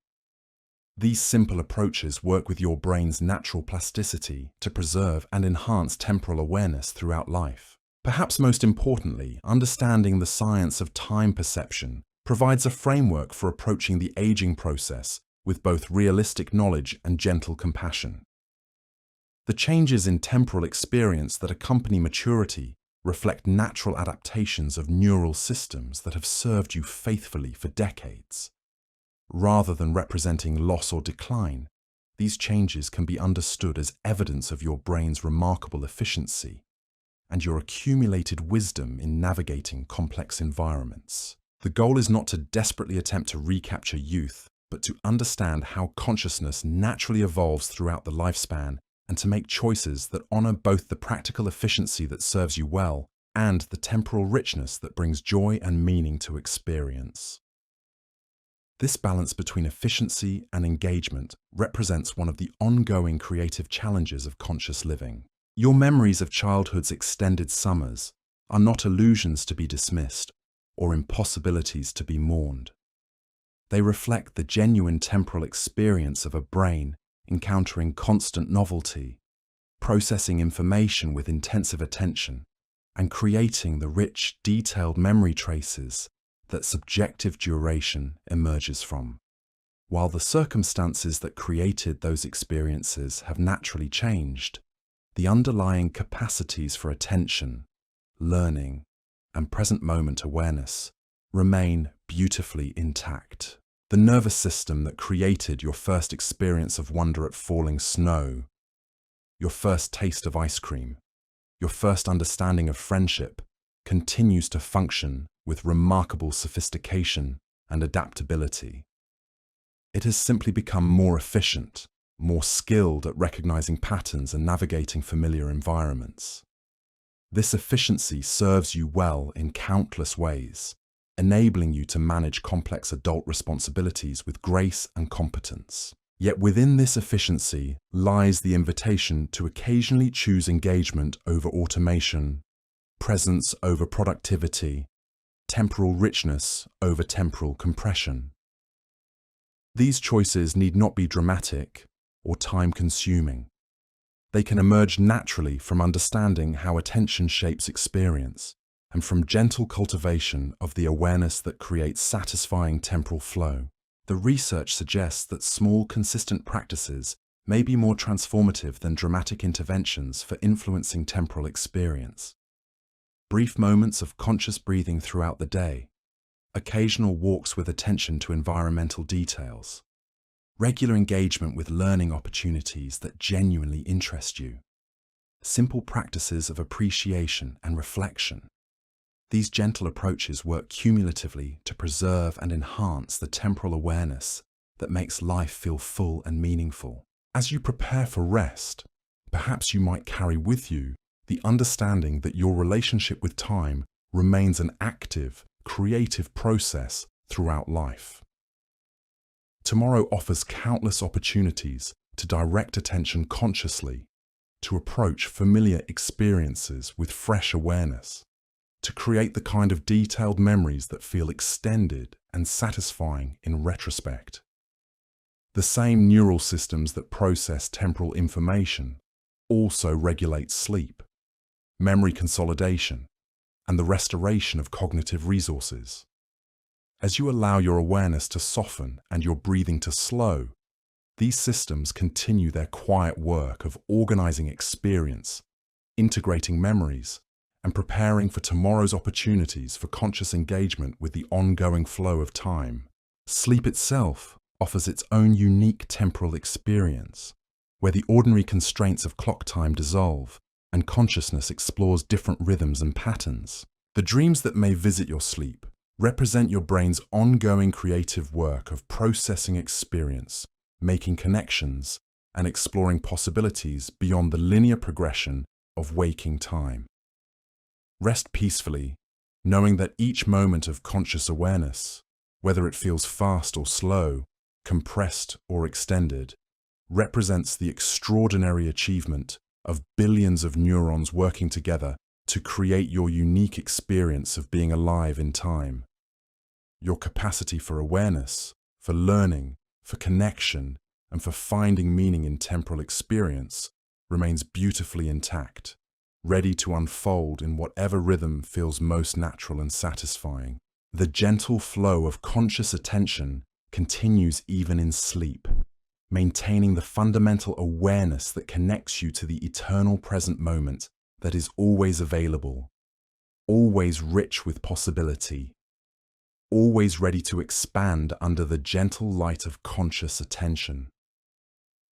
[SPEAKER 1] These simple approaches work with your brain's natural plasticity to preserve and enhance temporal awareness throughout life. Perhaps most importantly, understanding the science of time perception provides a framework for approaching the aging process with both realistic knowledge and gentle compassion. The changes in temporal experience that accompany maturity reflect natural adaptations of neural systems that have served you faithfully for decades. Rather than representing loss or decline, these changes can be understood as evidence of your brain's remarkable efficiency and your accumulated wisdom in navigating complex environments. The goal is not to desperately attempt to recapture youth, but to understand how consciousness naturally evolves throughout the lifespan and to make choices that honor both the practical efficiency that serves you well and the temporal richness that brings joy and meaning to experience. This balance between efficiency and engagement represents one of the ongoing creative challenges of conscious living. Your memories of childhood's extended summers are not illusions to be dismissed or impossibilities to be mourned. They reflect the genuine temporal experience of a brain encountering constant novelty, processing information with intensive attention, and creating the rich, detailed memory traces that subjective duration emerges from. While the circumstances that created those experiences have naturally changed, the underlying capacities for attention, learning, and present moment awareness remain beautifully intact. The nervous system that created your first experience of wonder at falling snow, your first taste of ice cream, your first understanding of friendship, continues to function with remarkable sophistication and adaptability. It has simply become more efficient, more skilled at recognizing patterns and navigating familiar environments. This efficiency serves you well in countless ways, enabling you to manage complex adult responsibilities with grace and competence. Yet within this efficiency lies the invitation to occasionally choose engagement over automation, presence over productivity, temporal richness over temporal compression. These choices need not be dramatic or time-consuming. They can emerge naturally from understanding how attention shapes experience and from gentle cultivation of the awareness that creates satisfying temporal flow. The research suggests that small, consistent practices may be more transformative than dramatic interventions for influencing temporal experience. Brief moments of conscious breathing throughout the day, occasional walks with attention to environmental details, regular engagement with learning opportunities that genuinely interest you, simple practices of appreciation and reflection. These gentle approaches work cumulatively to preserve and enhance the temporal awareness that makes life feel full and meaningful. As you prepare for rest, perhaps you might carry with you the understanding that your relationship with time remains an active, creative process throughout life. Tomorrow offers countless opportunities to direct attention consciously, to approach familiar experiences with fresh awareness, to create the kind of detailed memories that feel extended and satisfying in retrospect. The same neural systems that process temporal information also regulate sleep, memory consolidation, and the restoration of cognitive resources. As you allow your awareness to soften and your breathing to slow, these systems continue their quiet work of organizing experience, integrating memories, and preparing for tomorrow's opportunities for conscious engagement with the ongoing flow of time. Sleep itself offers its own unique temporal experience, where the ordinary constraints of clock time dissolve and consciousness explores different rhythms and patterns. The dreams that may visit your sleep represent your brain's ongoing creative work of processing experience, making connections, and exploring possibilities beyond the linear progression of waking time. Rest peacefully, knowing that each moment of conscious awareness, whether it feels fast or slow, compressed or extended, represents the extraordinary achievement of billions of neurons working together to create your unique experience of being alive in time. Your capacity for awareness, for learning, for connection, and for finding meaning in temporal experience remains beautifully intact, ready to unfold in whatever rhythm feels most natural and satisfying. The gentle flow of conscious attention continues even in sleep, maintaining the fundamental awareness that connects you to the eternal present moment that is always available, always rich with possibility, always ready to expand under the gentle light of conscious attention.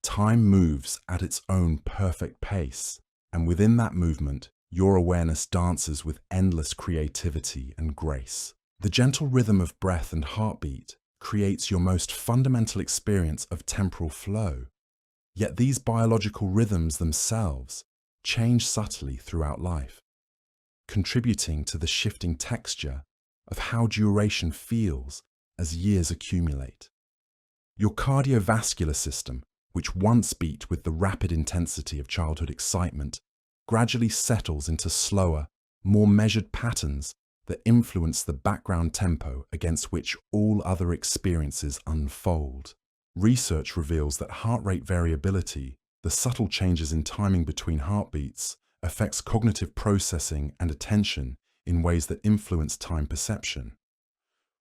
[SPEAKER 1] Time moves at its own perfect pace, and within that movement, your awareness dances with endless creativity and grace. The gentle rhythm of breath and heartbeat creates your most fundamental experience of temporal flow. Yet these biological rhythms themselves change subtly throughout life, contributing to the shifting texture of how duration feels as years accumulate. Your cardiovascular system, which once beat with the rapid intensity of childhood excitement, gradually settles into slower, more measured patterns that influence the background tempo against which all other experiences unfold. Research reveals that heart rate variability, the subtle changes in timing between heartbeats, affects cognitive processing and attention in ways that influence time perception.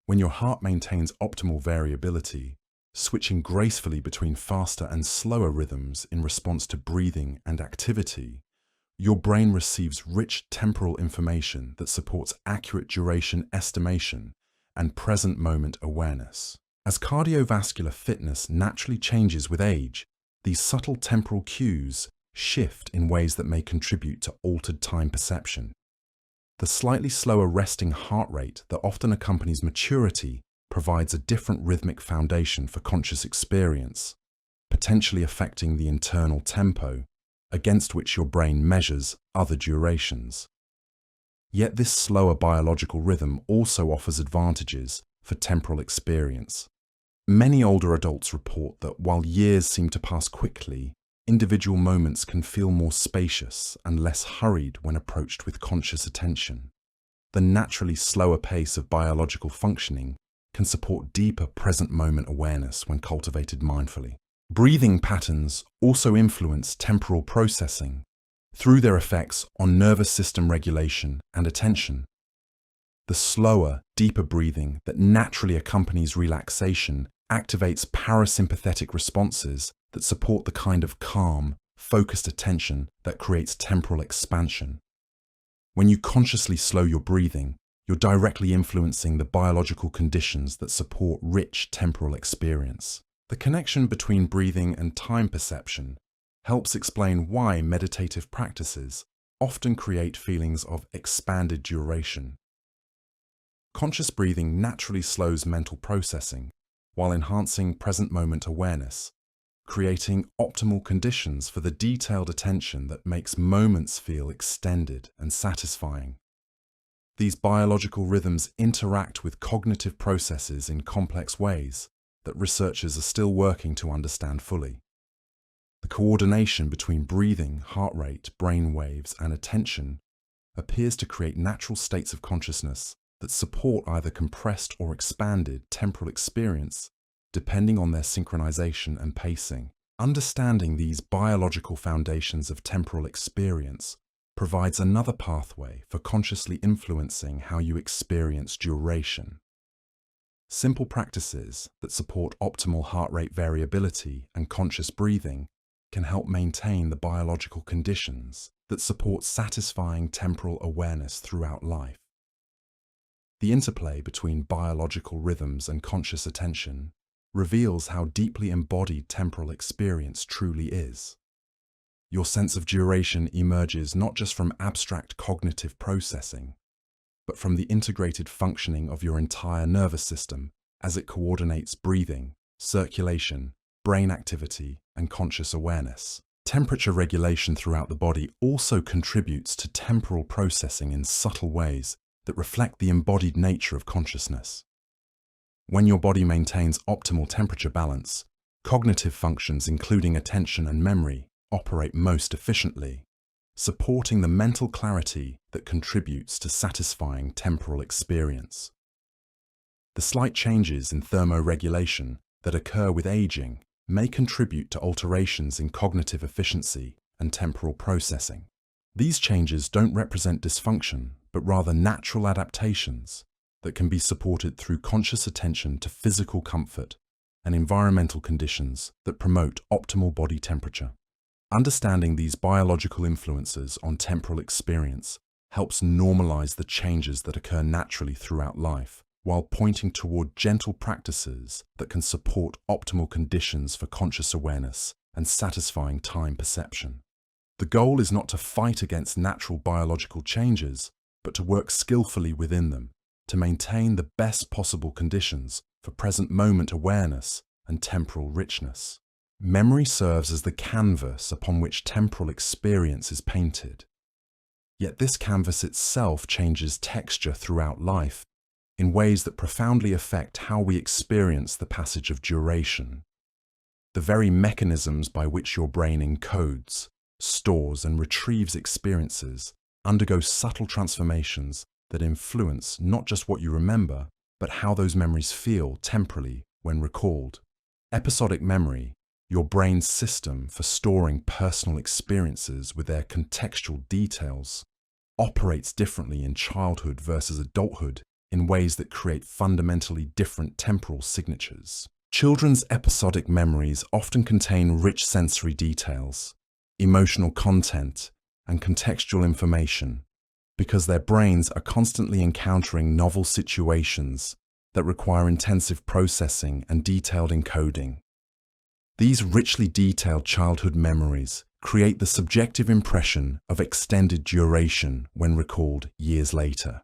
[SPEAKER 1] When your heart maintains optimal variability, switching gracefully between faster and slower rhythms in response to breathing and activity, your brain receives rich temporal information that supports accurate duration estimation and present moment awareness. As cardiovascular fitness naturally changes with age, these subtle temporal cues shift in ways that may contribute to altered time perception. The slightly slower resting heart rate that often accompanies maturity provides a different rhythmic foundation for conscious experience, potentially affecting the internal tempo against which your brain measures other durations. Yet this slower biological rhythm also offers advantages for temporal experience. Many older adults report that while years seem to pass quickly, individual moments can feel more spacious and less hurried when approached with conscious attention. The naturally slower pace of biological functioning can support deeper present moment awareness when cultivated mindfully. Breathing patterns also influence temporal processing through their effects on nervous system regulation and attention. The slower, deeper breathing that naturally accompanies relaxation activates parasympathetic responses that support the kind of calm, focused attention that creates temporal expansion. When you consciously slow your breathing, you're directly influencing the biological conditions that support rich temporal experience. The connection between breathing and time perception helps explain why meditative practices often create feelings of expanded duration. Conscious breathing naturally slows mental processing while enhancing present moment awareness, creating optimal conditions for the detailed attention that makes moments feel extended and satisfying. These biological rhythms interact with cognitive processes in complex ways that researchers are still working to understand fully. The coordination between breathing, heart rate, brain waves, and attention appears to create natural states of consciousness that support either compressed or expanded temporal experience, depending on their synchronization and pacing. Understanding these biological foundations of temporal experience provides another pathway for consciously influencing how you experience duration. Simple practices that support optimal heart rate variability and conscious breathing can help maintain the biological conditions that support satisfying temporal awareness throughout life. The interplay between biological rhythms and conscious attention reveals how deeply embodied temporal experience truly is. Your sense of duration emerges not just from abstract cognitive processing, but from the integrated functioning of your entire nervous system as it coordinates breathing, circulation, brain activity, and conscious awareness. Temperature regulation throughout the body also contributes to temporal processing in subtle ways that reflect the embodied nature of consciousness. When your body maintains optimal temperature balance, cognitive functions including attention and memory operate most efficiently, supporting the mental clarity that contributes to satisfying temporal experience. The slight changes in thermoregulation that occur with aging may contribute to alterations in cognitive efficiency and temporal processing. These changes don't represent dysfunction, but rather natural adaptations that can be supported through conscious attention to physical comfort and environmental conditions that promote optimal body temperature. Understanding these biological influences on temporal experience helps normalize the changes that occur naturally throughout life, while pointing toward gentle practices that can support optimal conditions for conscious awareness and satisfying time perception. The goal is not to fight against natural biological changes, but to work skillfully within them, to maintain the best possible conditions for present moment awareness and temporal richness. Memory serves as the canvas upon which temporal experience is painted. Yet this canvas itself changes texture throughout life in ways that profoundly affect how we experience the passage of duration. The very mechanisms by which your brain encodes, stores, and retrieves experiences undergo subtle transformations that influence not just what you remember, but how those memories feel temporally when recalled. Episodic memory, your brain's system for storing personal experiences with their contextual details, operates differently in childhood versus adulthood in ways that create fundamentally different temporal signatures. Children's episodic memories often contain rich sensory details, emotional content, and contextual information because their brains are constantly encountering novel situations that require intensive processing and detailed encoding. These richly detailed childhood memories create the subjective impression of extended duration when recalled years later.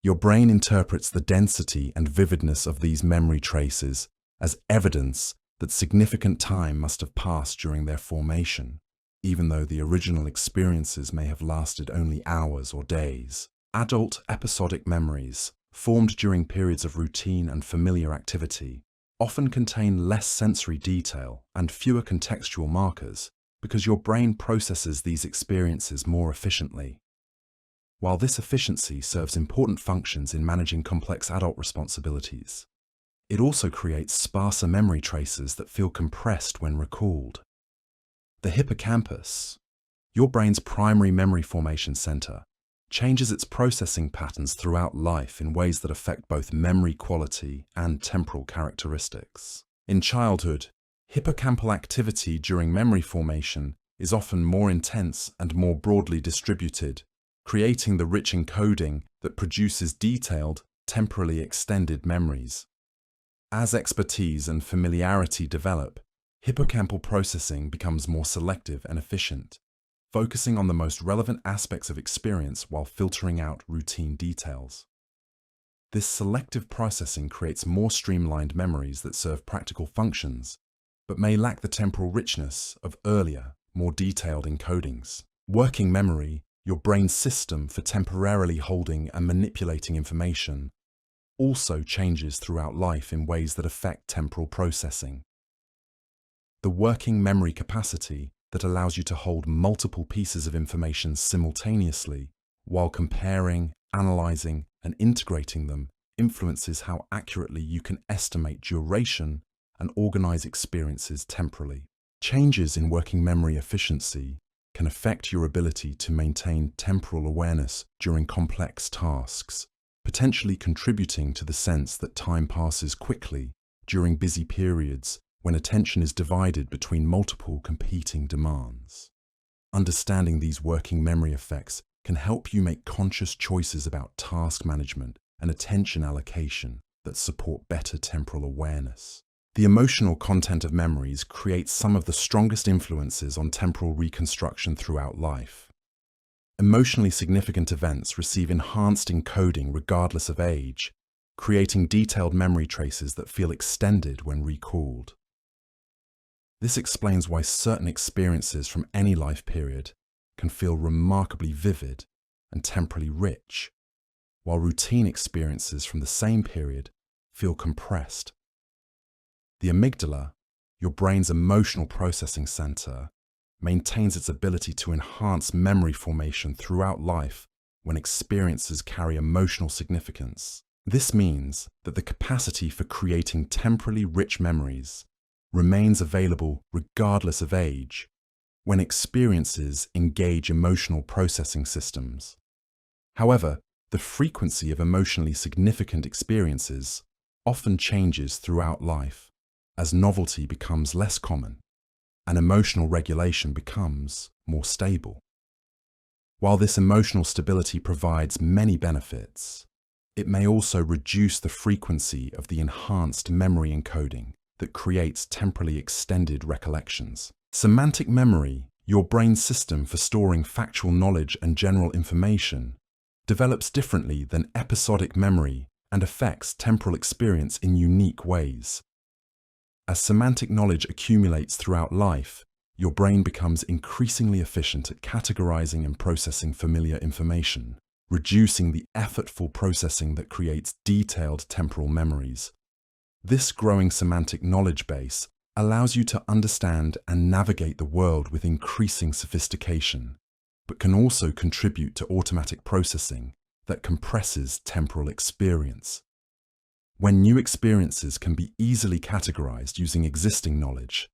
[SPEAKER 1] Your brain interprets the density and vividness of these memory traces as evidence that significant time must have passed during their formation, even though the original experiences may have lasted only hours or days. Adult episodic memories, formed during periods of routine and familiar activity, often contain less sensory detail and fewer contextual markers because your brain processes these experiences more efficiently. While this efficiency serves important functions in managing complex adult responsibilities, it also creates sparser memory traces that feel compressed when recalled. The hippocampus, your brain's primary memory formation center, changes its processing patterns throughout life in ways that affect both memory quality and temporal characteristics. In childhood, hippocampal activity during memory formation is often more intense and more broadly distributed, creating the rich encoding that produces detailed, temporally extended memories. As expertise and familiarity develop, hippocampal processing becomes more selective and efficient, focusing on the most relevant aspects of experience while filtering out routine details. This selective processing creates more streamlined memories that serve practical functions, but may lack the temporal richness of earlier, more detailed encodings. Working memory, your brain's system for temporarily holding and manipulating information, also changes throughout life in ways that affect temporal processing. The working memory capacity that allows you to hold multiple pieces of information simultaneously while comparing, analyzing, and integrating them influences how accurately you can estimate duration and organize experiences temporally. Changes in working memory efficiency can affect your ability to maintain temporal awareness during complex tasks, potentially contributing to the sense that time passes quickly during busy periods when attention is divided between multiple competing demands. Understanding these working memory effects can help you make conscious choices about task management and attention allocation that support better temporal awareness. The emotional content of memories creates some of the strongest influences on temporal reconstruction throughout life. Emotionally significant events receive enhanced encoding regardless of age, creating detailed memory traces that feel extended when recalled. This explains why certain experiences from any life period can feel remarkably vivid and temporally rich, while routine experiences from the same period feel compressed. The amygdala, your brain's emotional processing center, maintains its ability to enhance memory formation throughout life when experiences carry emotional significance. This means that the capacity for creating temporally rich memories remains available regardless of age when experiences engage emotional processing systems. However, the frequency of emotionally significant experiences often changes throughout life as novelty becomes less common and emotional regulation becomes more stable. While this emotional stability provides many benefits, it may also reduce the frequency of the enhanced memory encoding that creates temporally extended recollections. Semantic memory, your brain's system for storing factual knowledge and general information, develops differently than episodic memory and affects temporal experience in unique ways. As semantic knowledge accumulates throughout life, your brain becomes increasingly efficient at categorizing and processing familiar information, reducing the effortful processing that creates detailed temporal memories. This growing semantic knowledge base allows you to understand and navigate the world with increasing sophistication, but can also contribute to automatic processing that compresses temporal experience. When new experiences can be easily categorized using existing knowledge,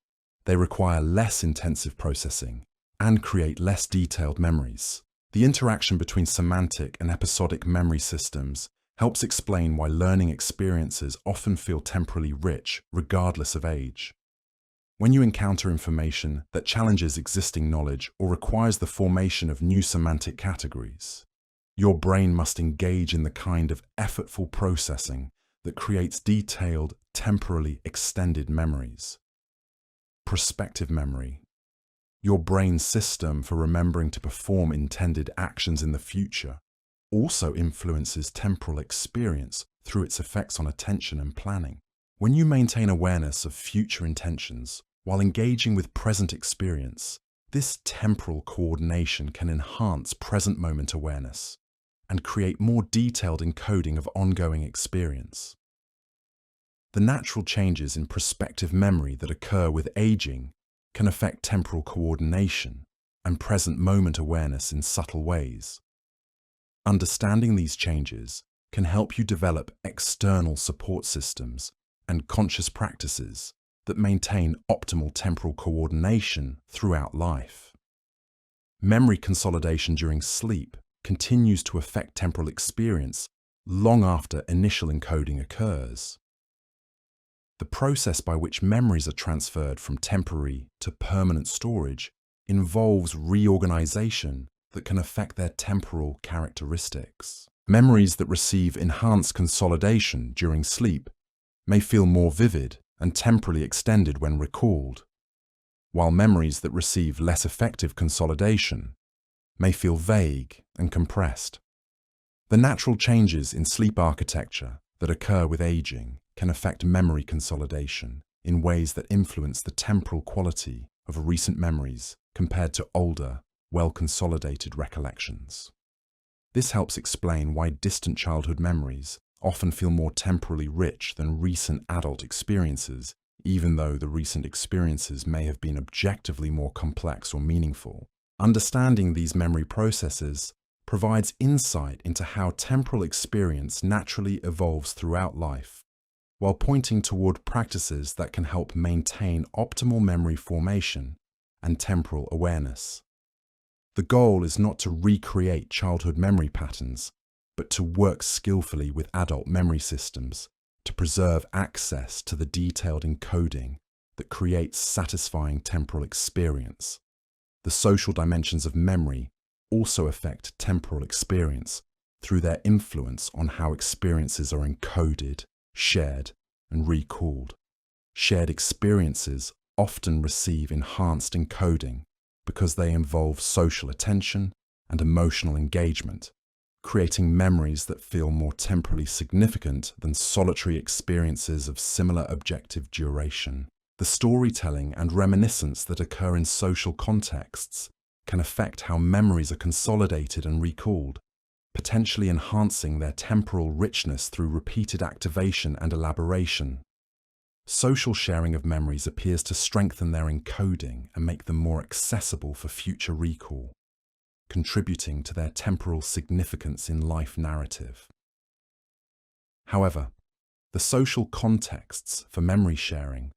[SPEAKER 1] they require less intensive processing and create less detailed memories. The interaction between semantic and episodic memory systems helps explain why learning experiences often feel temporally rich regardless of age. When you encounter information that challenges existing knowledge or requires the formation of new semantic categories, your brain must engage in the kind of effortful processing that creates detailed, temporally extended memories. Prospective memory, your brain's system for remembering to perform intended actions in the future, also influences temporal experience through its effects on attention and planning. When you maintain awareness of future intentions while engaging with present experience, this temporal coordination can enhance present moment awareness and create more detailed encoding of ongoing experience. The natural changes in prospective memory that occur with aging can affect temporal coordination and present moment awareness in subtle ways. Understanding these changes can help you develop external support systems and conscious practices that maintain optimal temporal coordination throughout life. Memory consolidation during sleep continues to affect temporal experience long after initial encoding occurs. The process by which memories are transferred from temporary to permanent storage involves reorganization that can affect their temporal characteristics. Memories that receive enhanced consolidation during sleep may feel more vivid and temporally extended when recalled, while memories that receive less effective consolidation may feel vague and compressed. The natural changes in sleep architecture that occur with aging can affect memory consolidation in ways that influence the temporal quality of recent memories compared to older, well-consolidated recollections. This helps explain why distant childhood memories often feel more temporally rich than recent adult experiences, even though the recent experiences may have been objectively more complex or meaningful. Understanding these memory processes provides insight into how temporal experience naturally evolves throughout life, while pointing toward practices that can help maintain optimal memory formation and temporal awareness. The goal is not to recreate childhood memory patterns, but to work skillfully with adult memory systems to preserve access to the detailed encoding that creates satisfying temporal experience. The social dimensions of memory also affect temporal experience through their influence on how experiences are encoded, shared, and recalled. Shared experiences often receive enhanced encoding because they involve social attention and emotional engagement, creating memories that feel more temporally significant than solitary experiences of similar objective duration. The storytelling and reminiscence that occur in social contexts can affect how memories are consolidated and recalled, potentially enhancing their temporal richness through repeated activation and elaboration. Social sharing of memories appears to strengthen their encoding and make them more accessible for future recall, contributing to their temporal significance in life narrative. However, the social contexts for memory sharing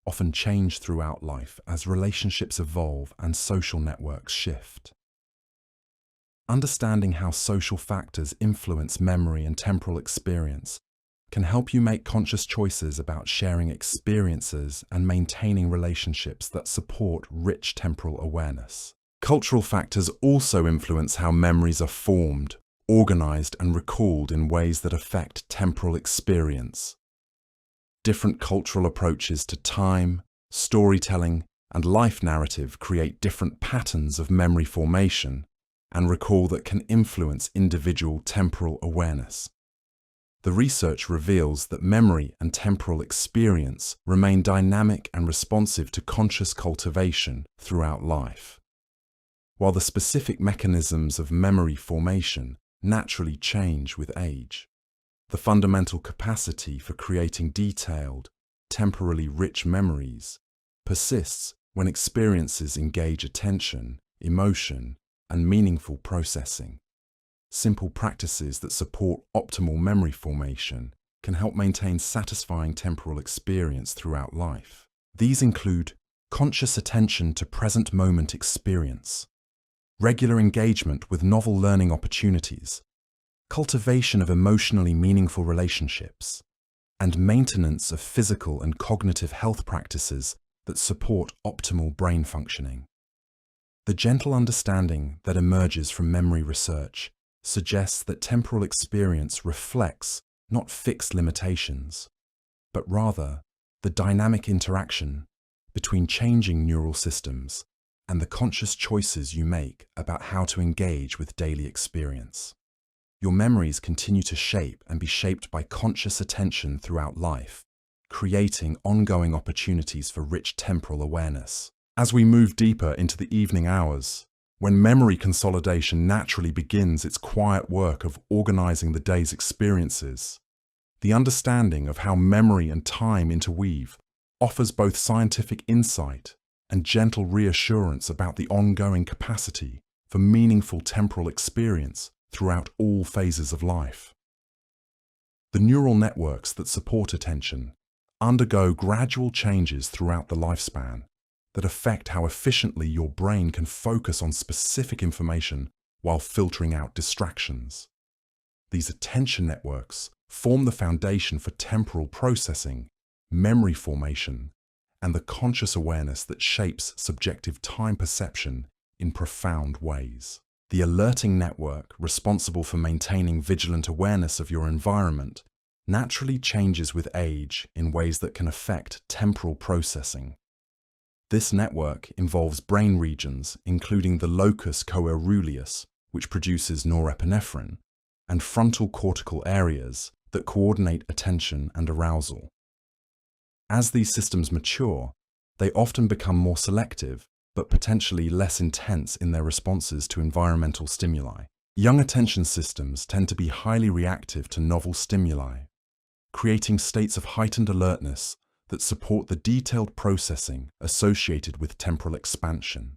[SPEAKER 1] often change throughout life as relationships evolve and social networks shift. Understanding how social factors influence memory and temporal experience can help you make conscious choices about sharing experiences and maintaining relationships that support rich temporal awareness. Cultural factors also influence how memories are formed, organized, and recalled in ways that affect temporal experience. Different cultural approaches to time, storytelling, and life narrative create different patterns of memory formation and recall that can influence individual temporal awareness. The research reveals that memory and temporal experience remain dynamic and responsive to conscious cultivation throughout life. While the specific mechanisms of memory formation naturally change with age, the fundamental capacity for creating detailed, temporally rich memories persists when experiences engage attention, emotion, and meaningful processing. Simple practices that support optimal memory formation can help maintain satisfying temporal experience throughout life. These include conscious attention to present moment experience, regular engagement with novel learning opportunities, cultivation of emotionally meaningful relationships, and maintenance of physical and cognitive health practices that support optimal brain functioning. The gentle understanding that emerges from memory research suggests that temporal experience reflects not fixed limitations, but rather the dynamic interaction between changing neural systems and the conscious choices you make about how to engage with daily experience. Your memories continue to shape and be shaped by conscious attention throughout life, creating ongoing opportunities for rich temporal awareness. As we move deeper into the evening hours, when memory consolidation naturally begins its quiet work of organizing the day's experiences, the understanding of how memory and time interweave offers both scientific insight and gentle reassurance about the ongoing capacity for meaningful temporal experience throughout all phases of life. The neural networks that support attention undergo gradual changes throughout the lifespan that affect how efficiently your brain can focus on specific information while filtering out distractions. These attention networks form the foundation for temporal processing, memory formation, and the conscious awareness that shapes subjective time perception in profound ways. The alerting network, responsible for maintaining vigilant awareness of your environment, naturally changes with age in ways that can affect temporal processing. This network involves brain regions, including the locus coeruleus, which produces norepinephrine, and frontal cortical areas that coordinate attention and arousal. As these systems mature, they often become more selective, but potentially less intense in their responses to environmental stimuli. Young attention systems tend to be highly reactive to novel stimuli, creating states of heightened alertness that support the detailed processing associated with temporal expansion.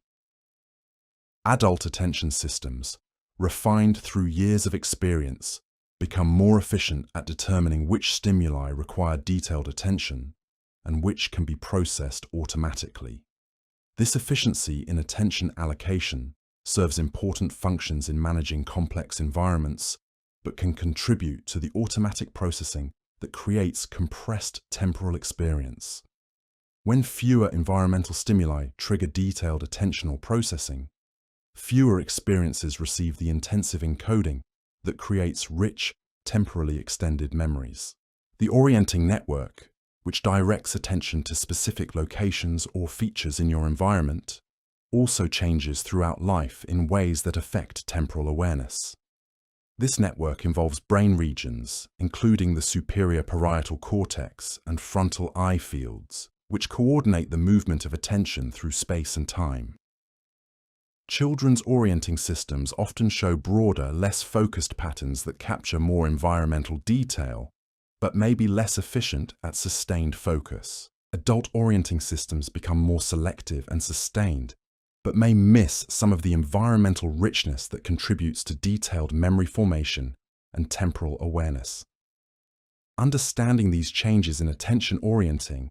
[SPEAKER 1] Adult attention systems, refined through years of experience, become more efficient at determining which stimuli require detailed attention and which can be processed automatically. This efficiency in attention allocation serves important functions in managing complex environments, but can contribute to the automatic processing that creates compressed temporal experience. When fewer environmental stimuli trigger detailed attentional processing, fewer experiences receive the intensive encoding that creates rich, temporally extended memories. The orienting network, which directs attention to specific locations or features in your environment, also changes throughout life in ways that affect temporal awareness. This network involves brain regions, including the superior parietal cortex and frontal eye fields, which coordinate the movement of attention through space and time. Children's orienting systems often show broader, less focused patterns that capture more environmental detail, but may be less efficient at sustained focus. Adult orienting systems become more selective and sustained, but may miss some of the environmental richness that contributes to detailed memory formation and temporal awareness. Understanding these changes in attention orienting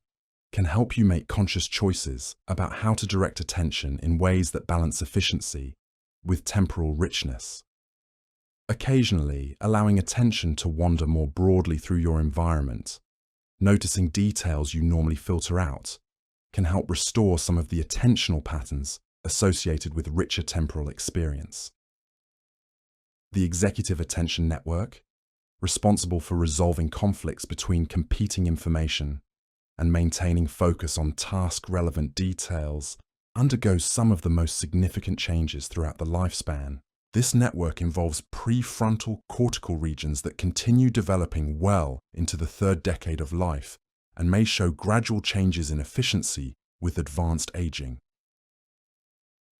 [SPEAKER 1] can help you make conscious choices about how to direct attention in ways that balance efficiency with temporal richness. Occasionally, allowing attention to wander more broadly through your environment, noticing details you normally filter out, can help restore some of the attentional patterns associated with richer temporal experience. The executive attention network, responsible for resolving conflicts between competing information and maintaining focus on task-relevant details, undergoes some of the most significant changes throughout the lifespan. This network involves prefrontal cortical regions that continue developing well into the third decade of life and may show gradual changes in efficiency with advanced aging.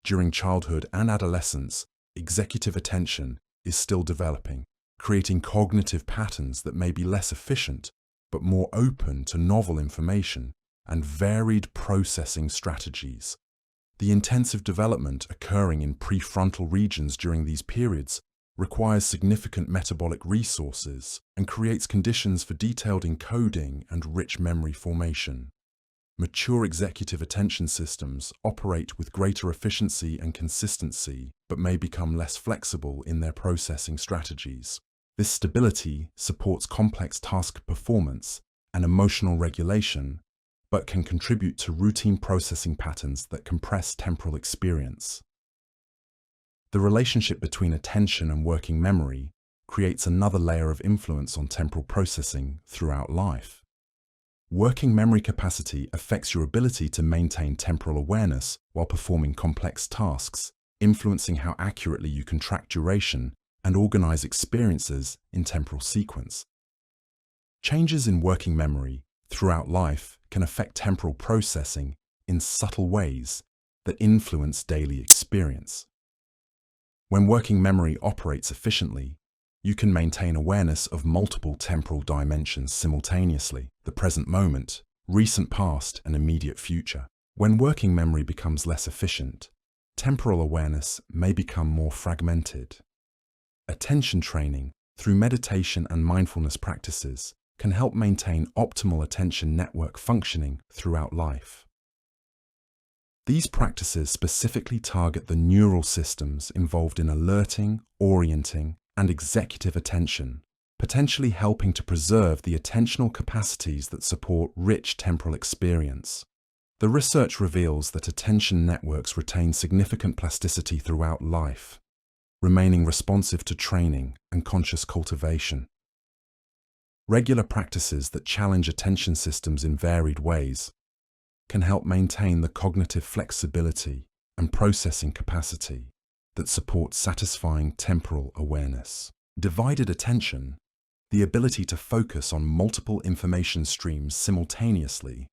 [SPEAKER 1] During childhood and adolescence, executive attention is still developing, creating cognitive patterns that may be less efficient but more open to novel information and varied processing strategies. The intensive development occurring in prefrontal regions during these periods requires significant metabolic resources and creates conditions for detailed encoding and rich memory formation. Mature executive attention systems operate with greater efficiency and consistency, but may become less flexible in their processing strategies. This stability supports complex task performance and emotional regulation, but can contribute to routine processing patterns that compress temporal experience. The relationship between attention and working memory creates another layer of influence on temporal processing throughout life. Working memory capacity affects your ability to maintain temporal awareness while performing complex tasks, influencing how accurately you can track duration and organize experiences in temporal sequence. Changes in working memory throughout life can affect temporal processing in subtle ways that influence daily experience. When working memory operates efficiently, you can maintain awareness of multiple temporal dimensions simultaneously: the present moment, recent past, and immediate future. When working memory becomes less efficient, temporal awareness may become more fragmented. Attention training through meditation and mindfulness practices can help maintain optimal attention network functioning throughout life. These practices specifically target the neural systems involved in alerting, orienting, and executive attention, potentially helping to preserve the attentional capacities that support rich temporal experience. The research reveals that attention networks retain significant plasticity throughout life, remaining responsive to training and conscious cultivation. Regular practices that challenge attention systems in varied ways can help maintain the cognitive flexibility and processing capacity that support satisfying temporal awareness. Divided attention, the ability to focus on multiple information streams simultaneously,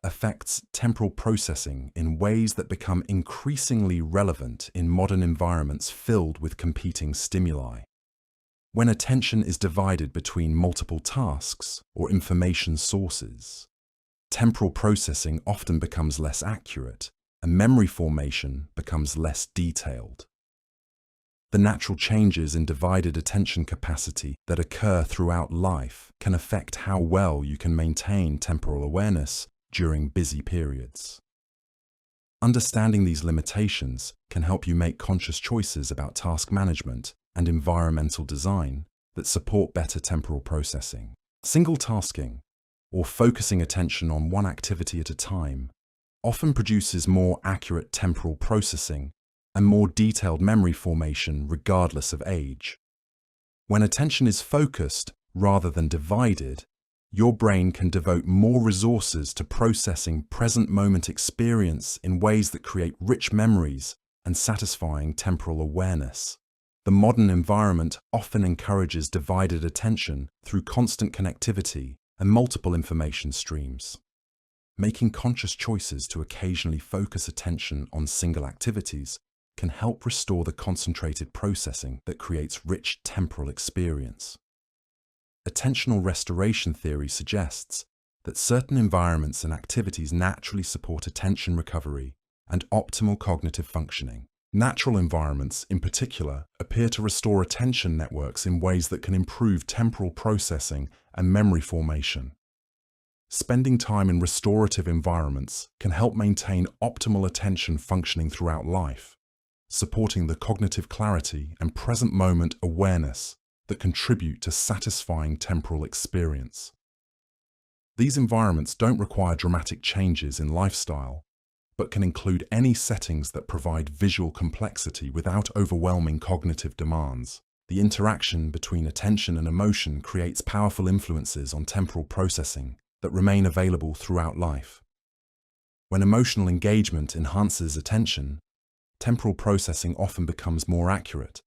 [SPEAKER 1] affects temporal processing in ways that become increasingly relevant in modern environments filled with competing stimuli. When attention is divided between multiple tasks or information sources, temporal processing often becomes less accurate and memory formation becomes less detailed. The natural changes in divided attention capacity that occur throughout life can affect how well you can maintain temporal awareness during busy periods. Understanding these limitations can help you make conscious choices about task management and environmental design that support better temporal processing. Single tasking, or focusing attention on one activity at a time, often produces more accurate temporal processing and more detailed memory formation regardless of age. When attention is focused rather than divided, your brain can devote more resources to processing present moment experience in ways that create rich memories and satisfying temporal awareness. The modern environment often encourages divided attention through constant connectivity and multiple information streams. Making conscious choices to occasionally focus attention on single activities can help restore the concentrated processing that creates rich temporal experience. Attentional restoration theory suggests that certain environments and activities naturally support attention recovery and optimal cognitive functioning. Natural environments, in particular, appear to restore attention networks in ways that can improve temporal processing and memory formation. Spending time in restorative environments can help maintain optimal attention functioning throughout life, supporting the cognitive clarity and present moment awareness that contribute to satisfying temporal experience. These environments don't require dramatic changes in lifestyle, but can include any settings that provide visual complexity without overwhelming cognitive demands. The interaction between attention and emotion creates powerful influences on temporal processing that remain available throughout life. When emotional engagement enhances attention, temporal processing often becomes more accurate,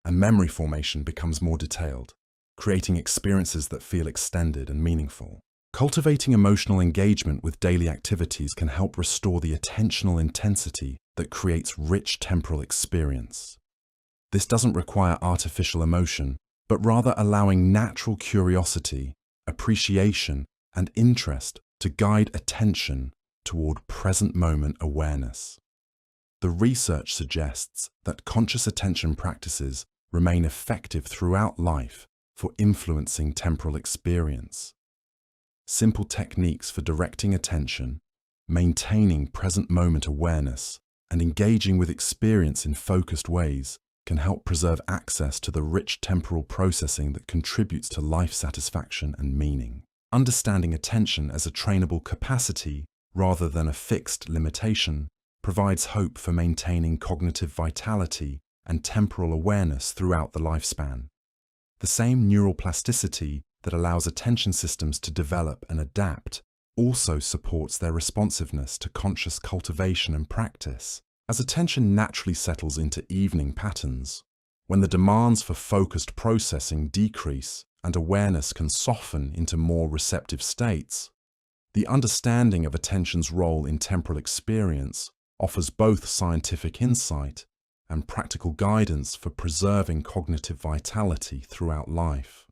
[SPEAKER 1] and memory formation becomes more detailed, creating experiences that feel extended and meaningful. Cultivating emotional engagement with daily activities can help restore the attentional intensity that creates rich temporal experience. This doesn't require artificial emotion, but rather allowing natural curiosity, appreciation, and interest to guide attention toward present moment awareness. The research suggests that conscious attention practices remain effective throughout life for influencing temporal experience. Simple techniques for directing attention, maintaining present moment awareness, and engaging with experience in focused ways can help preserve access to the rich temporal processing that contributes to life satisfaction and meaning. Understanding attention as a trainable capacity rather than a fixed limitation provides hope for maintaining cognitive vitality and temporal awareness throughout the lifespan. The same neural plasticity that allows attention systems to develop and adapt also supports their responsiveness to conscious cultivation and practice. As attention naturally settles into evening patterns, when the demands for focused processing decrease and awareness can soften into more receptive states, the understanding of attention's role in temporal experience offers both scientific insight and practical guidance for preserving cognitive vitality throughout life.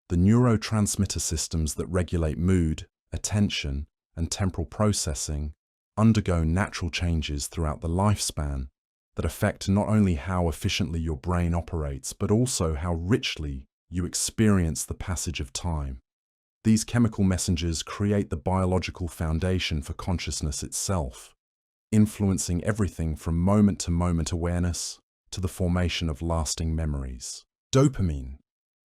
[SPEAKER 1] The neurotransmitter systems that regulate mood, attention, and temporal processing undergo natural changes throughout the lifespan that affect not only how efficiently your brain operates, but also how richly you experience the passage of time. These chemical messengers create the biological foundation for consciousness itself, influencing everything from moment-to-moment awareness to the formation of lasting memories. Dopamine,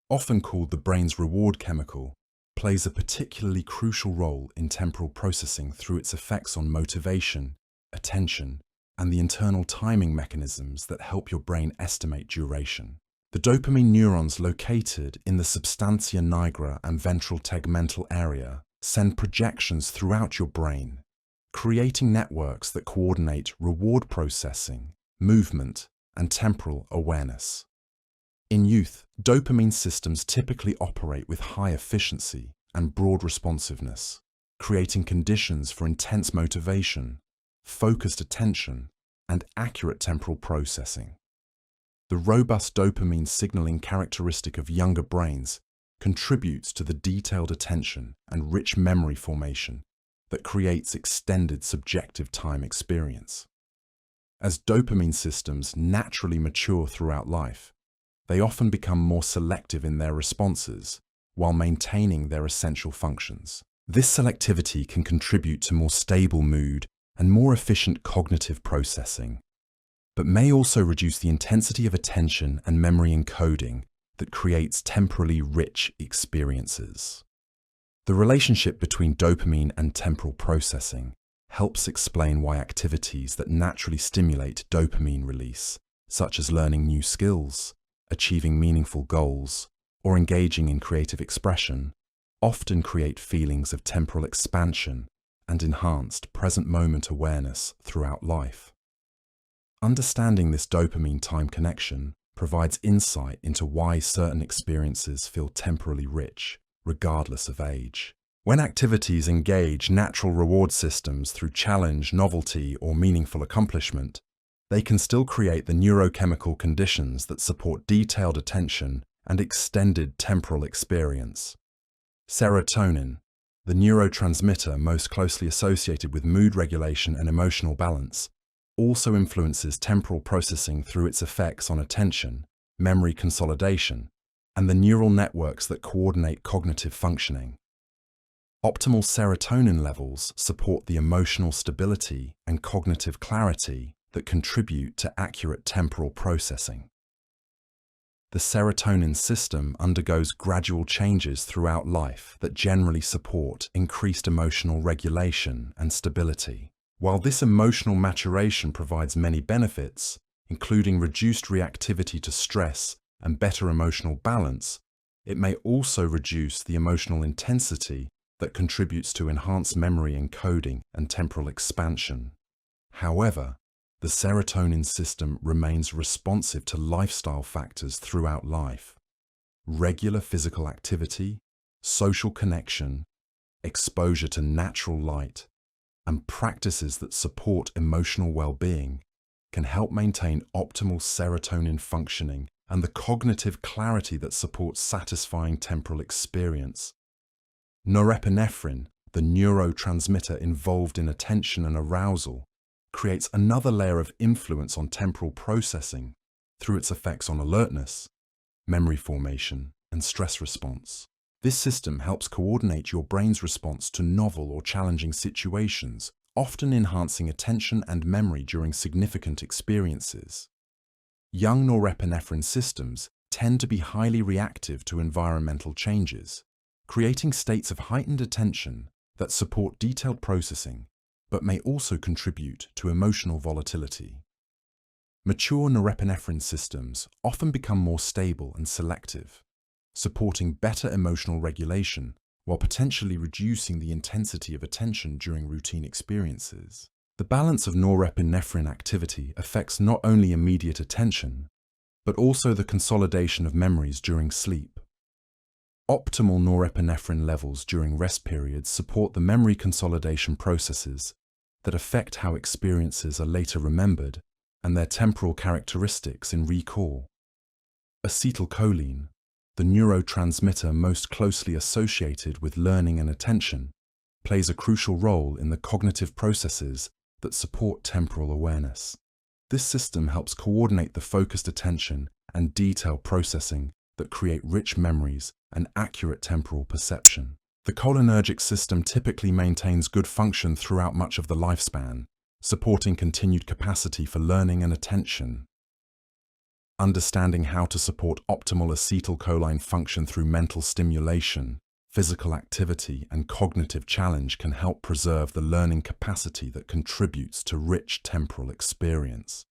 [SPEAKER 1] often called the brain's reward chemical, plays a particularly crucial role in temporal processing through its effects on motivation, attention, and the internal timing mechanisms that help your brain estimate duration. The dopamine neurons located in the substantia nigra and ventral tegmental area send projections throughout your brain, creating networks that coordinate reward processing, movement, and temporal awareness. In youth, dopamine systems typically operate with high efficiency and broad responsiveness, creating conditions for intense motivation, focused attention, and accurate temporal processing. The robust dopamine signaling characteristic of younger brains contributes to the detailed attention and rich memory formation that creates extended subjective time experience. As dopamine systems naturally mature throughout life, they often become more selective in their responses while maintaining their essential functions. This selectivity can contribute to more stable mood and more efficient cognitive processing, but may also reduce the intensity of attention and memory encoding that creates temporally rich experiences. The relationship between dopamine and temporal processing helps explain why activities that naturally stimulate dopamine release, such as learning new skills, achieving meaningful goals, or engaging in creative expression often create feelings of temporal expansion and enhanced present-moment awareness throughout life. Understanding this dopamine-time connection provides insight into why certain experiences feel temporally rich, regardless of age. When activities engage natural reward systems through challenge, novelty, or meaningful accomplishment, they can still create the neurochemical conditions that support detailed attention and extended temporal experience. Serotonin, the neurotransmitter most closely associated with mood regulation and emotional balance, also influences temporal processing through its effects on attention, memory consolidation, and the neural networks that coordinate cognitive functioning. Optimal serotonin levels support the emotional stability and cognitive clarity that contribute to accurate temporal processing. The serotonin system undergoes gradual changes throughout life that generally support increased emotional regulation and stability. While this emotional maturation provides many benefits, including reduced reactivity to stress and better emotional balance, it may also reduce the emotional intensity that contributes to enhanced memory encoding and temporal expansion. However, the serotonin system remains responsive to lifestyle factors throughout life. Regular physical activity, social connection, exposure to natural light, and practices that support emotional well-being can help maintain optimal serotonin functioning and the cognitive clarity that supports satisfying temporal experience. Norepinephrine, the neurotransmitter involved in attention and arousal, creates another layer of influence on temporal processing through its effects on alertness, memory formation, and stress response. This system helps coordinate your brain's response to novel or challenging situations, often enhancing attention and memory during significant experiences. Young norepinephrine systems tend to be highly reactive to environmental changes, creating states of heightened attention that support detailed processing, but may also contribute to emotional volatility. Mature norepinephrine systems often become more stable and selective, supporting better emotional regulation while potentially reducing the intensity of attention during routine experiences. The balance of norepinephrine activity affects not only immediate attention, but also the consolidation of memories during sleep. Optimal norepinephrine levels during rest periods support the memory consolidation processes that affect how experiences are later remembered and their temporal characteristics in recall. Acetylcholine, the neurotransmitter most closely associated with learning and attention, plays a crucial role in the cognitive processes that support temporal awareness. This system helps coordinate the focused attention and detailed processing that create rich memories and accurate temporal perception. The cholinergic system typically maintains good function throughout much of the lifespan, supporting continued capacity for learning and attention. Understanding how to support optimal acetylcholine function through mental stimulation, physical activity, and cognitive challenge can help preserve the learning capacity that contributes to rich temporal experience.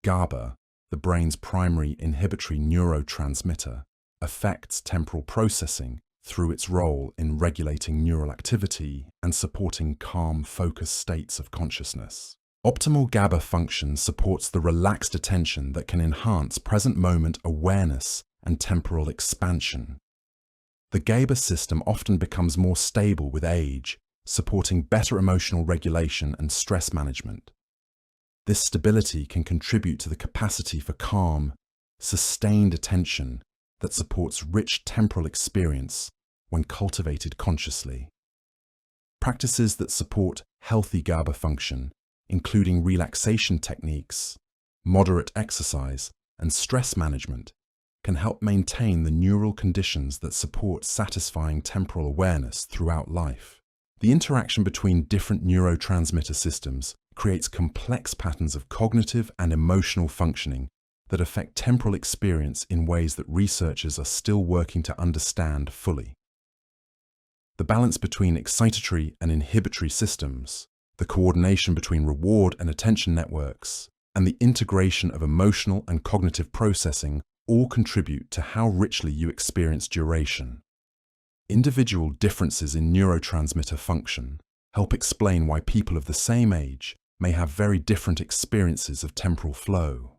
[SPEAKER 1] GABA, the brain's primary inhibitory neurotransmitter, affects temporal processing through its role in regulating neural activity and supporting calm, focused states of consciousness. Optimal GABA function supports the relaxed attention that can enhance present-moment awareness and temporal expansion. The GABA system often becomes more stable with age, supporting better emotional regulation and stress management. This stability can contribute to the capacity for calm, sustained attention that supports rich temporal experience when cultivated consciously. Practices that support healthy GABA function, including relaxation techniques, moderate exercise, and stress management, can help maintain the neural conditions that support satisfying temporal awareness throughout life. The interaction between different neurotransmitter systems creates complex patterns of cognitive and emotional functioning that affect temporal experience in ways that researchers are still working to understand fully. The balance between excitatory and inhibitory systems, the coordination between reward and attention networks, and the integration of emotional and cognitive processing all contribute to how richly you experience duration. Individual differences in neurotransmitter function help explain why people of the same age may have very different experiences of temporal flow.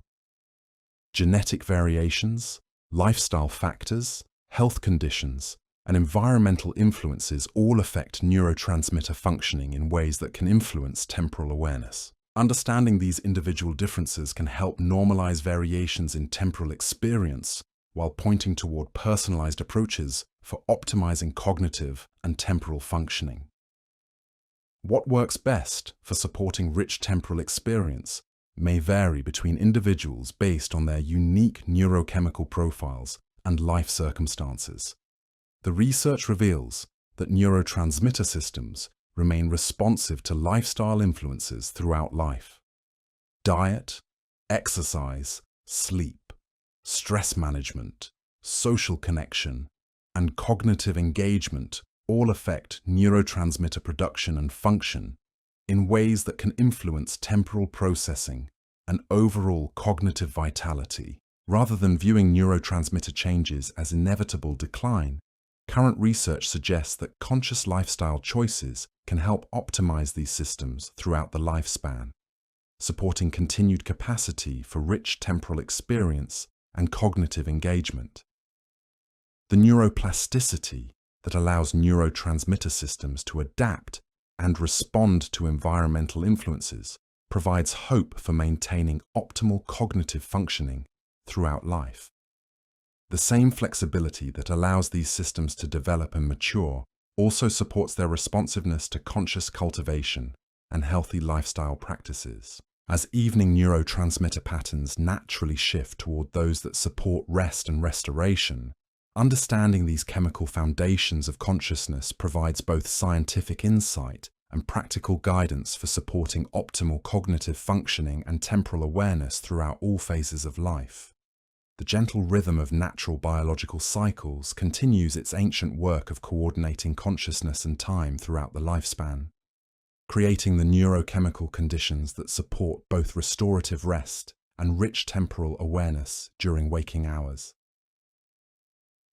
[SPEAKER 1] Genetic variations, lifestyle factors, health conditions, and environmental influences all affect neurotransmitter functioning in ways that can influence temporal awareness. Understanding these individual differences can help normalize variations in temporal experience while pointing toward personalized approaches for optimizing cognitive and temporal functioning. What works best for supporting rich temporal experience may vary between individuals based on their unique neurochemical profiles and life circumstances. The research reveals that neurotransmitter systems remain responsive to lifestyle influences throughout life. Diet, exercise, sleep, stress management, social connection, and cognitive engagement all affect neurotransmitter production and function in ways that can influence temporal processing and overall cognitive vitality. Rather than viewing neurotransmitter changes as inevitable decline, current research suggests that conscious lifestyle choices can help optimize these systems throughout the lifespan, supporting continued capacity for rich temporal experience and cognitive engagement. The neuroplasticity that allows neurotransmitter systems to adapt and respond to environmental influences provides hope for maintaining optimal cognitive functioning throughout life. The same flexibility that allows these systems to develop and mature also supports their responsiveness to conscious cultivation and healthy lifestyle practices. As evening neurotransmitter patterns naturally shift toward those that support rest and restoration, understanding these chemical foundations of consciousness provides both scientific insight and practical guidance for supporting optimal cognitive functioning and temporal awareness throughout all phases of life. The gentle rhythm of natural biological cycles continues its ancient work of coordinating consciousness and time throughout the lifespan, creating the neurochemical conditions that support both restorative rest and rich temporal awareness during waking hours.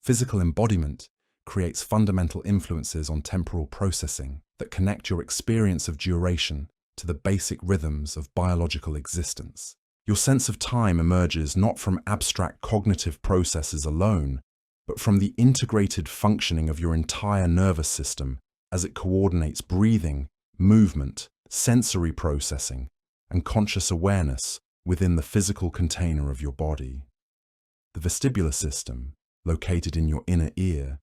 [SPEAKER 1] Physical embodiment creates fundamental influences on temporal processing that connect your experience of duration to the basic rhythms of biological existence. Your sense of time emerges not from abstract cognitive processes alone, but from the integrated functioning of your entire nervous system as it coordinates breathing, movement, sensory processing, and conscious awareness within the physical container of your body. The vestibular system, located in your inner ear,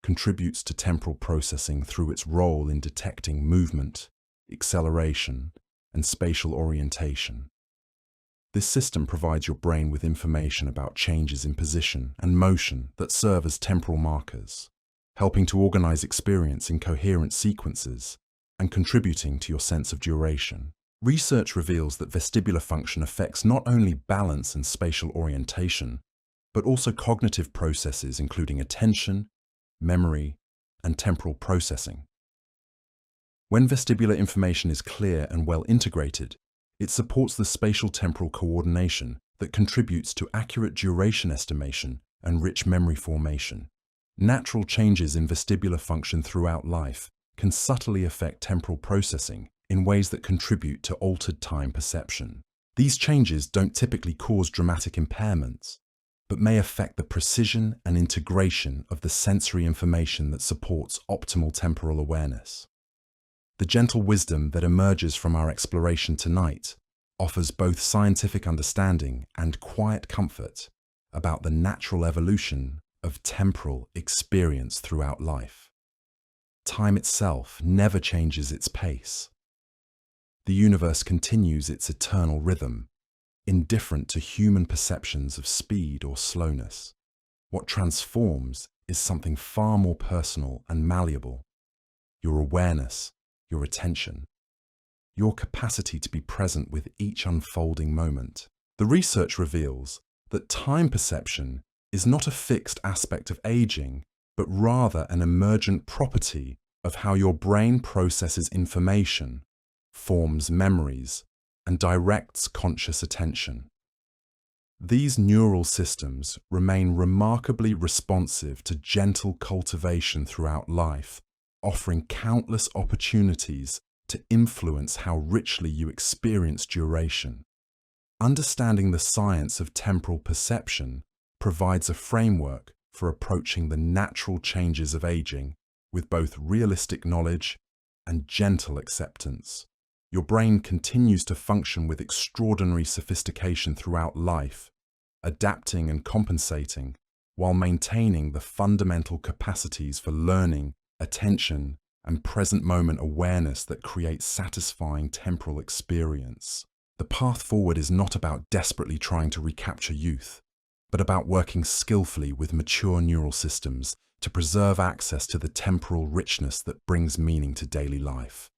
[SPEAKER 1] contributes to temporal processing through its role in detecting movement, acceleration, and spatial orientation. This system provides your brain with information about changes in position and motion that serve as temporal markers, helping to organize experience in coherent sequences and contributing to your sense of duration. Research reveals that vestibular function affects not only balance and spatial orientation, but also cognitive processes including attention, memory, and temporal processing. When vestibular information is clear and well integrated, it supports the spatial temporal coordination that contributes to accurate duration estimation and rich memory formation. Natural changes in vestibular function throughout life can subtly affect temporal processing in ways that contribute to altered time perception. These changes don't typically cause dramatic impairments, but may affect the precision and integration of the sensory information that supports optimal temporal awareness. The gentle wisdom that emerges from our exploration tonight offers both scientific understanding and quiet comfort about the natural evolution of temporal experience throughout life. Time itself never changes its pace. The universe continues its eternal rhythm, indifferent to human perceptions of speed or slowness. What transforms is something far more personal and malleable: your awareness, your attention, your capacity to be present with each unfolding moment. The research reveals that time perception is not a fixed aspect of aging, but rather an emergent property of how your brain processes information, forms memories, and directs conscious attention. These neural systems remain remarkably responsive to gentle cultivation throughout life, offering countless opportunities to influence how richly you experience duration. Understanding the science of temporal perception provides a framework for approaching the natural changes of aging with both realistic knowledge and gentle acceptance. Your brain continues to function with extraordinary sophistication throughout life, adapting and compensating while maintaining the fundamental capacities for learning, attention, and present moment awareness that create satisfying temporal experience. The path forward is not about desperately trying to recapture youth, but about working skillfully with mature neural systems to preserve access to the temporal richness that brings meaning to daily life.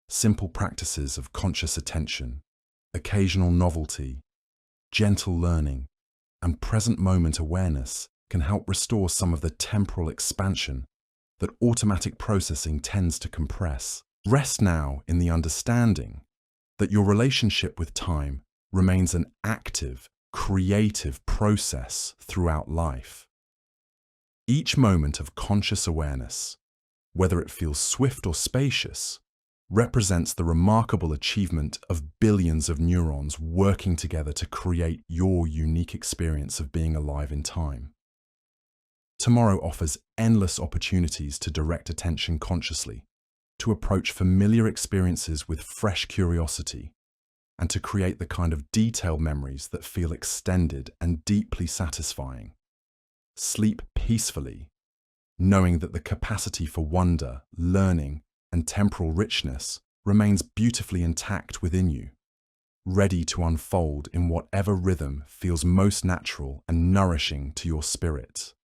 [SPEAKER 1] Simple practices of conscious attention, occasional novelty, gentle learning, and present moment awareness can help restore some of the temporal expansion that automatic processing tends to compress. Rest now in the understanding that your relationship with time remains an active, creative process throughout life. Each moment of conscious awareness, whether it feels swift or spacious, represents the remarkable achievement of billions of neurons working together to create your unique experience of being alive in time. Tomorrow offers endless opportunities to direct attention consciously, to approach familiar experiences with fresh curiosity, and to create the kind of detailed memories that feel extended and deeply satisfying. Sleep peacefully, knowing that the capacity for wonder, learning, and temporal richness remains beautifully intact within you, ready to unfold in whatever rhythm feels most natural and nourishing to your spirit.